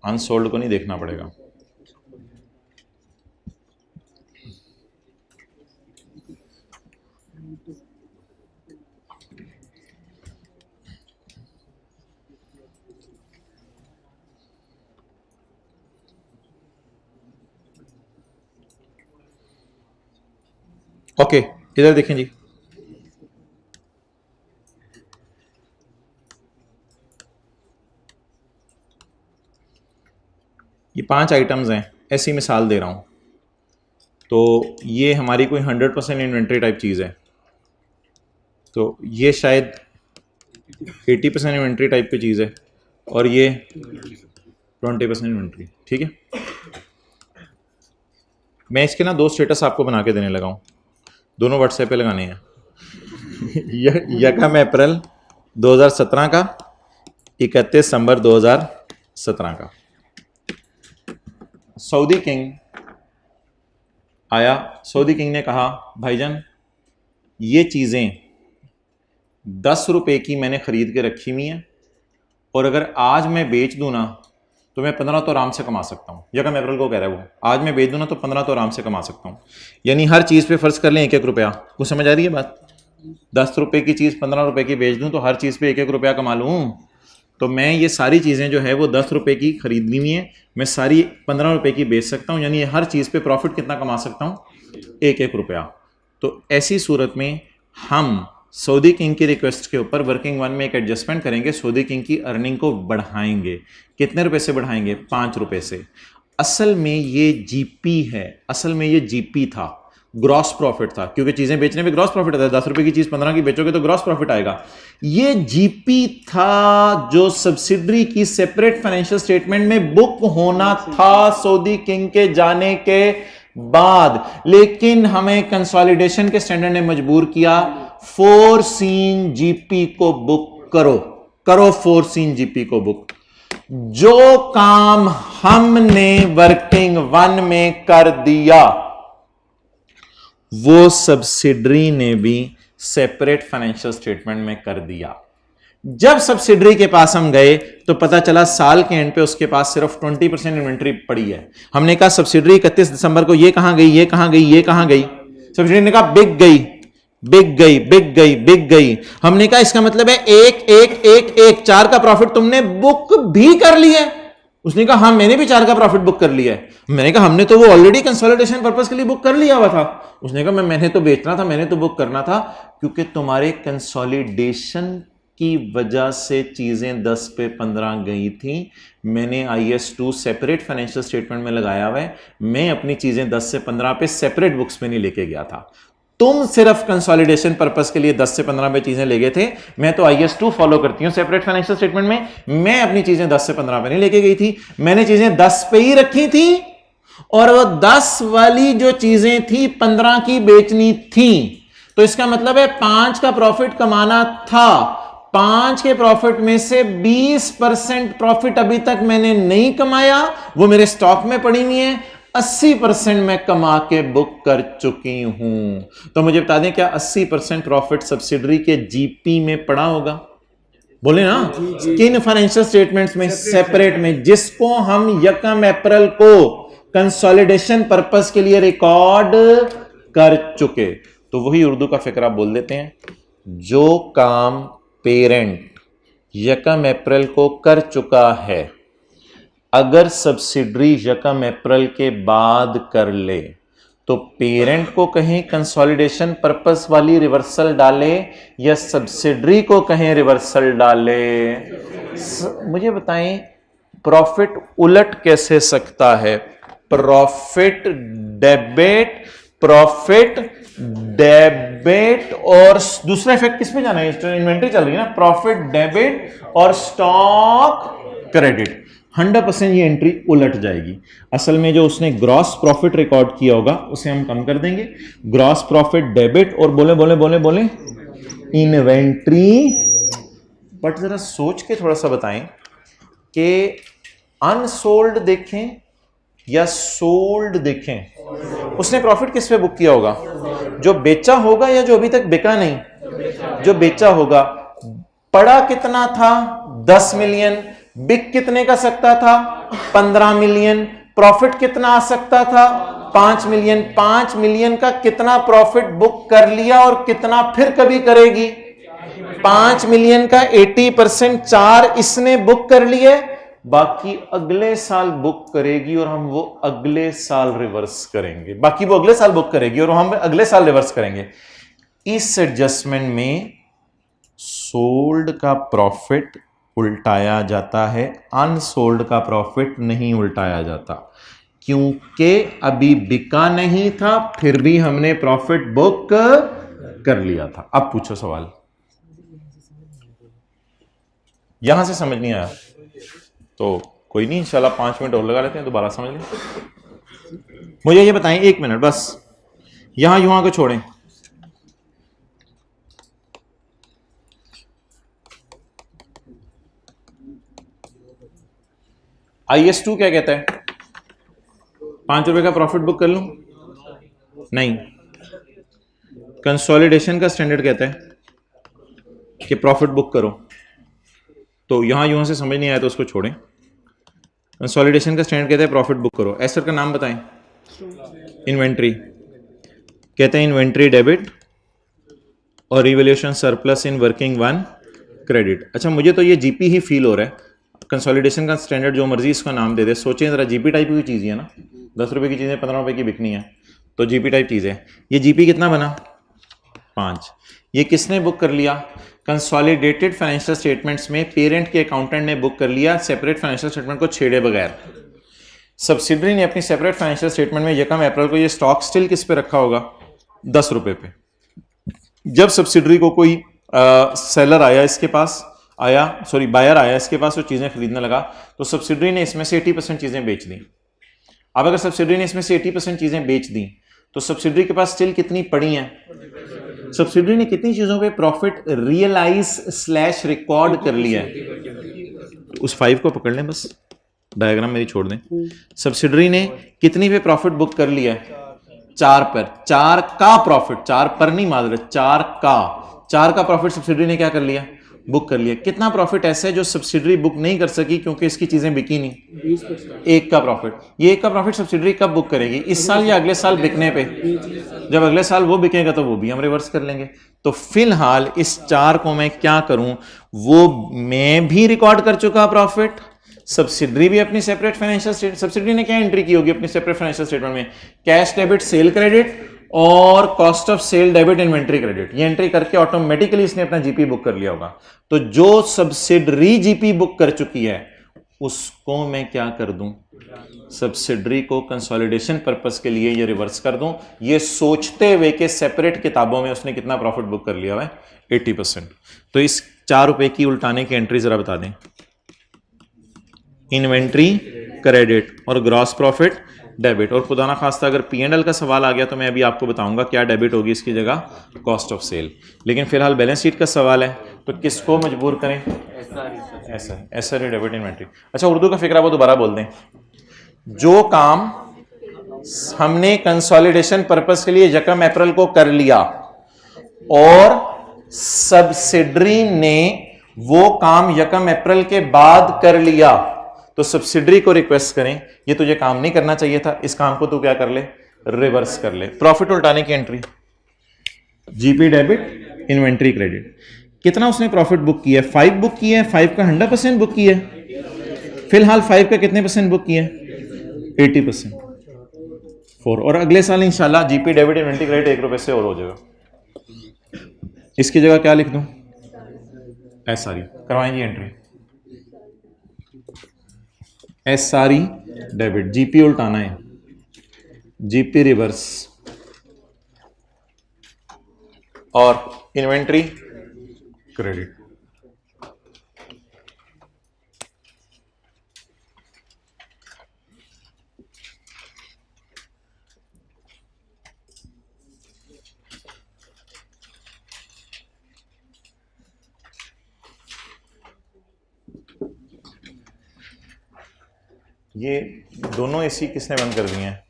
अनसोल्ड को नहीं देखना पड़ेगा। ओके, इधर देखें जी। ये 5 आइटम्स हैं, ऐसी मिसाल दे रहा हूं। तो ये हमारी कोई 100% इन्वेंट्री टाइप चीज़ है, तो ये शायद 80% इन्वेंट्री टाइप की चीज़ है, और ये 20% इन्वेंट्री। ठीक है, मैं इसके ना 2 स्टेटस आपको बना के देने लगा हूँ, दोनों व्हाट्सएप पे लगाने हैं। यकम अप्रैल 2017 का, 31 दिसंबर 2017 का। सऊदी किंग आया, सऊदी किंग ने कहा भाईजान ये चीज़ें 10 रुपए की मैंने ख़रीद के रखी हुई हैं, और अगर आज मैं बेच दूँ ना तो मैं 15 तो आराम से कमा सकता हूँ। यकम अप्रैल को कह रहा है वो, आज मैं बेच दूँ ना तो 15 तो आराम से कमा सकता हूँ। यानी हर चीज़ पे फ़र्ज़ कर लें 1-1 रुपया। कुछ समझ आ रही है बात? 10 रुपए की चीज़ 15 रुपए की बेच दूँ तो हर चीज़ पे 1-1 रुपया कमा लूँ। तो मैं ये सारी चीज़ें जो है वो 10 रुपए की खरीदनी हुई है, मैं सारी 15 रुपए की बेच सकता हूँ, यानी हर चीज़ पे प्रॉफिट कितना कमा सकता हूँ? 1-1 रुपया। तो ऐसी सूरत में हम सऊदी किंग की रिक्वेस्ट के ऊपर वर्किंग वन में एक एडजस्टमेंट करेंगे, सऊदी किंग की अर्निंग को बढ़ाएंगे। कितने रुपए से बढ़ाएंगे? 5 रुपए से। असल में ये जीपी है, असल में ये जीपी था, ग्रॉस प्रॉफिट था, क्योंकि चीजें बेचने पे ग्रॉस प्रॉफिट आता है। 10 रुपए की चीज 15 की बेचोगे तो ग्रॉस प्रॉफिट आएगा। ये जीपी था जो सब्सिडरी की सेपरेट फाइनेंशियल स्टेटमेंट में बुक होना था सऊदी किंग के जाने के बाद, लेकिन हमें कंसोलिडेशन के स्टैंडर्ड ने मजबूर किया, फोरसीन जीपी को बुक करो फोरसीन जीपी को बुक। जो काम हमने वर्किंग वन में कर दिया वो सब्सिडरी ने भी सेपरेट फाइनेंशियल स्टेटमेंट में कर दिया। जब सब्सिडरी के पास हम गए तो पता चला साल के एंड पे उसके पास सिर्फ 20% इन्वेंट्री पड़ी है। हमने कहा सब्सिडरी 31 दिसंबर को ये कहां गई, ये कहां गई, ये कहां गई? सब्सिडरी ने कहा बिक गई। हमने कहा इसका मतलब है एक 4 का प्रॉफिट तुमने बुक भी कर लिया है। उसने कहा हाँ मैंने भी 4 का प्रॉफिट बुक कर लिया है। मैंने कहा हमने तो वो ऑलरेडी कंसोलिडेशन पर्पस के लिए बुक कर लिया हुआ था। उसने कहा मैंने तो बेचना था, मैंने तो बुक करना था, क्योंकि तुम्हारे कंसोलिडेशन की वजह से चीजें 10 पे 15 गई थी। मैंने IS2 सेपरेट फाइनेंशियल स्टेटमेंट में लगाया हुआ है, मैं अपनी चीजें 10 से 15 पे सेपरेट बुक्स में नहीं लेके गया था। तुम सिर्फ कंसोलिडेशन पर्पस के लिए 10 से 15 पे चीजें ले गए थे। मैं तो IS2 फॉलो करती हूं सेपरेट फाइनेंशियल स्टेटमेंट में, मैं अपनी चीजें 10 से 15 पे नहीं लेके गई थी, मैंने चीजें 10 पे ही रखी थी, और वो 10 वाली जो चीजें थी 15 की बेचनी थी। तो इसका मतलब है 5 का प्रॉफिट कमाना था, 5 के प्रॉफिट में से 20% प्रॉफिट अभी तक मैंने नहीं कमाया, वो मेरे स्टॉक में पड़ी हुई है। 80% मैं कमा के बुक कर चुकी हूं। तो मुझे बता दें क्या 80% प्रॉफिट सब्सिडरी के जीपी में पड़ा होगा? बोले ना, किन फाइनेंशियल स्टेटमेंट्स में? सेपरेट में, जिसको हम 1 अप्रैल को कंसोलिडेशन पर्पस के लिए रिकॉर्ड कर चुके। तो वही उर्दू का फिक्रा बोल देते हैं, जो काम पेरेंट 1 अप्रैल को कर चुका है, अगर सब्सिडरी 1 अप्रैल के बाद कर ले तो पेरेंट को कहीं कंसोलिडेशन पर्पस वाली रिवर्सल डाले या सब्सिडरी को कहीं रिवर्सल डाले? मुझे बताएं प्रॉफिट उलट कैसे सकता है? प्रॉफिट डेबिट और दूसरा इफेक्ट किस पे जाना है? इन्वेंट्री चल रही है ना, प्रॉफिट डेबिट और स्टॉक क्रेडिट। 100% ये एंट्री उलट जाएगी। असल में जो उसने ग्रॉस प्रॉफिट रिकॉर्ड किया होगा उसे हम कम कर देंगे, ग्रॉस प्रॉफिट डेबिट और बोले इन्वेंट्री। बट जरा सोच के थोड़ा सा बताएं कि अनसोल्ड देखें या सोल्ड देखें, उसने प्रॉफिट किस पे बुक किया होगा? जो बेचा होगा या जो अभी तक बिका नहीं? जो बेचा होगा। पड़ा कितना था? 10 मिलियन। बिक कितने का सकता था? 15 मिलियन। प्रॉफिट कितना आ सकता था? 5 मिलियन। 5 मिलियन का कितना प्रॉफिट बुक कर लिया और कितना फिर कभी करेगी? 5 मिलियन का 80% 4 इसने बुक कर लिए, बाकी अगले साल बुक करेगी और हम वो अगले साल रिवर्स करेंगे। बाकी वो अगले साल बुक करेगी और हम अगले साल रिवर्स करेंगे। इस एडजस्टमेंट में सोल्ड का प्रॉफिट उल्टाया जाता है, अनसोल्ड का प्रॉफिट नहीं उल्टाया जाता, क्योंकि अभी बिका नहीं था फिर भी हमने प्रॉफिट बुक कर लिया था। अब पूछो सवाल। यहां से समझ नहीं आया तो कोई नहीं, इंशाल्लाह 5 मिनट और लगा लेते हैं, दोबारा समझ लें। मुझे ये बताएं 1 मिनट बस, यहां युवा को छोड़ें। IS2 क्या कहता है? 5 रुपए का प्रॉफिट बुक कर लूं? नहीं। कंसोलिडेशन का स्टैंडर्ड कहता है कि प्रॉफिट बुक करो। तो यहां यूं से समझ नहीं आया तो उसको छोड़ें। कंसोलिडेशन का स्टैंडर्ड कहता है प्रॉफिट बुक करो। एसेट का नाम बताएं। इन्वेंट्री कहते हैं इन्वेंट्री डेबिट और revaluation surplus in working one credit. अच्छा, मुझे तो ये जीपी ही फील हो रहा है। कंसोलिडेशन का स्टैंडर्ड जो मर्जी इसका नाम दे दे, सोचें जरा, जीपी टाइप की चीज़ है ना। 10 रुपए की चीज़ें 15 रुपए की बिकनी है तो जीपी टाइप चीज़ है। ये जीपी कितना बना? 5। ये किसने बुक कर लिया? कंसोलिडेटेड फाइनेंशियल स्टेटमेंट्स में पेरेंट के अकाउंटेंट ने बुक कर लिया सेपरेट फाइनेंशियल स्टेटमेंट को छेड़े बगैर। सब्सिडरी ने अपनी सेपरेट फाइनेंशियल स्टेटमेंट में यकम अप्रैल को ये स्टॉक स्टिल किस पे रखा होगा? 10 रुपए पे। जब सब्सिडरी को कोई सेलर आया इसके पास बायर आया इसके पास, वो चीजें खरीदने लगा, तो सब्सिडरी ने इसमें से 80% चीजें बेच दी। अब अगर सब्सिडरी ने इसमें से 80% चीजें बेच दी तो सब्सिडरी के पास स्टिल कितनी पड़ी हैं? सब्सिडरी ने कितनी चीजों पे प्रॉफिट रियलाइज / रिकॉर्ड कर लिया है? उस 5 को पकड़ लें, बस डायग्राम मेरी छोड़ दें। सब्सिडरी ने कितनी पे प्रॉफिट बुक कर लिया है? 4 पर। 4 का प्रॉफिट, 4 पर नहीं मादर, 4 का प्रॉफिट सब्सिडरी ने क्या कर लिया? बुक कर लिया। कितना प्रॉफिट ऐसा है जो सब्सिडरी बुक नहीं कर सकी क्योंकि इसकी चीजें बिकी नहीं? 1 का प्रॉफिट। ये 1 का प्रॉफिट सब्सिडरी कब बुक करेगी? इस साल या अगले साल बिकने पे? जब अगले साल वो बिकेगा तो वो भी हम रिवर्स कर लेंगे। तो फिलहाल इस 4 को मैं क्या करूं? वो मैं भी रिकॉर्ड कर चुका प्रॉफिट, सब्सिडरी भी अपनी सेपरेट फाइनेंशियल स्टेटमेंट, सब्सिडरी ने क्या एंट्री की होगी अपनी सेपरेट फाइनेंशियल स्टेटमेंट में? कैश डेबिट सेल क्रेडिट और cost of sale debit inventory credit. ये एंट्री करके ऑटोमेटिकली इसने अपना जीपी बुक कर लिया होगा। तो जो सब्सिडरी जीपी बुक कर चुकी है उसको मैं क्या कर दूं? सब्सिडरी को कंसोलिडेशन पर्पस के लिए ये रिवर्स कर दूं, ये सोचते हुए कि सेपरेट किताबों में उसने कितना प्रॉफिट बुक कर लिया है? 80%। तो इस 4 रुपए की उल्टाने की एंट्री जरा बता दें। इन्वेंट्री क्रेडिट और ग्रॉस प्रॉफिट डेबिट। और खुदा ना खास्ता अगर P&L का सवाल आ गया तो मैं अभी आपको बताऊंगा क्या डेबिट होगी इसकी जगह? Cost of sale. लेकिन फिलहाल बैलेंस शीट का सवाल है तो किसको मजबूर करें? SRE debit inventory. अच्छा, उर्दू का फिक्रा वो दोबारा बोल दें। जो काम हमने कंसोलिडेशन पर्पस के लिए यकम अप्रैल को कर लिया और सब्सिडरी ने वो काम यकम अप्रैल के बाद कर लिया, तो सब्सिडरी को रिक्वेस्ट करें ये तुझे काम नहीं करना चाहिए था, इस काम को तू क्या कर ले? रिवर्स कर ले। प्रॉफिट उल्टाने की entry, GP debit inventory credit. कितना उसने प्रॉफिट बुक किया है? 5 बुक किया है। 5 का 100% बुक किया है। फिलहाल 5 का कितने % बुक किया है? 80%। 4। और अगले साल इंशाल्लाह जीपी डेबिट इन्वेंट्री क्रेडिट 1 रुपए से और हो जाएगा। इसकी जगह क्या लिख दूं? एसआरई। करवाएं जी एंट्री। एसआरई डेबिट, जीपी उल्टाना है, जीपी रिवर्स और इन्वेंट्री क्रेडिट। ये दोनों एसी किसने बंद कर दिए हैं?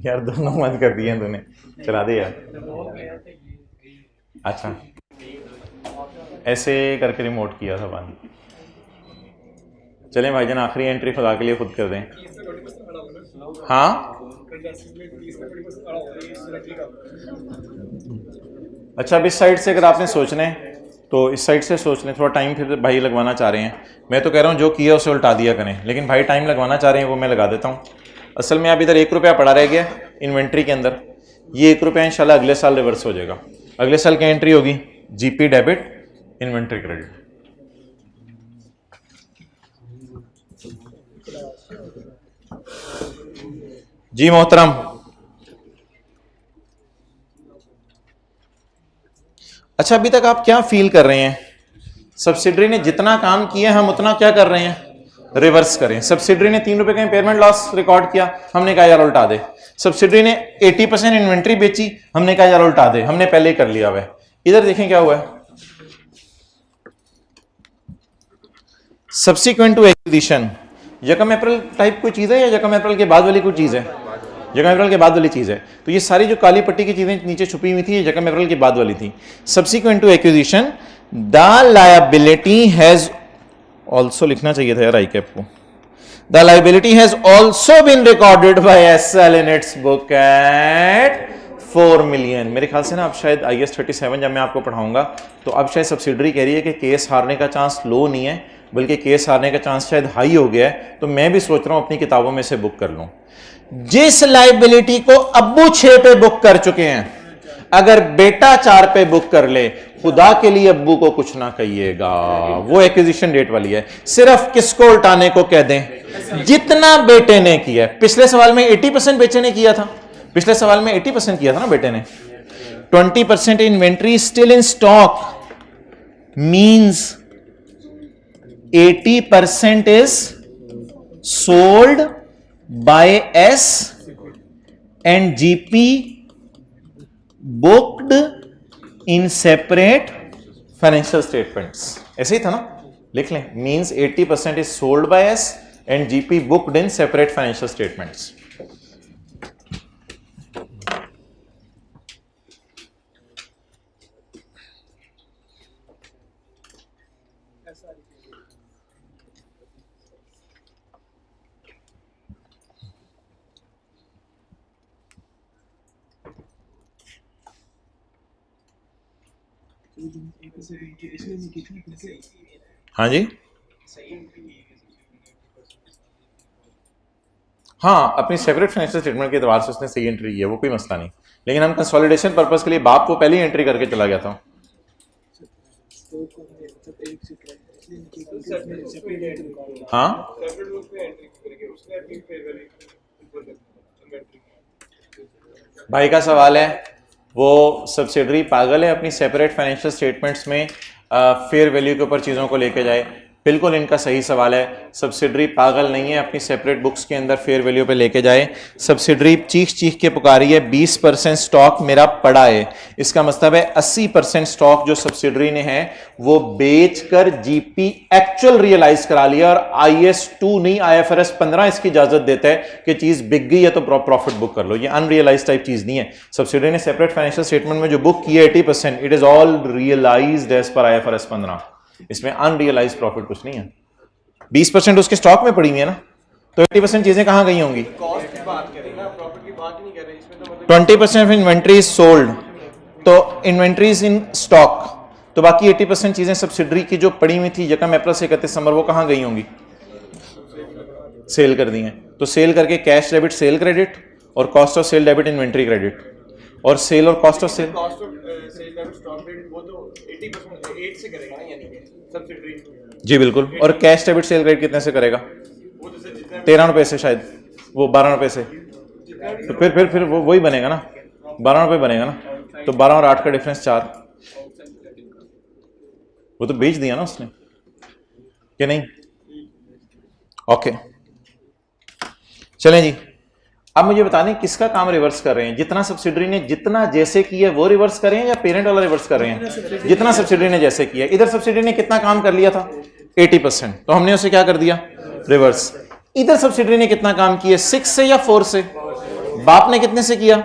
यार दोनों बंद कर दिए हैं तूने, चला दे यार। अच्छा, ऐसे करके रिमोट किया था बंद। चलें भाईजान, आखिरी एंट्री खुदा के लिए खुद कर दें। हाँ, अच्छा अब इस साइड से अगर आपने सोचना है तो इस साइड से सोच लें। थोड़ा टाइम फिर भाई लगवाना चाह रहे हैं, मैं तो कह रहा हूँ जो किया उसे उल्टा दिया करें, लेकिन भाई टाइम लगवाना चाह रहे हैं वो मैं लगा देता हूँ। असल में अब इधर 1 रुपया पड़ा रह गया इन्वेंट्री के अंदर, ये 1 रुपया इंशाल्लाह अगले साल रिवर्स हो जाएगा। अगले साल की एंट्री होगी जीपी डेबिट इन्वेंट्री क्रेडिट। जी मोहतरम, अच्छा अभी तक आप क्या फील कर रहे हैं? सब्सिडरी ने जितना काम किया हम उतना क्या कर रहे हैं? रिवर्स करें। सब्सिडरी ने 3 रुपए का इंपेयरमेंट लॉस रिकॉर्ड किया, हमने कहा यार उल्टा दे। सब्सिडरी ने 80% इन्वेंट्री बेची, हमने कहा यार उल्टा दे, हमने पहले ही कर लिया हुआ है। इधर देखें क्या हुआ है। सब्सिक्वेंट टू एक्विजिशन, यकम अप्रैल टाइप कोई चीज है या यकम अप्रैल के बाद वाली कोई चीज है? यकम अप्रैल के बाद वाली चीज है। तो ये सारी जो काली पट्टी की चीजें नीचे छुपी हुई थी ये यकम अप्रैल के बाद वाली थी। Subsequent to acquisition the liability has also, लिखना चाहिए था यार आई कैप को, the liability has also been recorded by SL in its book at 4 million. मेरे ख्याल से ना अब शायद IAS 37 जब मैं आपको पढ़ाऊंगा तो अब शायद सब्सिडरी कह रही है कि केस हारने का चांस लो नहीं है बल्कि केस हारने का चांस शायद हाई हो गया है। तो मैं भी सोच रहा हूं अपनी किताबों में से बुक कर लूं। जिस लायबिलिटी को अब्बू 6 पे बुक कर चुके हैं, अगर बेटा 4 पे बुक कर ले, खुदा के लिए अब्बू को कुछ ना कहिएगा, वो एक्विजिशन डेट वाली है। सिर्फ किसको उल्टाने को कह दें? जितना बेटे ने किया है। पिछले सवाल में 80% बेटे ने किया था, पिछले सवाल में 80% किया था ना बेटे ने। 20% inventory still in stock means 80% is sold by S and GP booked in separate financial statements. ऐसे ही था ना, लिख लें। Means 80% is sold by S and GP booked in separate financial statements. हाँ जी, हाँ, अपनी सेपरेट फाइनेंशियल स्टेटमेंट के एतबार से उसने सही एंट्री की है, वो कोई मसला नहीं। लेकिन हम कंसोलिडेशन पर्पस के लिए बाप को पहले ही एंट्री करके चला गया था। हाँ, भाई का सवाल है, वो सब्सिडरी पागल है अपनी सेपरेट फाइनेंशियल स्टेटमेंट्स में फेयर वैल्यू के ऊपर चीज़ों को लेके जाए। बिल्कुल इनका सही सवाल है, सब्सिडरी पागल नहीं है, अपनी सेपरेट बुक्स के अंदर फेयर वैल्यू पे लेके जाए। सब्सिडरी चीख चीख के पुकारी है 20% स्टॉक मेरा पड़ा है, इसका मतलब है 80% स्टॉक जो सब्सिडरी ने है वो बेचकर जीपी एक्चुअल रियलाइज करा लिया, और IS2 नहीं IFRS 15 इसकी इजाजत देता है कि चीज बिक गई है तो प्रॉफिट बुक कर लो। ये अनरियलाइज टाइप चीज नहीं है। सब्सिडरी ने सेपरेट फाइनेंशियल स्टेटमेंट में जो बुक की है 80%, it is all realised as per IFRS 15। इसमें अनरियलाइज प्रॉफिट कुछ नहीं है। 20% उसके स्टॉक में पड़ी हुई है ना, तो 80% चीजें कहां गई होंगी? 20% ऑफ इन्वेंट्री सोल्ड, तो इन्वेंट्रीज इन स्टॉक, तो बाकी 80% चीजें सब्सिडरी की जो पड़ी हुई थी यकम अप्रैल से 31 दिसंबर, वो कहां गई होंगी? सेल कर दी हैं। तो सेल करके कैश डेबिट सेल क्रेडिट, और cost of sale debit inventory credit, और सेल और कॉस्ट ऑफ सेल जी बिल्कुल। और कैश डेबिट सेल क्रेडिट कितने से करेगा? 13 रुपए से, शायद वो 12 रुपए से। तो फिर वो वही बनेगा ना, 12 रुपए बनेगा ना। तो 12 और 8 का डिफरेंस 4, वो तो बेच दिया ना उसने, कि नहीं? ओके, चलें जी। अब मुझे बता दें किसका काम रिवर्स कर रहे हैं? जितना सब्सिडरी ने जितना जैसे किया वो रिवर्स कर रहे हैं, या पेरेंट वाला रिवर्स कर रहे हैं? जितना सब्सिडरी ने जैसे किया। इधर सब्सिडरी ने कितना काम कर लिया था? 80%, तो हमने उसे क्या कर दिया? रिवर्स। इधर सब्सिडरी ने कितना काम किया? 6 से या 4 से? बाप ने कितने से किया?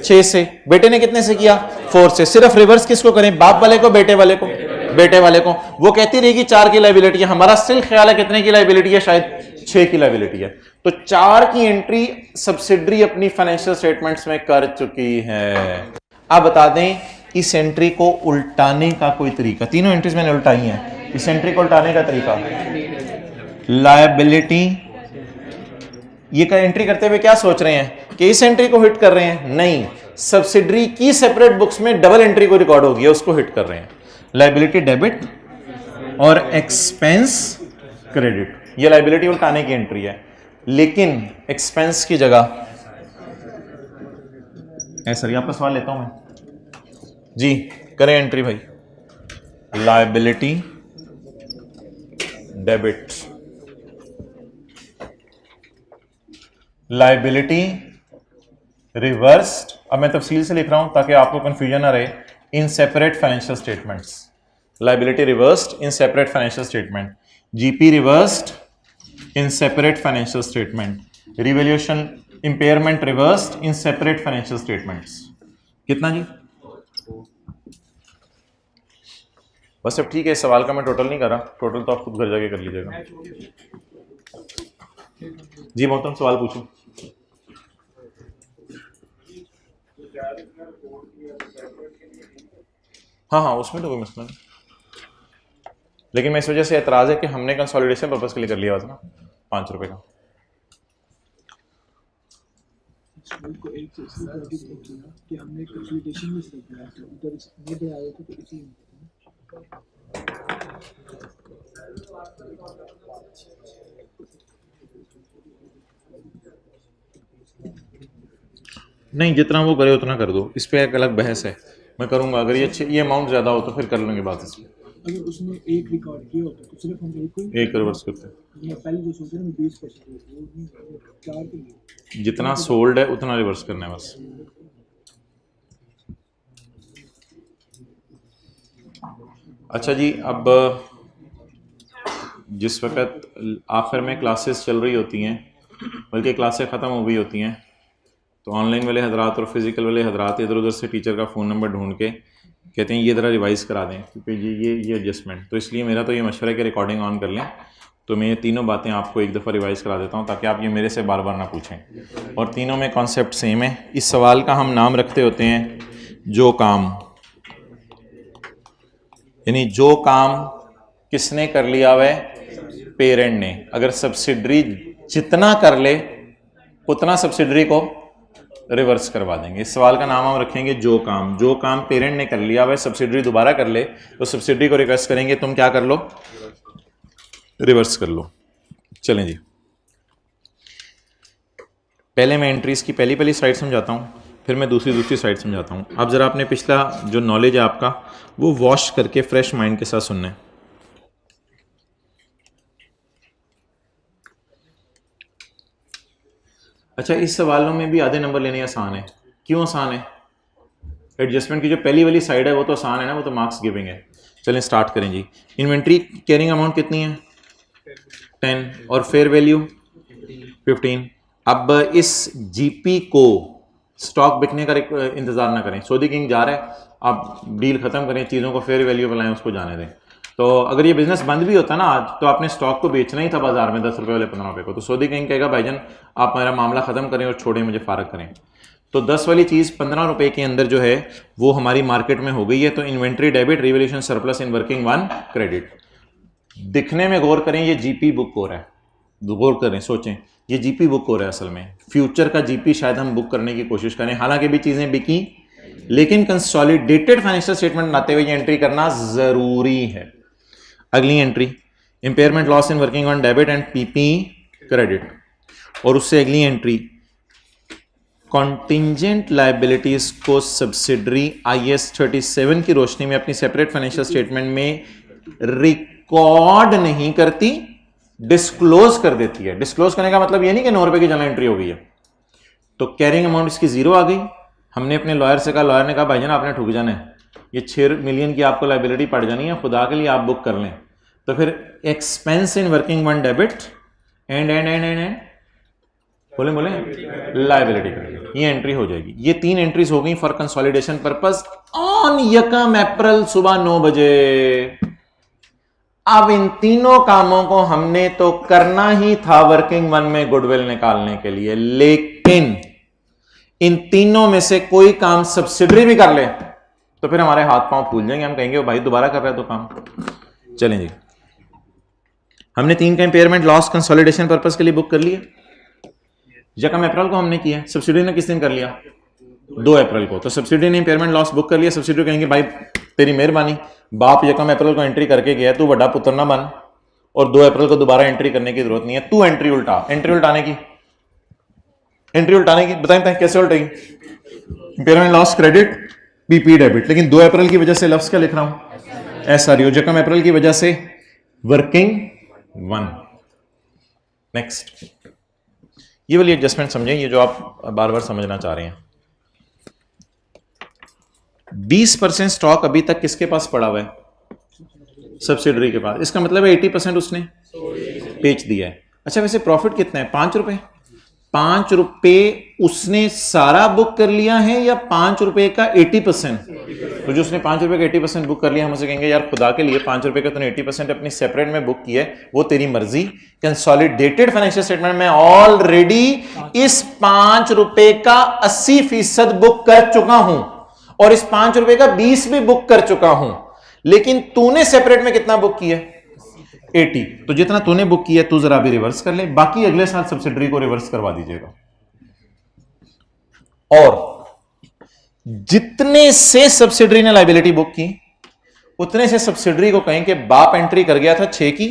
6 से। बेटे ने कितने से किया? 4 से। सिर्फ रिवर्स किसको करें? बाप वाले को, बेटे वाले को? बेटे वाले को। वो कहती रहेगी 4 की लायबिलिटी है, हमारा स्टिल ख्याल है कितने की लायबिलिटी है? शायद 6 की लायबिलिटी है। तो 4 की एंट्री सब्सिडरी अपनी फाइनेंशियल स्टेटमेंट्स में कर चुकी है। अब बता दें इस एंट्री को उल्टाने का कोई तरीका? तीनों एंट्रीज मैंने उल्टाई हैं, इस एंट्री को उल्टाने का तरीका, लायबिलिटी। ये का एंट्री करते हुए क्या सोच रहे हैं कि इस एंट्री को हिट कर रहे हैं? नहीं, सब्सिडरी की सेपरेट बुक्स में डबल एंट्री को रिकॉर्ड होगी, उसको हिट कर रहे हैं। लायबिलिटी डेबिट और एक्सपेंस क्रेडिट, ये लायबिलिटी उल्टाने की एंट्री है। लेकिन एक्सपेंस की जगह सर आपका सवाल लेता हूं मैं जी, करें एंट्री भाई। Liability debit, liability reversed. अब मैं तफसील से लिख रहा हूं ताकि आपको कंफ्यूजन ना रहे। In separate financial statements, liability reversed in separate financial statement, GP reversed in separate financial statement, revaluation impairment reversed in separate financial statements। कितना जी? बस अब ठीक है, सवाल का मैं टोटल नहीं कर रहा, टोटल तो आप खुद घर जाके कर लीजिएगा। जी मोहतरम, सवाल पूछो। हाँ, उसमें तो कोई मसला नहीं, लेकिन मैं इस वजह से एतराज है कि हमने कंसोलिडेशन पर्पस के लिए कर लिया था ना 5 रुपए का। को एक से इसलिए क्रेडिट नहीं किया कि हमने कंसोलिडेशन में सिर्फ बनाया था, उधर नहीं बनाया था तो इसी नहीं, जितना वो करे उतना कर दो, इस पे एक अलग बहस है, मैं करूंगा। अगर ये अमाउंट ज़्यादा हो तो फिर कर लेंगे बात इसमें। अगर उसने एक रिकॉर्ड किया होता तो सिर्फ हम एक को एक रिवर्स करते हैं, ये पहले जो सोचे ना 20% वो नहीं, चार के लिए जितना सोल्ड है उतना रिवर्स करना है बस। अच्छा जी, अब जिस वक्त आखिर में क्लासेस चल रही होती हैं, बल्कि क्लासें ख़त्म हो गई होती हैं, तो ऑनलाइन वाले हजरात और फिज़िकल वाले हजरात इधर उधर से टीचर का फ़ोन नंबर ढूंढ के कहते हैं ये ज़रा रिवाइज़ करा दें, क्योंकि ये एडजस्टमेंट। तो इसलिए मेरा तो ये मशवरा है कि रिकॉर्डिंग ऑन कर लें, तो मैं ये तीनों बातें आपको एक दफ़ा रिवाइज़ करा देता हूँ ताकि आप ये मेरे से बार बार ना पूछें। और तीनों में कॉन्सेप्ट सेम है। इस सवाल का हम नाम रखते होते हैं जो काम, यानी जो काम किसने कर लिया हुआ है, पेरेंट ने। अगर सब्सिडरी जितना कर ले उतना सब्सिडरी को रिवर्स करवा देंगे। इस सवाल का नाम हम रखेंगे जो काम। जो काम पेरेंट ने कर लिया हुआ है, सब्सिडरी दोबारा कर ले तो सब्सिडरी को रिक्वेस्ट करेंगे तुम क्या कर लो, रिवर्स कर लो। चलें जी, पहले मैं एंट्रीज की पहली स्लाइड समझाता हूँ, फिर मैं दूसरी साइड समझाता हूँ। आप ज़रा अपने पिछला जो नॉलेज है आपका वो वॉश करके फ्रेश माइंड के साथ सुनना है। अच्छा, इस सवालों में भी आधे नंबर लेने आसान है। क्यों आसान है? एडजस्टमेंट की जो पहली वाली साइड है वो तो आसान है ना, वो तो मार्क्स गिविंग है। चलें स्टार्ट करें जी। इन्वेंट्री कैरिंग अमाउंट कितनी है? 10 और फेयर वैल्यू 15। अब इस जीपी को स्टॉक बिकने का इंतजार ना करें। सऊदी किंग जा रहा है, आप डील खत्म करें, चीज़ों को फेयर वैल्यू पर लाएं, उसको जाने दें। तो अगर ये बिजनेस बंद भी होता ना आज, तो आपने स्टॉक को बेचना ही था बाजार में 10 रुपये वाले 15 रुपये को। तो सऊदी किंग कहेगा भाईजान आप मेरा मामला खत्म करें और छोड़ें, मुझे फारग करें। तो 10 वाली चीज़ 15 रुपये के अंदर जो है वो हमारी मार्केट में हो गई है। तो inventory debit, revaluation surplus in working 1 credit. दिखने में गौर करें, ये जीपी बुक हो रहा है, गौर करें, सोचें, ये जीपी बुक हो रहा है। असल में फ्यूचर का जीपी शायद हम बुक करने की कोशिश करें, हालांकि भी चीज़ें बिकी, लेकिन कंसोलिडेटेड फाइनेंशियल स्टेटमेंट बनाते हुए ये एंट्री करना जरूरी है। अगली entry impairment loss in working on debit and PP credit. और उससे अगली एंट्री कॉन्टिंजेंट लायबिलिटीज को सब्सिडरी IAS 37 की रोशनी में अपनी सेपरेट फाइनेंशियल स्टेटमेंट में रिकॉर्ड नहीं करती, डिस्क्लोज कर देती है। डिस्क्लोज करने का मतलब ये नहीं कि 9 रुपए की जमा एंट्री हो गई है। तो कैरिंग अमाउंट इसकी 0 आ गई। हमने अपने लॉयर से कहा, लॉयर ने कहा भाईजान आपने ठुक जाना है, ये 6 मिलियन की आपको लायबिलिटी पड़ जानी है, खुदा के लिए आप बुक कर लें। तो फिर expense in working 1 debit and बोले लायबिलिटी क्रेडिट, ये एंट्री हो जाएगी। ये 3 एंट्रीज हो गई फॉर कंसोलिडेशन पर्पस ऑन 1 अप्रैल सुबह 9 बजे। अब इन तीनों कामों को हमने तो करना ही था वर्किंग 1 में गुडविल निकालने के लिए, लेकिन इन तीनों में से कोई काम सब्सिडरी भी कर ले तो फिर हमारे हाथ पांव फूल जाएंगे, हम कहेंगे भाई दोबारा कर रहा है तो काम। चलें जी, हमने 3 का इंपेयरमेंट लॉस कंसोलिडेशन पर्पस के लिए बुक कर लिया। 1 अप्रैल को हमने किया, सब्सिडी ने किस दिन कर लिया? 2 अप्रैल को। तो सब्सिडी ने इंपेयरमेंट लॉस बुक कर लिया। सब्सिडी कहेंगे भाई तेरी मेहरबानी, बाप 1 अप्रैल को एंट्री करके गया, तू बड़ा पुत्र ना बन और 2 अप्रैल को दोबारा एंट्री करने की जरूरत नहीं है। तू एंट्री उल्टा, एंट्री उल्टाने की बताएं कैसे उल्टेगी? Impairment loss credit PP debit, लेकिन 2 अप्रैल की वजह से लफ्ज क्या लिख रहा हूं? SRU। 1 अप्रैल की वजह से वर्किंग 1। नेक्स्ट, ये वाली एडजस्टमेंट समझें, ये जो आप बार बार समझना चाह रहे हैं। 20% स्टॉक अभी तक किसके पास पड़ा हुआ है? सब्सिडरी के पास। इसका मतलब है 80% उसने बेच दिया है। अच्छा, वैसे प्रॉफिट कितना है? 5 रुपए। 5 रुपए उसने सारा बुक कर लिया है या 5 रुपए का 80%? तो जो उसने 5 रुपए का 80% बुक कर लिया, हम उसे कहेंगे यार खुदा के लिए 5 रुपए का तूने 80% अपनी सेपरेट में बुक किया है, वो तेरी मर्जी। कंसोलिडेटेड फाइनेंशियल स्टेटमेंट में ऑलरेडी इस 5 रुपए का 80% बुक कर चुका हूं और इस 5 रुपए का 20 भी बुक कर चुका हूं, लेकिन तूने सेपरेट में कितना बुक किया? 80। तो जितना तूने बुक किया तू जरा भी रिवर्स कर ले, बाकी अगले साल सब्सिडरी को रिवर्स करवा दीजिएगा। और जितने से सब्सिडरी ने लाइबिलिटी बुक की उतने से सब्सिडरी को कहें कि बाप एंट्री कर गया था 6 की,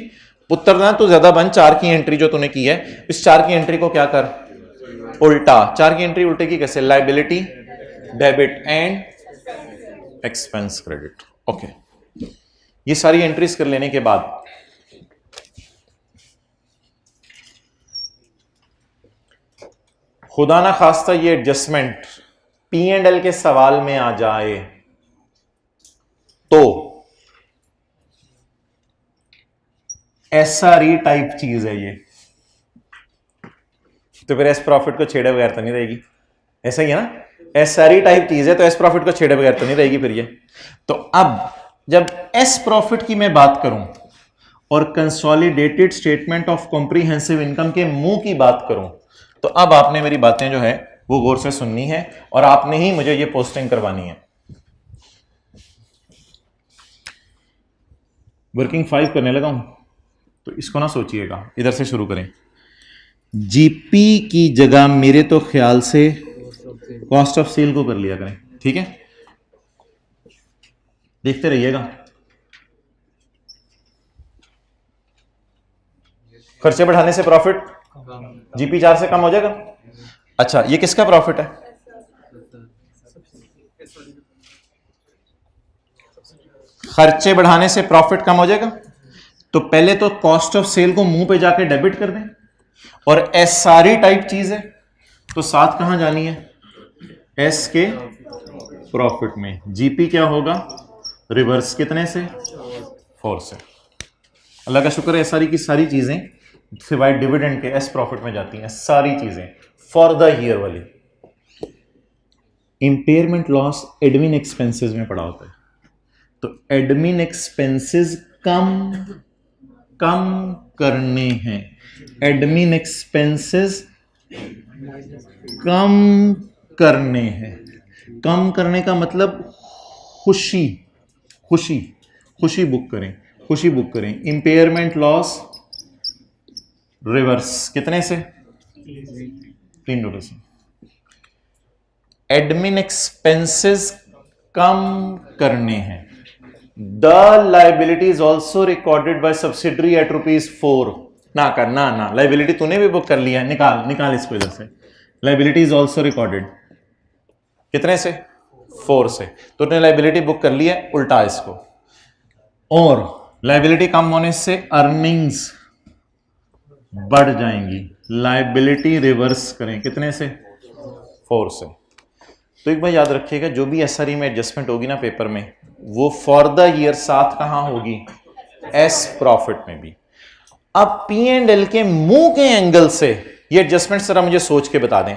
पुत्र ना तो ज्यादा बन 4 की एंट्री जो तूने की है, इस 4 की एंट्री को क्या कर, उल्टा। 4 की एंट्री उल्टे की कैसे, liability debit and expense credit. Okay, ये सारी एंट्रीज कर लेने के बाद खुदा ना खास्ता ये एडजस्टमेंट P&L के सवाल में आ जाए तो SRE टाइप चीज है ये, तो फिर एस प्रॉफिट को छेड़े बगैर तो नहीं रहेगी, ऐसा ही है ना, SRE टाइप चीज है तो एस प्रॉफिट को छेड़े बगैर तो नहीं रहेगी फिर ये। तो अब जब एस प्रॉफिट की मैं बात करूं और consolidated statement of comprehensive income के मुंह की बात करूं, तो अब आपने मेरी बातें जो है वो गौर से सुननी है और आपने ही मुझे ये पोस्टिंग करवानी है। वर्किंग 5 करने लगा हूं तो इसको ना सोचिएगा, इधर से शुरू करें। जीपी की जगह मेरे तो ख्याल से कॉस्ट ऑफ सेल को कर लिया करें, ठीक है, देखते रहिएगा। खर्चे बढ़ाने से प्रॉफिट जीपी 4 से कम हो जाएगा। अच्छा, ये किसका प्रॉफिट है, खर्चे बढ़ाने से प्रॉफिट कम हो जाएगा, तो पहले तो कॉस्ट ऑफ सेल को मुंह पे जाके डेबिट कर दें, और एसआरई टाइप चीज है तो साथ कहां जानी है, एस के प्रॉफिट में। जीपी क्या होगा, रिवर्स कितने से, 4 से। अल्लाह का शुक्र है एसआरई की सारी चीजें सिवाय डिविडेंड के एस प्रॉफिट में जाती हैं, सारी चीजें फॉर द ईयर वाली। इंपेयरमेंट लॉस एडमिन एक्सपेंसेस में पड़ा होता है, तो एडमिन एक्सपेंसेस कम करने हैं, एडमिन एक्सपेंसेस कम करने हैं। कम करने का मतलब खुशी बुक करें, इंपेयरमेंट लॉस रिवर्स कितने से, 3 डॉलर से। एडमिन एक्सपेंसेस कम करने हैं। The liability is also recorded by subsidiary at ₹4। ना लाइबिलिटी तूने भी बुक कर लिया है, निकाल इसको इधर से। लाइबिलिटी इज ऑल्सो रिकॉर्डेड कितने से, 4 से, तो तूने लाइबिलिटी बुक कर लिया है, उल्टा इसको। और लाइबिलिटी कम होने से अर्निंग्स बढ़ जाएंगी, लाइबिलिटी रिवर्स करें कितने से, 4 से। तो एक बार याद रखिएगा, जो भी एसआरई में एडजस्टमेंट होगी ना पेपर में, वो फॉर द ईयर साथ कहां होगी, एस प्रॉफिट में भी। अब P&L के मुंह के एंगल से ये एडजस्टमेंट जरा मुझे सोच के बता दें।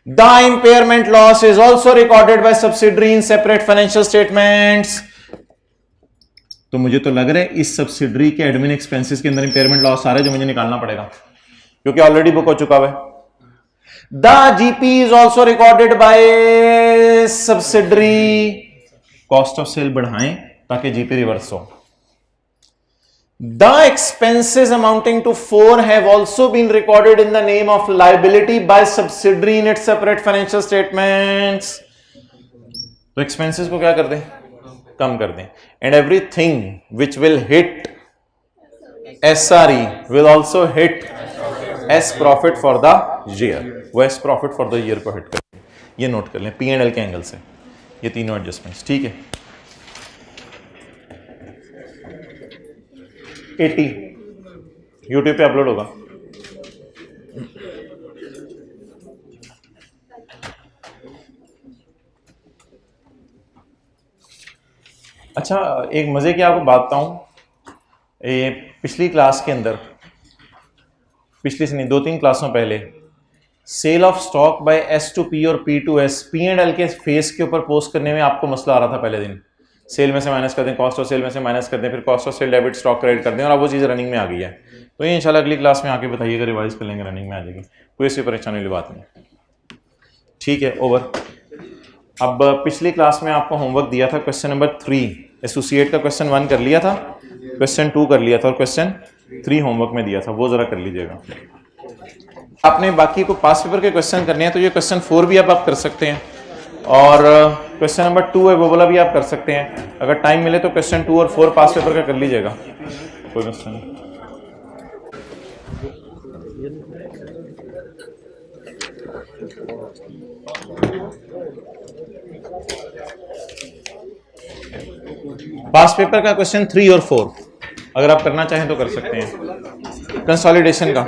The impairment loss is also recorded by subsidiary in separate financial statements. तो मुझे तो लग रहा है इस सब्सिडरी के एडमिन एक्सपेंसेस के अंदर इंपेयरमेंट लॉस आ रहा है जो मुझे निकालना पड़ेगा, क्योंकि ऑलरेडी बुक हो चुका है। The GP is also recorded by subsidiary, cost of sale बढ़ाएं ताकि जीपी रिवर्स हो। The expenses amounting to 4 have also been recorded in the name of liability by subsidiary in its separate financial statements. तो expenses को क्या कर दें, कम कर दें। And everything which will hit SRE will also hit S profit for the year. वो S profit for the year को hit करें, ये नोट कर लें P&L के एंगल से, ये तीनों एडजस्टमेंट्स, ठीक है। 80 YouTube पे अपलोड होगा। अच्छा, एक मजे की आपको बात बताऊं, ये पिछली क्लास के अंदर, पिछली से नहीं 2-3 क्लासों पहले, sale of stock by S to P और P to S P&L के फेस के ऊपर पोस्ट करने में आपको मसला आ रहा था पहले दिन। सेल में से माइनस कर दें, कॉस्ट ऑफ सेल में से माइनस कर दें, फिर cost of sale debit stock credit कर दें, और अब वो चीज़ रनिंग में आ गई है। तो ये इंशाल्लाह अगली क्लास में आके बताइएगा, रिवाइज कर लेंगे, रनिंग में आ जाएगी, कोई ऐसी परेशानी वाली बात नहीं, ठीक है। ओवर। अब पिछली क्लास में आपको होमवर्क दिया था क्वेश्चन नंबर 3, एसोसिएट का क्वेश्चन 1 कर लिया था, क्वेश्चन 2 कर लिया था, और क्वेश्चन 3 होमवर्क में दिया था, वो जरा कर लीजिएगा। आपने बाकी को पास पेपर के क्वेश्चन करने हैं तो ये क्वेश्चन 4 भी आप कर सकते हैं और क्वेश्चन नंबर 2 है वो वाला भी आप कर सकते हैं। अगर टाइम मिले तो क्वेश्चन 2 और 4 पास पेपर का कर लीजिएगा, कोई मसला नहीं। पास पेपर का क्वेश्चन 3 और 4 अगर आप करना चाहें तो कर सकते हैं। कंसोलिडेशन का